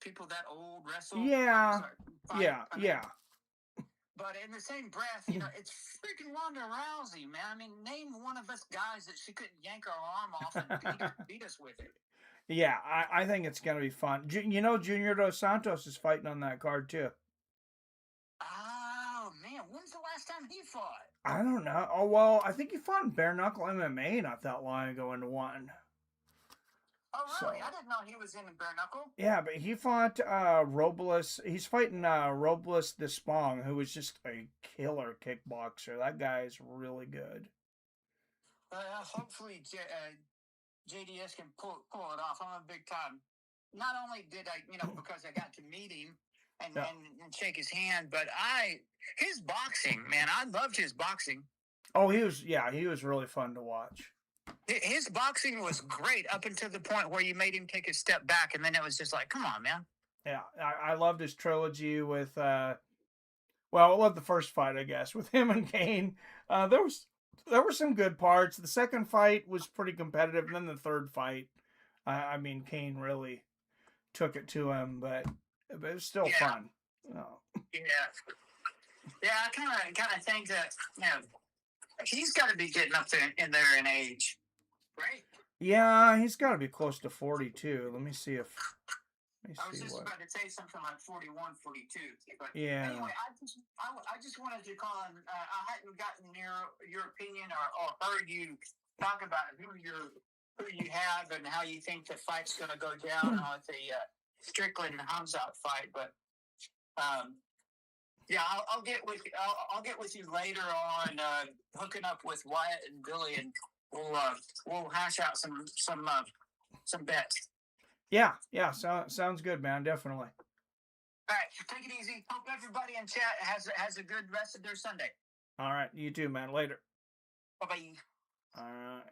Speaker 2: people that old wrestle. I'm
Speaker 1: Yeah,
Speaker 2: sorry, fight.
Speaker 1: yeah,
Speaker 2: I mean,
Speaker 1: yeah.
Speaker 2: but in the same breath, it's freaking Ronda Rousey, man. I mean, name one of us guys that she couldn't yank her arm off and beat us with it.
Speaker 1: Yeah, I think it's gonna be fun. Junior Dos Santos is fighting on that card too.
Speaker 2: Oh man, when's the last time he fought?
Speaker 1: I don't know. Oh well, I think he fought in bare knuckle MMA not that long ago into one.
Speaker 2: Oh really?
Speaker 1: So
Speaker 2: I didn't know he was in bare knuckle.
Speaker 1: yeah, but he fought Robles. He's fighting Robles Despong, who was just a killer kickboxer. That guy's really good.
Speaker 2: Hopefully, JDS can pull it off. I'm a big time. Not only did I, because I got to meet him
Speaker 1: Yeah.
Speaker 2: and shake his hand, but his boxing, man, I loved his boxing.
Speaker 1: Oh, he was really fun to watch.
Speaker 2: His boxing was great up until the point where you made him take a step back, and then it was just like, come on, man.
Speaker 1: Yeah, I loved his trilogy with well, I love the first fight, I guess, with him and Kane. There were some good parts. The second fight was pretty competitive, and then the third fight, I mean, Kane really took it to him, but it was still fun. Oh.
Speaker 2: Yeah, I kind of think that he's got to be getting up there in age, right?
Speaker 1: Yeah, he's got to be close to 42. Let me see if.
Speaker 2: I was just about to say something like 41, 42. But
Speaker 1: yeah.
Speaker 2: Anyway, I just wanted to call him. I hadn't gotten your opinion or heard you talk about who you have and how you think the fight's going to go down on the Strickland Hamzat fight. But yeah, I'll get with you later on hooking up with Wyatt and Billy, and we'll hash out some bets.
Speaker 1: Yeah, sounds good, man. Definitely.
Speaker 2: All right, take it easy. Hope everybody in chat has a good rest of their Sunday.
Speaker 1: All right, you too, man. Later.
Speaker 2: Bye-bye.
Speaker 1: All right.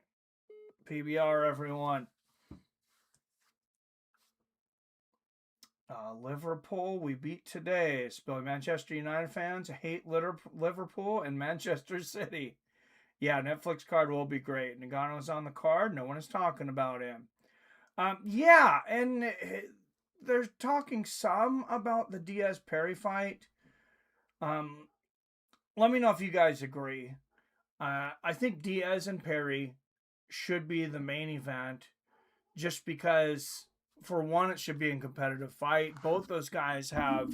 Speaker 1: PBR, everyone. Liverpool, we beat today. Spilling Manchester United fans hate Liverpool and Manchester City. Yeah, Netflix card will be great. Nagano's on the card. No one is talking about him. Yeah, and they're talking some about the Diaz-Perry fight. Let me know if you guys agree. I think Diaz and Perry should be the main event just because, for one, it should be a competitive fight. Both those guys have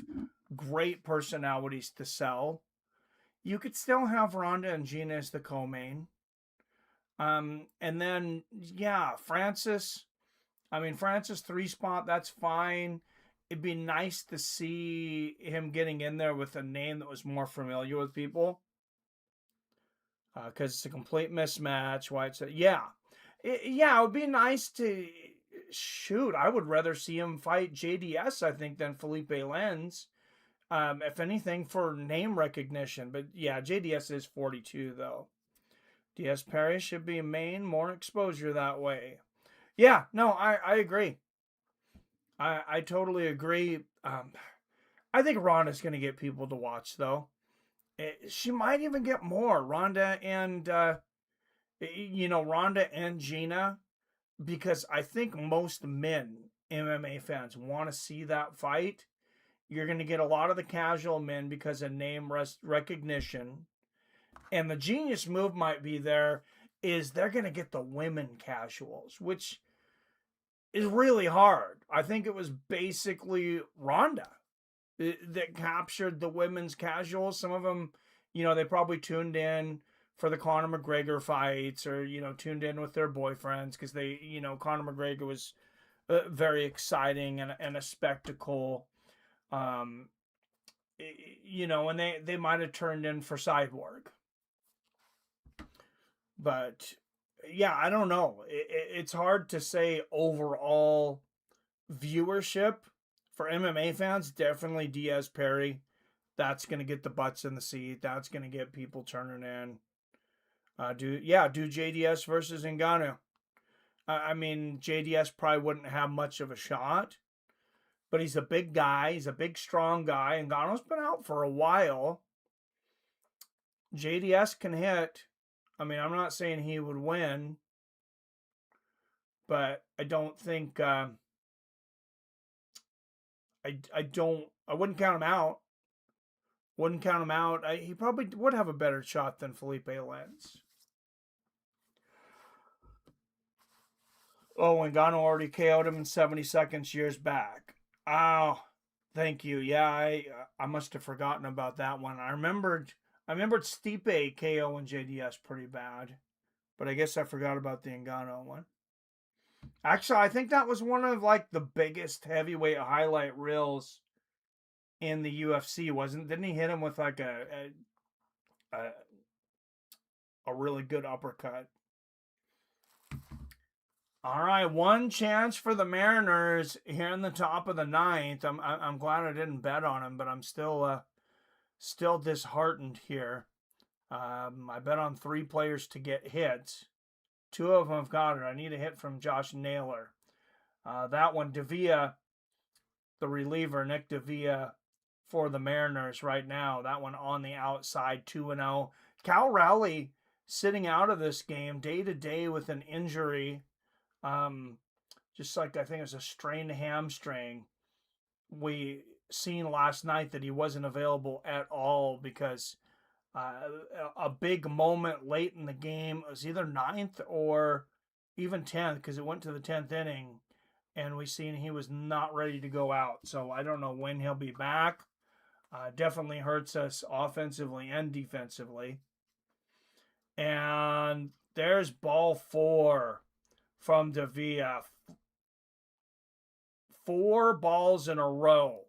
Speaker 1: great personalities to sell. You could still have Ronda and Gina as the co-main. And then, yeah, Francis 3 spot, that's fine. It'd be nice to see him getting in there with a name that was more familiar with people. Because it's a complete mismatch. It would be nice to... Shoot, I would rather see him fight JDS, I think, than Felipe Lenz. If anything, for name recognition. But yeah, JDS is 42, though. Diaz-Perry should be main, more exposure that way. Yeah, no, I agree. I totally agree. I think Ronda's going to get people to watch, though. She might even get more. Ronda and Gina, because I think most men, MMA fans, want to see that fight. You're going to get a lot of the casual men because of name recognition. And the genius move might be there is they're going to get the women casuals, which is really hard. I think it was basically Ronda that captured the women's casuals. Some of them, they probably tuned in for the Conor McGregor fights or, tuned in with their boyfriends because they, Conor McGregor was very exciting and a spectacle. And they might have turned in for Cyborg. But yeah, I don't know. It's hard to say overall viewership for MMA fans. Definitely Diaz-Perry. That's going to get the butts in the seat. That's going to get people turning in. Do JDS versus Ngannou. I mean, JDS probably wouldn't have much of a shot, but he's a big guy. He's a big, strong guy. Ngannou's been out for a while. JDS can hit. I mean, I'm not saying he would win, but I don't think I wouldn't count him out. Wouldn't count him out. He probably would have a better shot than Felipe Lenz. Oh, Ngannou already KO'd him in 70 seconds years back. Oh, thank you. Yeah, I must have forgotten about that one. I remembered Stipe KO and JDS pretty bad, but I guess I forgot about the Ngannou one. Actually, I think that was one of like the biggest heavyweight highlight reels in the UFC, wasn't? Didn't he hit him with like a, a really good uppercut? All right, one chance for the Mariners here in the top of the ninth. I'm glad I didn't bet on him, but I'm still disheartened here. I bet on 3 players to get hits. 2 of them have got it. I need a hit from Josh Naylor. That one, Davia, the reliever, Nick Davia for the Mariners right now. That one on the outside, 2-0. Cal Raleigh sitting out of this game day to day with an injury. Just like I think it's a strained hamstring. We seen last night that he wasn't available at all because a big moment late in the game. It was either 9th or even 10th because it went to the 10th inning, and we seen he was not ready to go out. So I don't know when he'll be back. Definitely hurts us offensively and defensively. And there's ball 4 from Davia. 4 balls in a row.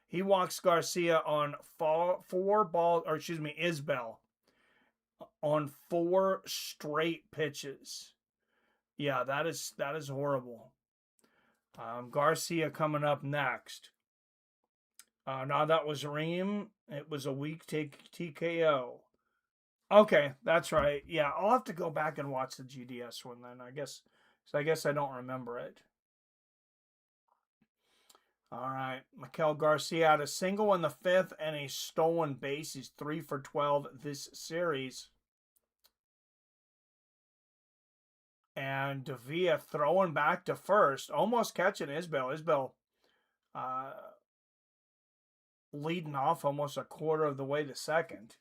Speaker 1: He walks Garcia on 4 balls, or excuse me, Isbell on 4 straight pitches. Yeah, that is horrible. Garcia coming up next. Now that was Reem. It was a weak TKO. Okay, that's right. Yeah, I'll have to go back and watch the GDS one then. I guess I don't remember it. All right, Miguel Garcia had a single in the 5th and a stolen base. He's 3 for 12 this series. And Davia throwing back to first, almost catching Isbell. Isbell leading off almost a quarter of the way to second.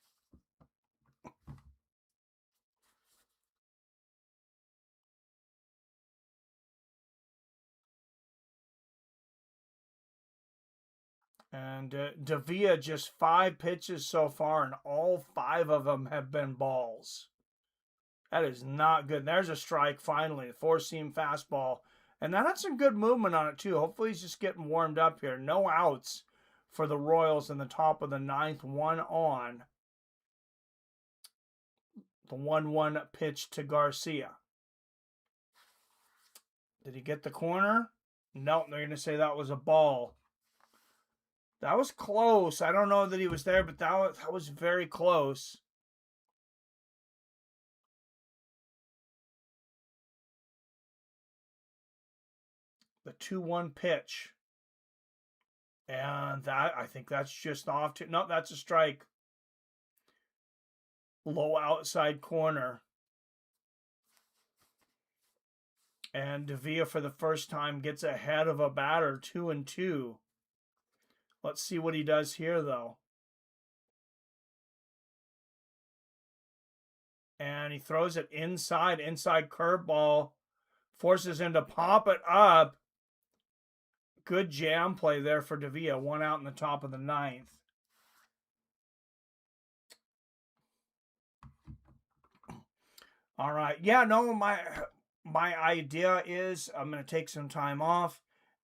Speaker 1: And Davia just 5 pitches so far, and all 5 of them have been balls. That is not good. There's a strike finally, a 4-seam fastball. And that had some good movement on it too. Hopefully he's just getting warmed up here. No outs for the Royals in the top of the 9th, 1 on. The 1-1 pitch to Garcia. Did he get the corner? Nope, they're going to say that was a ball. That was close. I don't know that he was there, but that was very close. The 2-1 pitch. And that, I think that's just off to, no, that's a strike. Low outside corner. And Davia for the first time gets ahead of a batter, 2-2. Let's see what he does here, though. And he throws it inside curveball. Forces him to pop it up. Good jam play there for Davia. 1 out in the top of the 9th. All right. Yeah, no, my idea is I'm going to take some time off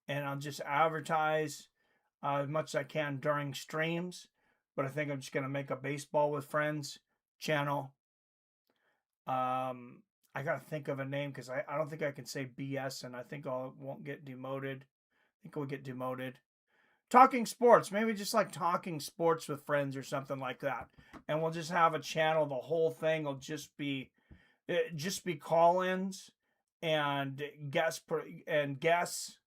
Speaker 1: and I'll just advertise as much as I can during streams. But I think I'm just going to make a Baseball with Friends channel. I got to think of a name because I don't think I can say BS and I think I won't get demoted. I think we'll get demoted. Talking sports, maybe just like talking sports with friends or something like that. And we'll just have a channel. The whole thing will just be call-ins and guests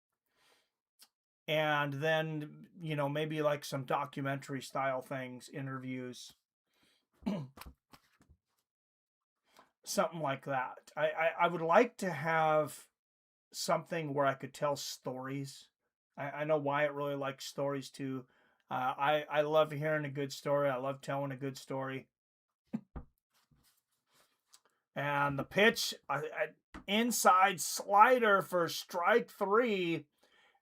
Speaker 1: and then maybe like some documentary style things, interviews, something like that. I would like to have something where I could tell stories. I know Wyatt really likes stories too. I love hearing a good story. I love telling a good story. And the pitch, inside slider for strike 3.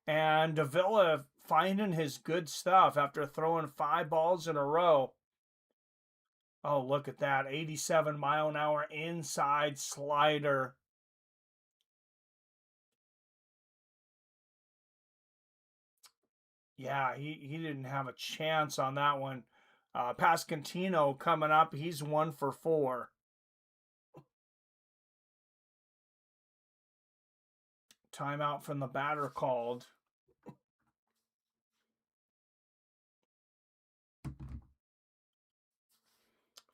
Speaker 1: And Davila finding his good stuff after throwing 5 balls in a row. Oh, look at that. 87-mile-an-hour inside slider. Yeah, he didn't have a chance on that one. Pascantino coming up. He's 1 for 4. Timeout from the batter called.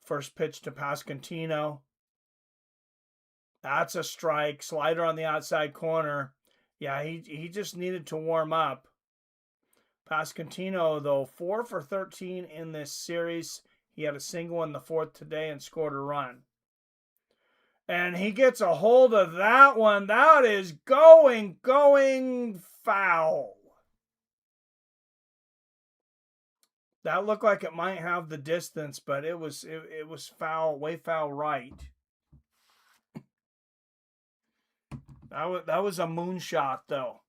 Speaker 1: First pitch to Pascantino. That's a strike. Slider on the outside corner. Yeah, he just needed to warm up. Pascantino, though, 4 for 13 in this series. He had a single in the 4th today and scored a run. And he gets a hold of that one. That is going foul. That looked like it might have the distance, but it was foul, way foul right. That was a moonshot, though.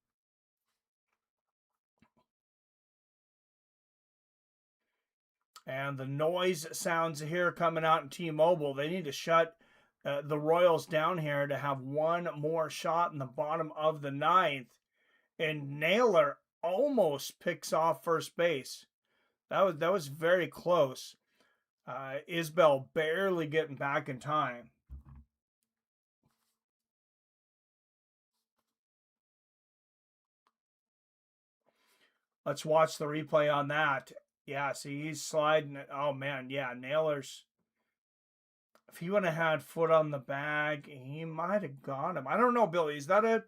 Speaker 1: And the noise sounds here coming out in T-Mobile. They need to shut the Royals down here to have one more shot in the bottom of the 9th. And Naylor almost picks off first base. That was very close. Isbell barely getting back in time. Let's watch the replay on that. Yeah, see, he's sliding. Oh, man, yeah, Naylor's. If he would have had foot on the bag, he might have got him. I don't know, Billy. Is that it?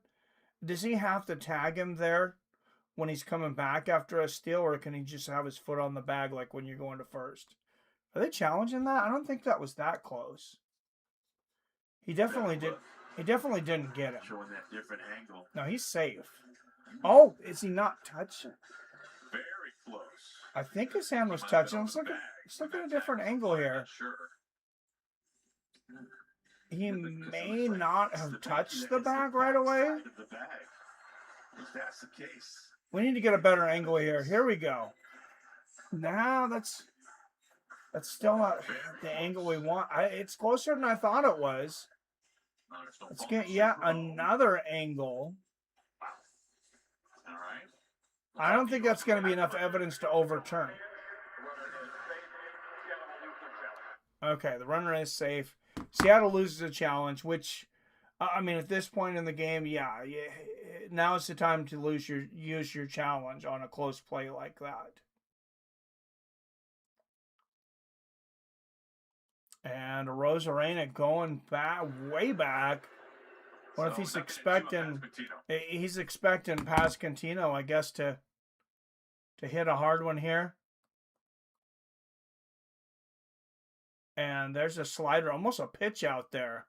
Speaker 1: Does he have to tag him there when he's coming back after a steal, or can he just have his foot on the bag like when you're going to first? Are they challenging that? I don't think that was that close. He definitely did. He definitely didn't get him.
Speaker 3: Showing that different angle.
Speaker 1: No, he's safe. Oh, is he not touching?
Speaker 3: Very close.
Speaker 1: I think his hand was touching. Let's look at a different angle here.
Speaker 3: Sure.
Speaker 1: He may not have touched the bag right away.
Speaker 3: If that's the case.
Speaker 1: We need to get a better angle here. Here we go. Nah, that's still not the angle we want. It's closer than I thought it was. Let's get yet another angle.
Speaker 3: All right.
Speaker 1: I don't think that's going to be enough evidence to overturn. Okay, the runner is safe. Seattle loses a challenge, which, I mean, at this point in the game, yeah, now is the time to use your challenge on a close play like that. And Rosarena going back, way back. What if he's expecting? He's expecting Pascantino, I guess, to hit a hard one here. And there's a slider, almost a pitch out there.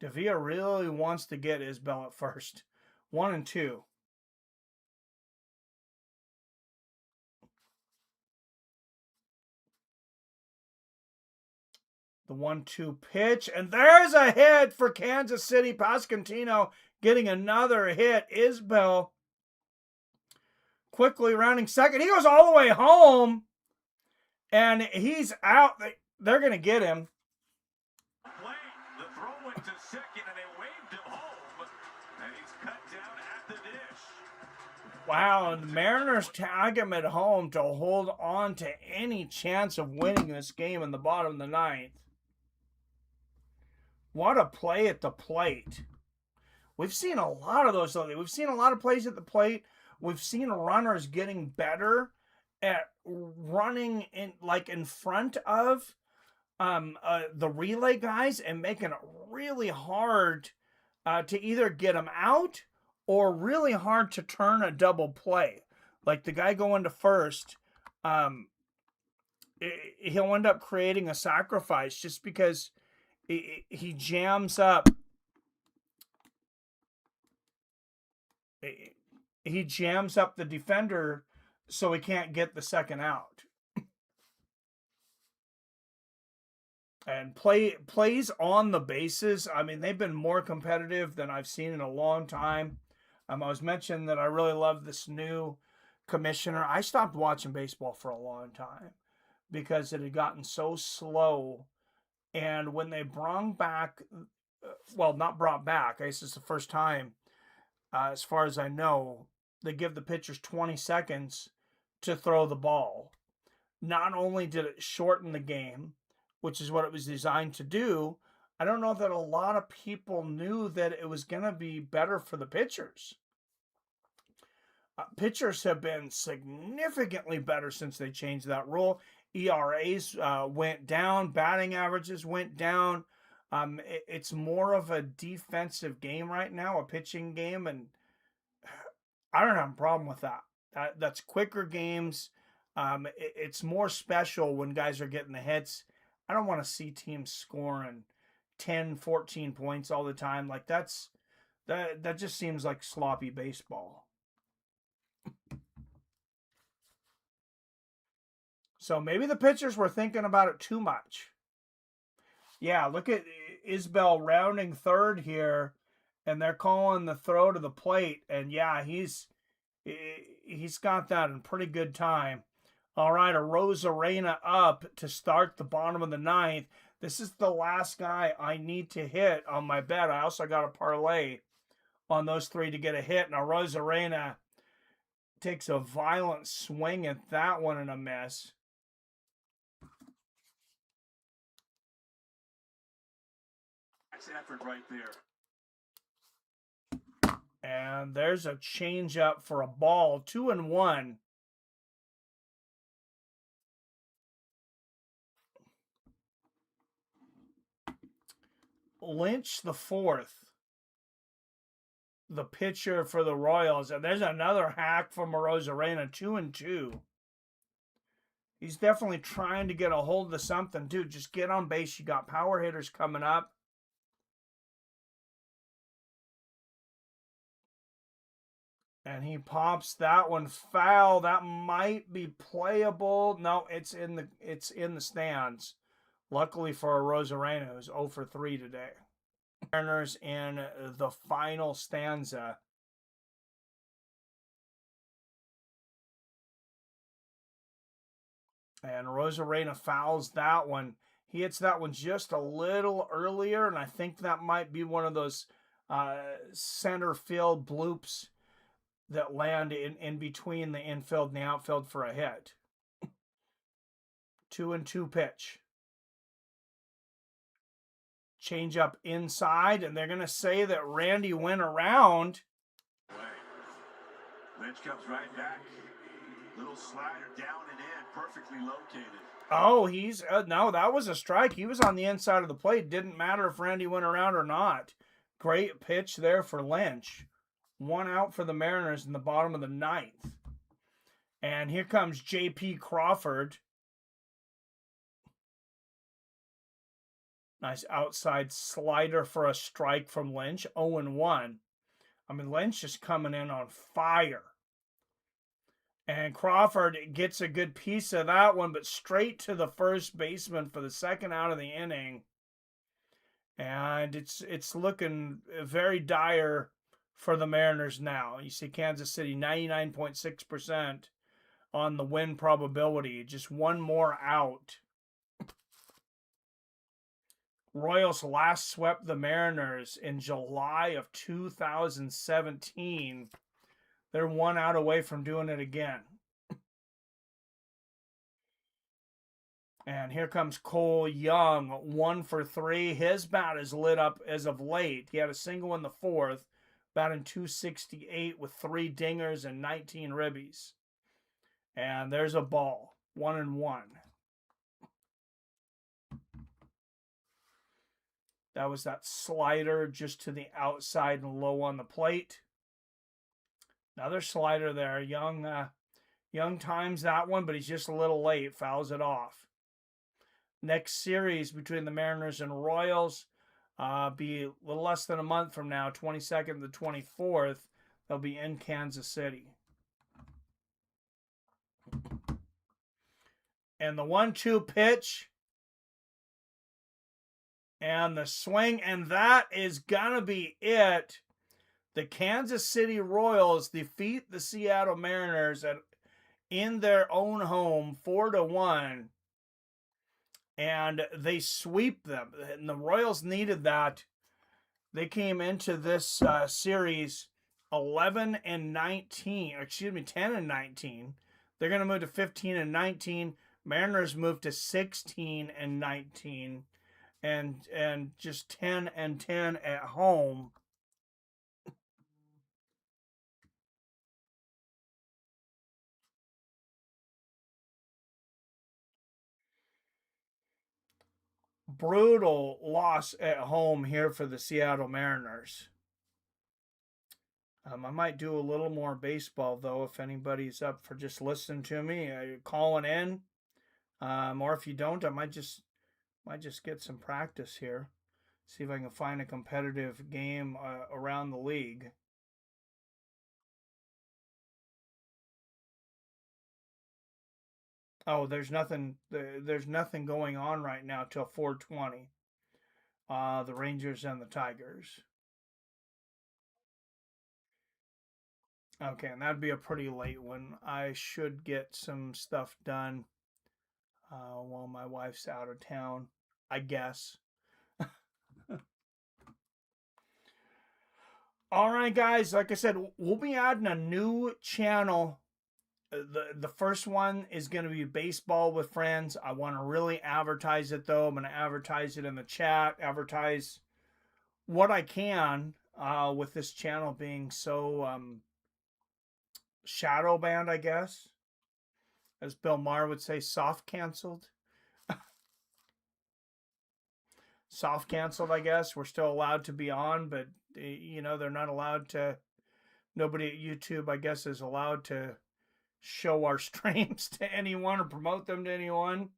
Speaker 1: Davila really wants to get Isbell at first. 1 and 2. The 1-2 pitch. And there's a hit for Kansas City. Pascantino getting another hit. Isbell quickly rounding second. He goes all the way home. And he's out. They're going to get him.
Speaker 3: The throw went to second, and they waved him home. And he's cut down at the dish.
Speaker 1: Wow, and the Mariners tag him at home to hold on to any chance of winning this game in the bottom of the 9th. What a play at the plate. We've seen a lot of those lately. We've seen a lot of plays at the plate. We've seen runners getting better at running in front of the relay guys and making it really hard to either get them out or really hard to turn a double play. Like the guy going to first, he'll end up creating a sacrifice just because he jams up he jams up the defender so he can't get the second out. And plays on the bases. I mean, they've been more competitive than I've seen in a long time. I was mentioning that I really love this new commissioner. I stopped watching baseball for a long time because it had gotten so slow. And when they brought back, well, not brought back, I guess it's the first time, as far as I know, they give the pitchers 20 seconds to throw the ball. Not only did it shorten the game, which is what it was designed to do, I don't know that a lot of people knew that it was going to be better for the pitchers. Pitchers have been significantly better since they changed that rule. ERAs went down, batting averages went down. It's more of a defensive game right now, a pitching game, and I don't have a problem with that. That's quicker games. It's more special when guys are getting the hits. I don't want to see teams scoring 10, 14 points all the time. Like that just seems like sloppy baseball. So maybe the pitchers were thinking about it too much. Yeah, look at Isbell rounding third here, and they're calling the throw to the plate. And yeah, he's got that in pretty good time. All right, a Rosarena up to start the bottom of the ninth. This is the last guy I need to hit on my bet. I also got a parlay on those three to get a hit. Now Rosarena takes a violent swing at that one and a miss.
Speaker 3: Effort right there.
Speaker 1: And there's a changeup for a ball, 2-1. Lynch the fourth, the pitcher for the Royals, and there's another hack from Rosarena, 2-2. He's definitely trying to get a hold of something, dude. Just get on base. You got power hitters coming up. And he pops that one foul. That might be playable. No, it's in the stands. Luckily for Rosarena, who's 0 for 3 today. Mariners in the final stanza. And Rosarena fouls that one. He hits that one just a little earlier, and I think that might be one of those center field bloops that land in between the infield and the outfield for a hit. 2-2 pitch. Change up inside, and they're going to say that Randy went around.
Speaker 3: Lynch comes right back. Little slider down and in, perfectly located.
Speaker 1: Oh, he's no, that was a strike. He was on the inside of the plate. Didn't matter if Randy went around or not. Great pitch there for Lynch. 1 out for the Mariners in the bottom of the ninth. And here comes J.P. Crawford. Nice outside slider for a strike from Lynch. 0-1. I mean, Lynch is coming in on fire. And Crawford gets a good piece of that one, but straight to the first baseman for the second out of the inning. And it's looking very dire for the Mariners now. You see Kansas City 99.6% on the win probability. Just one more out. Royals last swept the Mariners in July of 2017. They're 1 out away from doing it again. And here comes Cole Young, 1 for 3. His bat is lit up as of late. He had a single in the fourth, batting .268 with 3 dingers and 19 ribbies. And there's a ball, 1-1. That was that slider just to the outside and low on the plate. Another slider there. Young times that one, but he's just a little late. Fouls it off. Next series between the Mariners and Royals be a little less than a month from now, 22nd to 24th. They'll be in Kansas City. And the 1-2 pitch. And the swing. And that is going to be it. The Kansas City Royals defeat the Seattle Mariners in their own home 4-1. And they sweep them. And the Royals needed that. They came into this series 10-19. They're going to move to 15-19. Mariners move to 16-19, and just 10-10 at home. Brutal loss at home here for the Seattle Mariners. I might do a little more baseball, though, if anybody's up for just listening to me, calling in. Or if you don't, I might just get some practice here. See if I can find a competitive game around the league. Oh, there's nothing going on right now till 4:20. The Rangers and the Tigers. Okay, and that'd be a pretty late one. I should get some stuff done while my wife's out of town, I guess. All right, guys. Like I said, we'll be adding a new channel. The first one is going to be Baseball with Friends. I want to really advertise it, though. I'm going to advertise it in the chat, advertise what I can with this channel being so shadow banned, I guess. As Bill Maher would say, soft canceled. Soft canceled, I guess. We're still allowed to be on, but, they're not allowed to. Nobody at YouTube, I guess, is allowed to show our streams to anyone or promote them to anyone.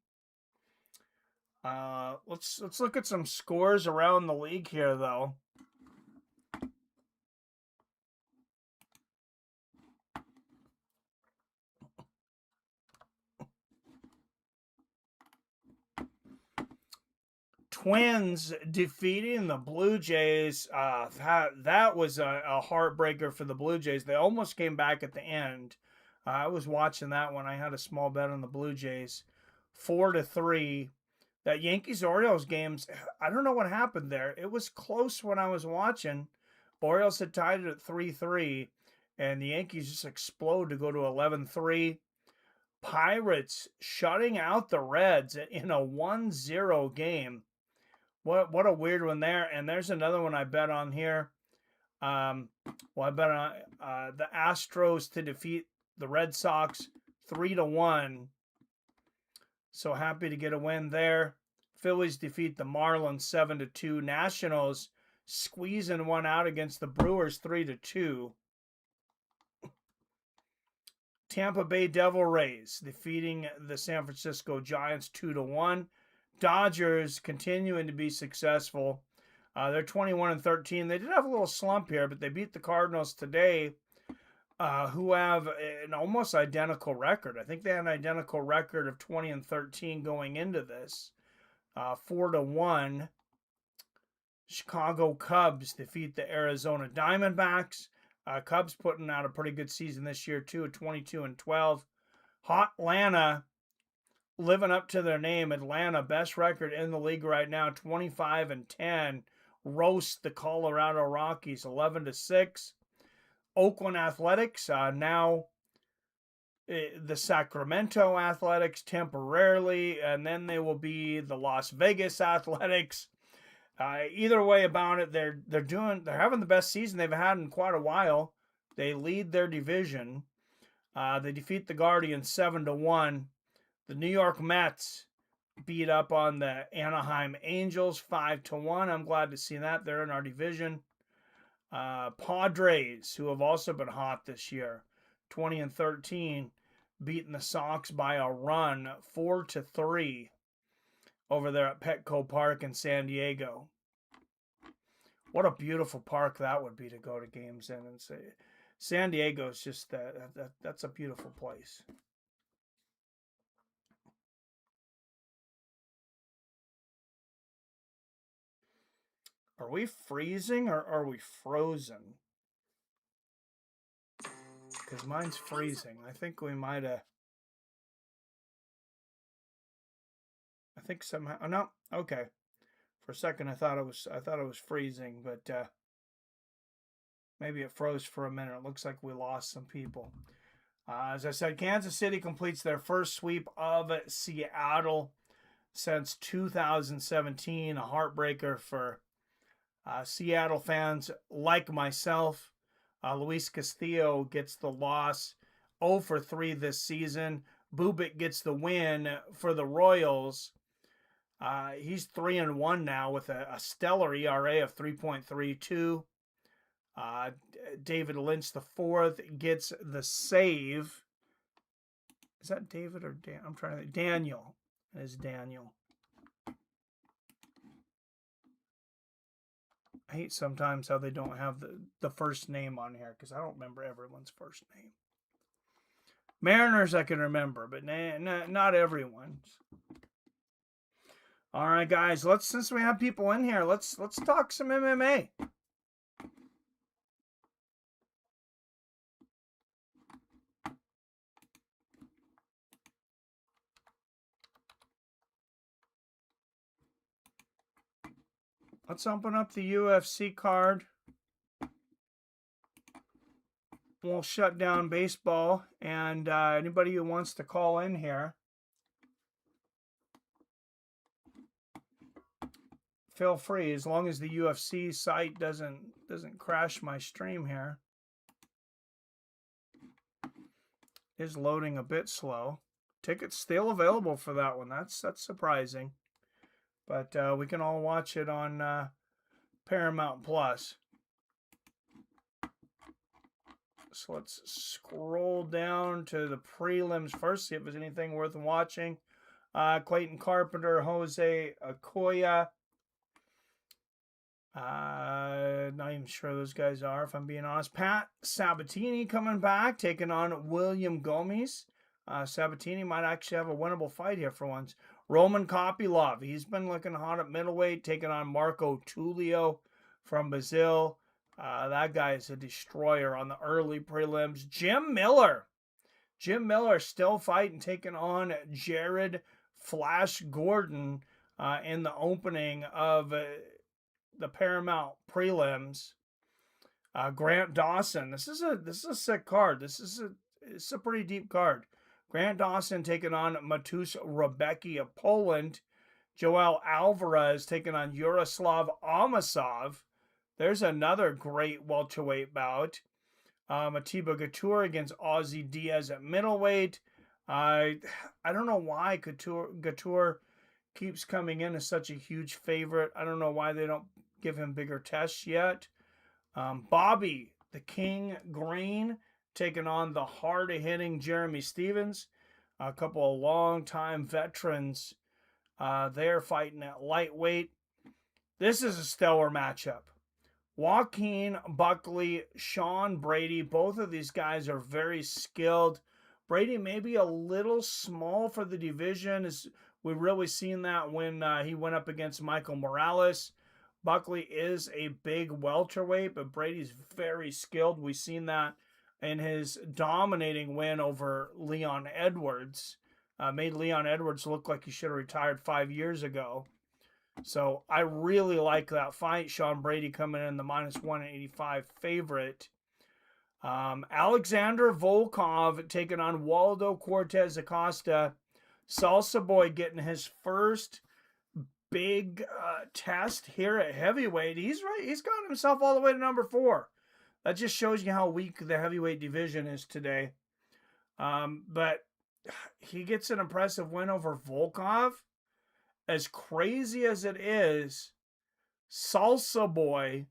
Speaker 1: Let's look at some scores around the league here, though. Twins defeating the Blue Jays. That was a heartbreaker for the Blue Jays. They almost came back at the end. I was watching that one. I had a small bet on the Blue Jays. 4-3. That Yankees-Orioles games, I don't know what happened there. It was close when I was watching. Orioles had tied it at 3-3, and the Yankees just explode to go to 11-3. Pirates shutting out the Reds in a 1-0 game. What a weird one there. And there's another one I bet on here. I bet on the Astros to defeat the Red Sox 3-1. So happy to get a win there. Phillies defeat the Marlins 7-2. Nationals squeezing one out against the Brewers 3-2. Tampa Bay Devil Rays defeating the San Francisco Giants 2-1. Dodgers continuing to be successful. They're 21-13. They did have a little slump here, but they beat the Cardinals today, who have an almost identical record. I think they had an identical record of 20-13 going into this. 4-1. Chicago Cubs defeat the Arizona Diamondbacks. Cubs putting out a pretty good season this year, too, at 22-12. Hot Atlanta living up to their name. Atlanta, best record in the league right now, 25-10. Roast the Colorado Rockies 11-6. Oakland Athletics, now the Sacramento Athletics temporarily, and then they will be the Las Vegas Athletics. Either way about it, they're having the best season they've had in quite a while. They lead their division. They defeat the Guardians 7-1. The New York Mets beat up on the Anaheim Angels 5-1. I'm glad to see that. They're in our division. Padres, who have also been hot this year, 20-13, beating the Sox by a run 4-3 over there at Petco Park in San Diego. What a beautiful park that would be to go to games in and San Diego is just that's a beautiful place. Are we freezing or are we frozen? Because mine's freezing. I think we might have. I think somehow. Oh, no. Okay. For a second, I thought it was freezing, but maybe it froze for a minute. It looks like we lost some people. As I said, Kansas City completes their first sweep of Seattle since 2017. A heartbreaker for Seattle fans like myself. Luis Castillo gets the loss, 0 for 3 this season. Bubic gets the win for the Royals. He's 3-1 now with a stellar ERA of 3.32. David Lynch the fourth gets the save. Is that David or Dan? I'm trying to think. Daniel. It is Daniel. I hate sometimes how they don't have the first name on here because I don't remember everyone's first name. Mariners I can remember, but not everyone's. All right, guys. Since we have people in here, let's talk some MMA. Let's open up the UFC card. We'll shut down baseball, and anybody who wants to call in here, feel free, as long as the UFC site doesn't crash my stream here. It is loading a bit slow. Tickets still available for that one. That's surprising. But we can all watch it on Paramount Plus. So let's scroll down to the prelims first, see if there's anything worth watching. Clayton Carpenter, Jose Okoya. Not even sure those guys are, if I'm being honest. Pat Sabatini coming back, taking on William Gomez. Sabatini might actually have a winnable fight here for once. Roman Kopylov, he's been looking hot at middleweight, taking on Marco Tulio from Brazil. That guy is a destroyer on the early prelims. Jim Miller still fighting, taking on Jared Flash Gordon in the opening of the Paramount prelims. Grant Dawson, this is a sick card. It's a pretty deep card. Grant Dawson taking on Matusz Rebecki of Poland. Joel Alvarez taking on Yaroslav Amosov. There's another great welterweight bout. Atiba Couture against Ozzy Diaz at middleweight. I don't know why Couture keeps coming in as such a huge favorite. I don't know why they don't give him bigger tests yet. Bobby the King Green taking on the hard-hitting Jeremy Stevens. A couple of long-time veterans they're fighting at lightweight. This is a stellar matchup. Joaquin Buckley, Sean Brady, both of these guys are very skilled. Brady may be a little small for the division. We've really seen that when he went up against Michael Morales. Buckley is a big welterweight, but Brady's very skilled. We've seen that in his dominating win over Leon Edwards. Made Leon Edwards look like he should have retired 5 years ago. So I really like that fight. Sean Brady coming in the -185 favorite. Alexander Volkov taking on Waldo Cortez Acosta. Salsa Boy getting his first big test here at heavyweight. He's got himself all the way to number 4. That just shows you how weak the heavyweight division is today. But he gets an impressive win over Volkov. As crazy as it is, Salsa Boy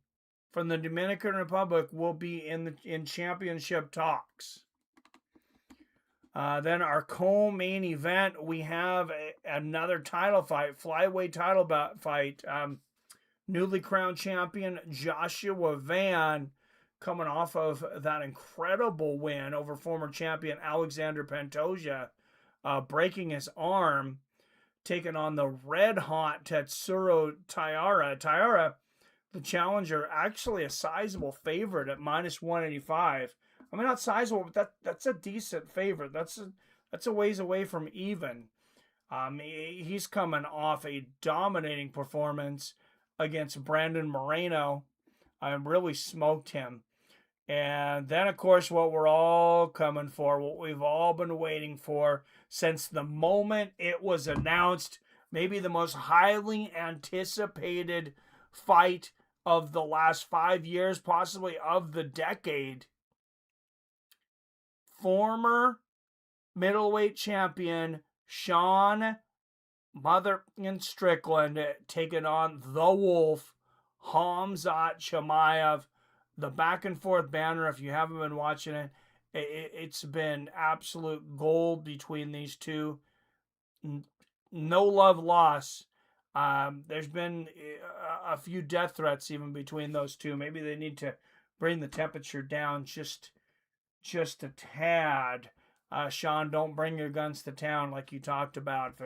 Speaker 1: from the Dominican Republic will be in championship talks. Then our co-main event, we have another title fight, flyweight title fight. Newly crowned champion Joshua Van coming off of that incredible win over former champion Alexander Pantoja, breaking his arm, taking on the red-hot Tetsuro Taira. Taira, the challenger, actually a sizable favorite at -185. I mean, not sizable, but that's a decent favorite. That's a ways away from even. He's coming off a dominating performance against Brandon Moreno. I really smoked him. And then, of course, what we're all coming for, what we've all been waiting for since the moment it was announced, maybe the most highly anticipated fight of the last 5 years, possibly of the decade. Former middleweight champion Sean Motherfucking Strickland taking on the Wolf, Khamzat Chimaev. The back and forth banner, if you haven't been watching it, it's been absolute gold between these two. No love lost. There's been a few death threats even between those two. Maybe they need to bring the temperature down just a tad. Sean, don't bring your guns to town like you talked about.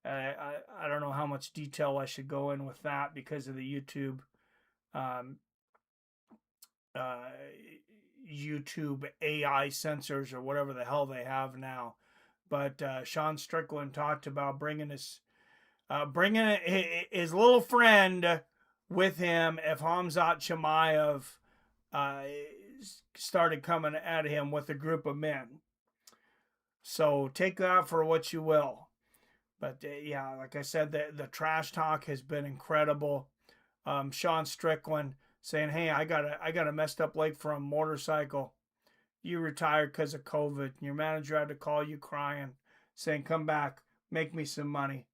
Speaker 1: I don't know how much detail I should go in with that because of the YouTube YouTube AI censors or whatever the hell they have now. But Sean Strickland talked about bringing his little friend with him if Khamzat Chimaev started coming at him with a group of men. So take that for what you will. But yeah, like I said, the trash talk has been incredible. Sean Strickland saying, "Hey, I got a messed up leg from a motorcycle. You retired because of COVID. Your manager had to call you crying, saying, 'Come back, make me some money.'"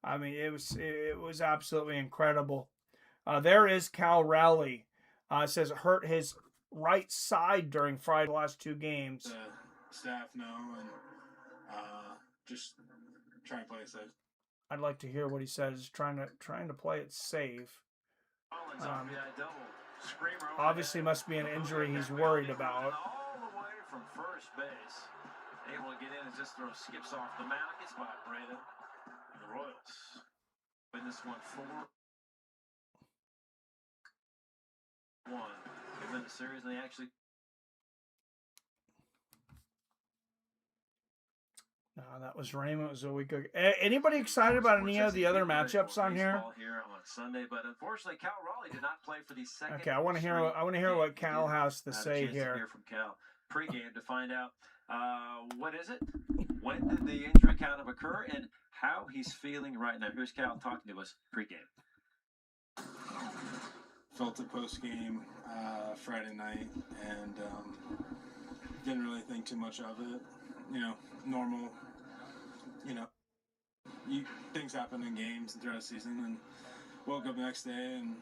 Speaker 1: I mean, it was absolutely incredible. There is Cal Raleigh. It says it hurt his right side during Friday's last 2 games.
Speaker 4: The staff know and just try and play it safe.
Speaker 1: I'd like to hear what he says. Trying to play it safe. Obviously, must be an injury he's worried about.
Speaker 3: All the way from first base, able to get in and just skips off the mound. Gets by Brandon. The Royals win this one 4-1. They win the series, and they actually.
Speaker 1: That was Raymond. It was a week ago. Anybody excited about any of the other matchups on here?
Speaker 3: Here on Sunday, but unfortunately, Cal Raleigh did not play for the second.
Speaker 1: Okay, I want to hear what Cal has to say here.
Speaker 3: Hear from Cal pregame to find out what is it, when did the injury kind of occur, and how he's feeling right now. Here's Cal talking to us pregame.
Speaker 4: Felt it post game Friday night and didn't really think too much of it. Normal. Things happen in games and throughout the season, and woke up the next day and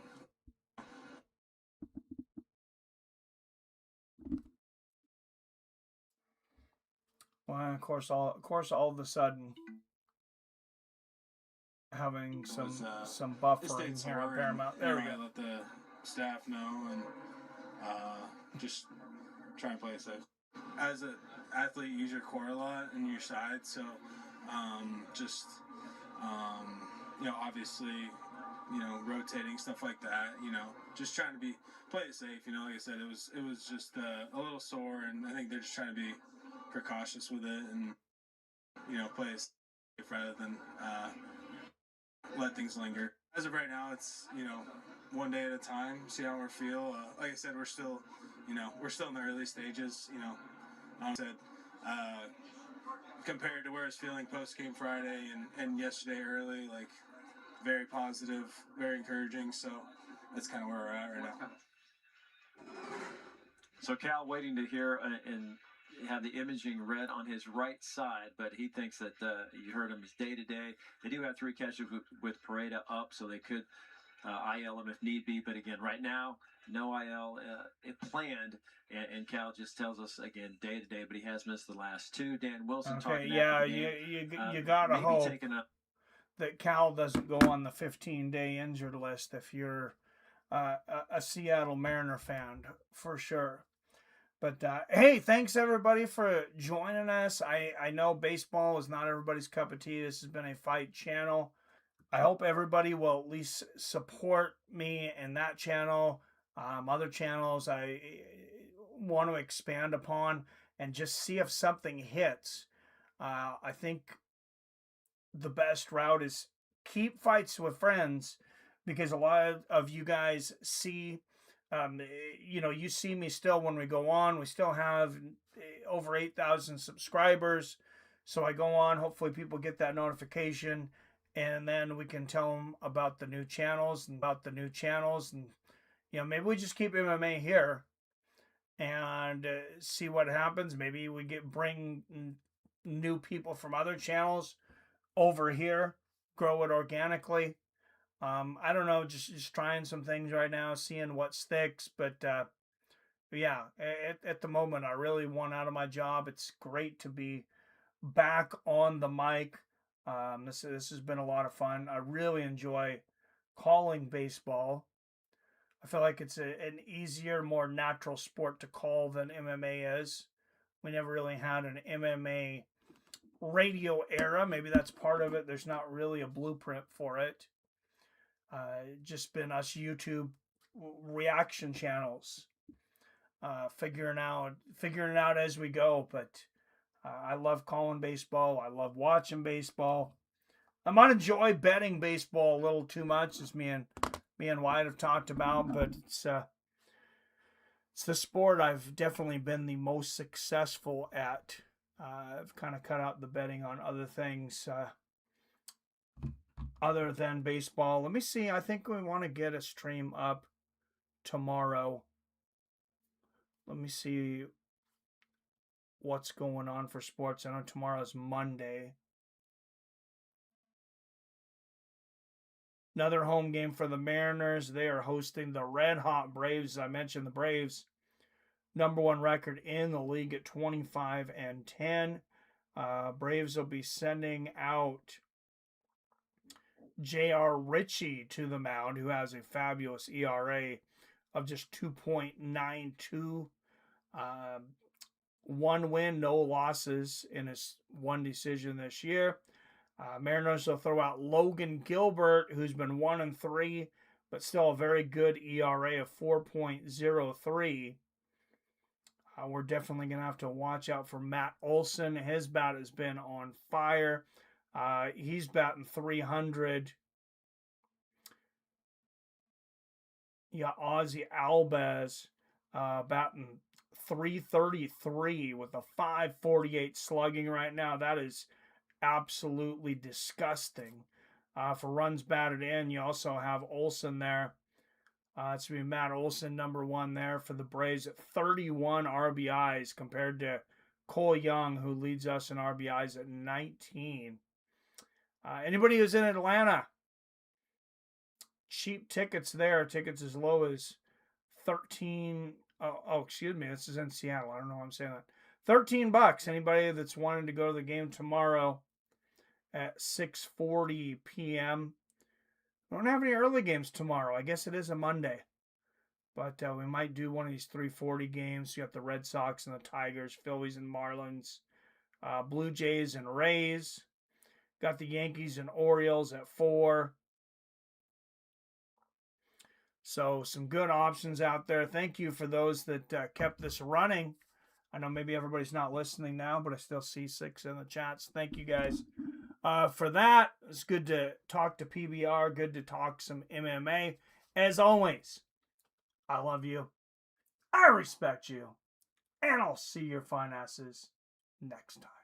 Speaker 1: well, of course, all of a sudden having some buffering here at Paramount. There we go.
Speaker 4: Let the staff know and just try and play it safe. As an athlete, use your core a lot and your side, so obviously, rotating stuff like that, just trying to play it safe. Like I said, it was just a little sore, and I think they're just trying to be precautious with it and play it safe rather than let things linger. As of right now, it's one day at a time, see how we feel. Like I said, we're still in the early stages. Compared to where I was feeling post game Friday and yesterday early, like very positive, very encouraging. So that's kind of where we're at right now.
Speaker 3: So Cal waiting to hear and have the imaging read on his right side, but he thinks that you heard him, is day to day. They do have 3 catches with Pareda up, so they could IL him if need be. But again, right now, no IL planned, and Cal just tells us again day to day. But he has missed the last 2. Dan Wilson talking.
Speaker 1: Yeah, you gotta hope that Cal doesn't go on the 15-day injured list if you're a Seattle Mariner fan for sure. But hey, thanks everybody for joining us. I know baseball is not everybody's cup of tea. This has been a fight channel. I hope everybody will at least support me in that channel. Other channels I want to expand upon and just see if something hits. I think the best route is keep fights with friends, because a lot of you guys see, you see me still when we go on. We still have over 8,000 subscribers. So I go on, hopefully people get that notification, and then we can tell them about the new channels and maybe we just keep MMA here and see what happens. Maybe we bring new people from other channels over here, grow it organically. I don't know, just trying some things right now, seeing what sticks. But yeah, at the moment, I really want out of my job. It's great to be back on the mic. This has been a lot of fun. I really enjoy calling baseball. I feel like it's an easier, more natural sport to call than MMA is. We never really had an MMA radio era. Maybe that's part of it. There's not really a blueprint for it. Just been us YouTube reaction channels, figuring it out as we go. But I love calling baseball. I love watching baseball. I might enjoy betting baseball a little too much, as me and Wyatt have talked about. But it's the sport I've definitely been the most successful at. I've kind of cut out the betting on other things other than baseball. Let me see. I think we want to get a stream up tomorrow. Let me see what's going on for sports. I know tomorrow's Monday. Another home game for the Mariners. They are hosting the Red Hot Braves. As I mentioned, the Braves, #1 record in the league at 25-10. Braves will be sending out J.R. Ritchie to the mound, who has a fabulous ERA of just 2.92. 1 win, no losses in his 1 decision this year. Mariners will throw out Logan Gilbert, who's been 1-3, but still a very good ERA of 4.03. We're definitely going to have to watch out for Matt Olson. His bat has been on fire. He's batting 300. Yeah, Ozzy Albies batting 333 with a 548 slugging right now. That is absolutely disgusting. For runs batted in, you also have Olson there. It's going to be Matt Olson, #1 there for the Braves at 31 RBIs compared to Cole Young, who leads us in RBIs at 19. Anybody who's in Atlanta, cheap tickets there. Tickets as low as 13. Excuse me. This is in Seattle. I don't know why I'm saying that. $13. Anybody that's wanting to go to the game tomorrow at 6:40 p.m. We don't have any early games tomorrow. I guess it is a Monday. But we might do one of these 3:40 games. You got the Red Sox and the Tigers, Phillies and Marlins, Blue Jays and Rays. Got the Yankees and Orioles at 4. So some good options out there. Thank you for those that kept this running. I know maybe everybody's not listening now, but I still see 6 in the chats. Thank you guys for that. It's good to talk to PBR. Good to talk some MMA. As always, I love you. I respect you. And I'll see your fine asses next time.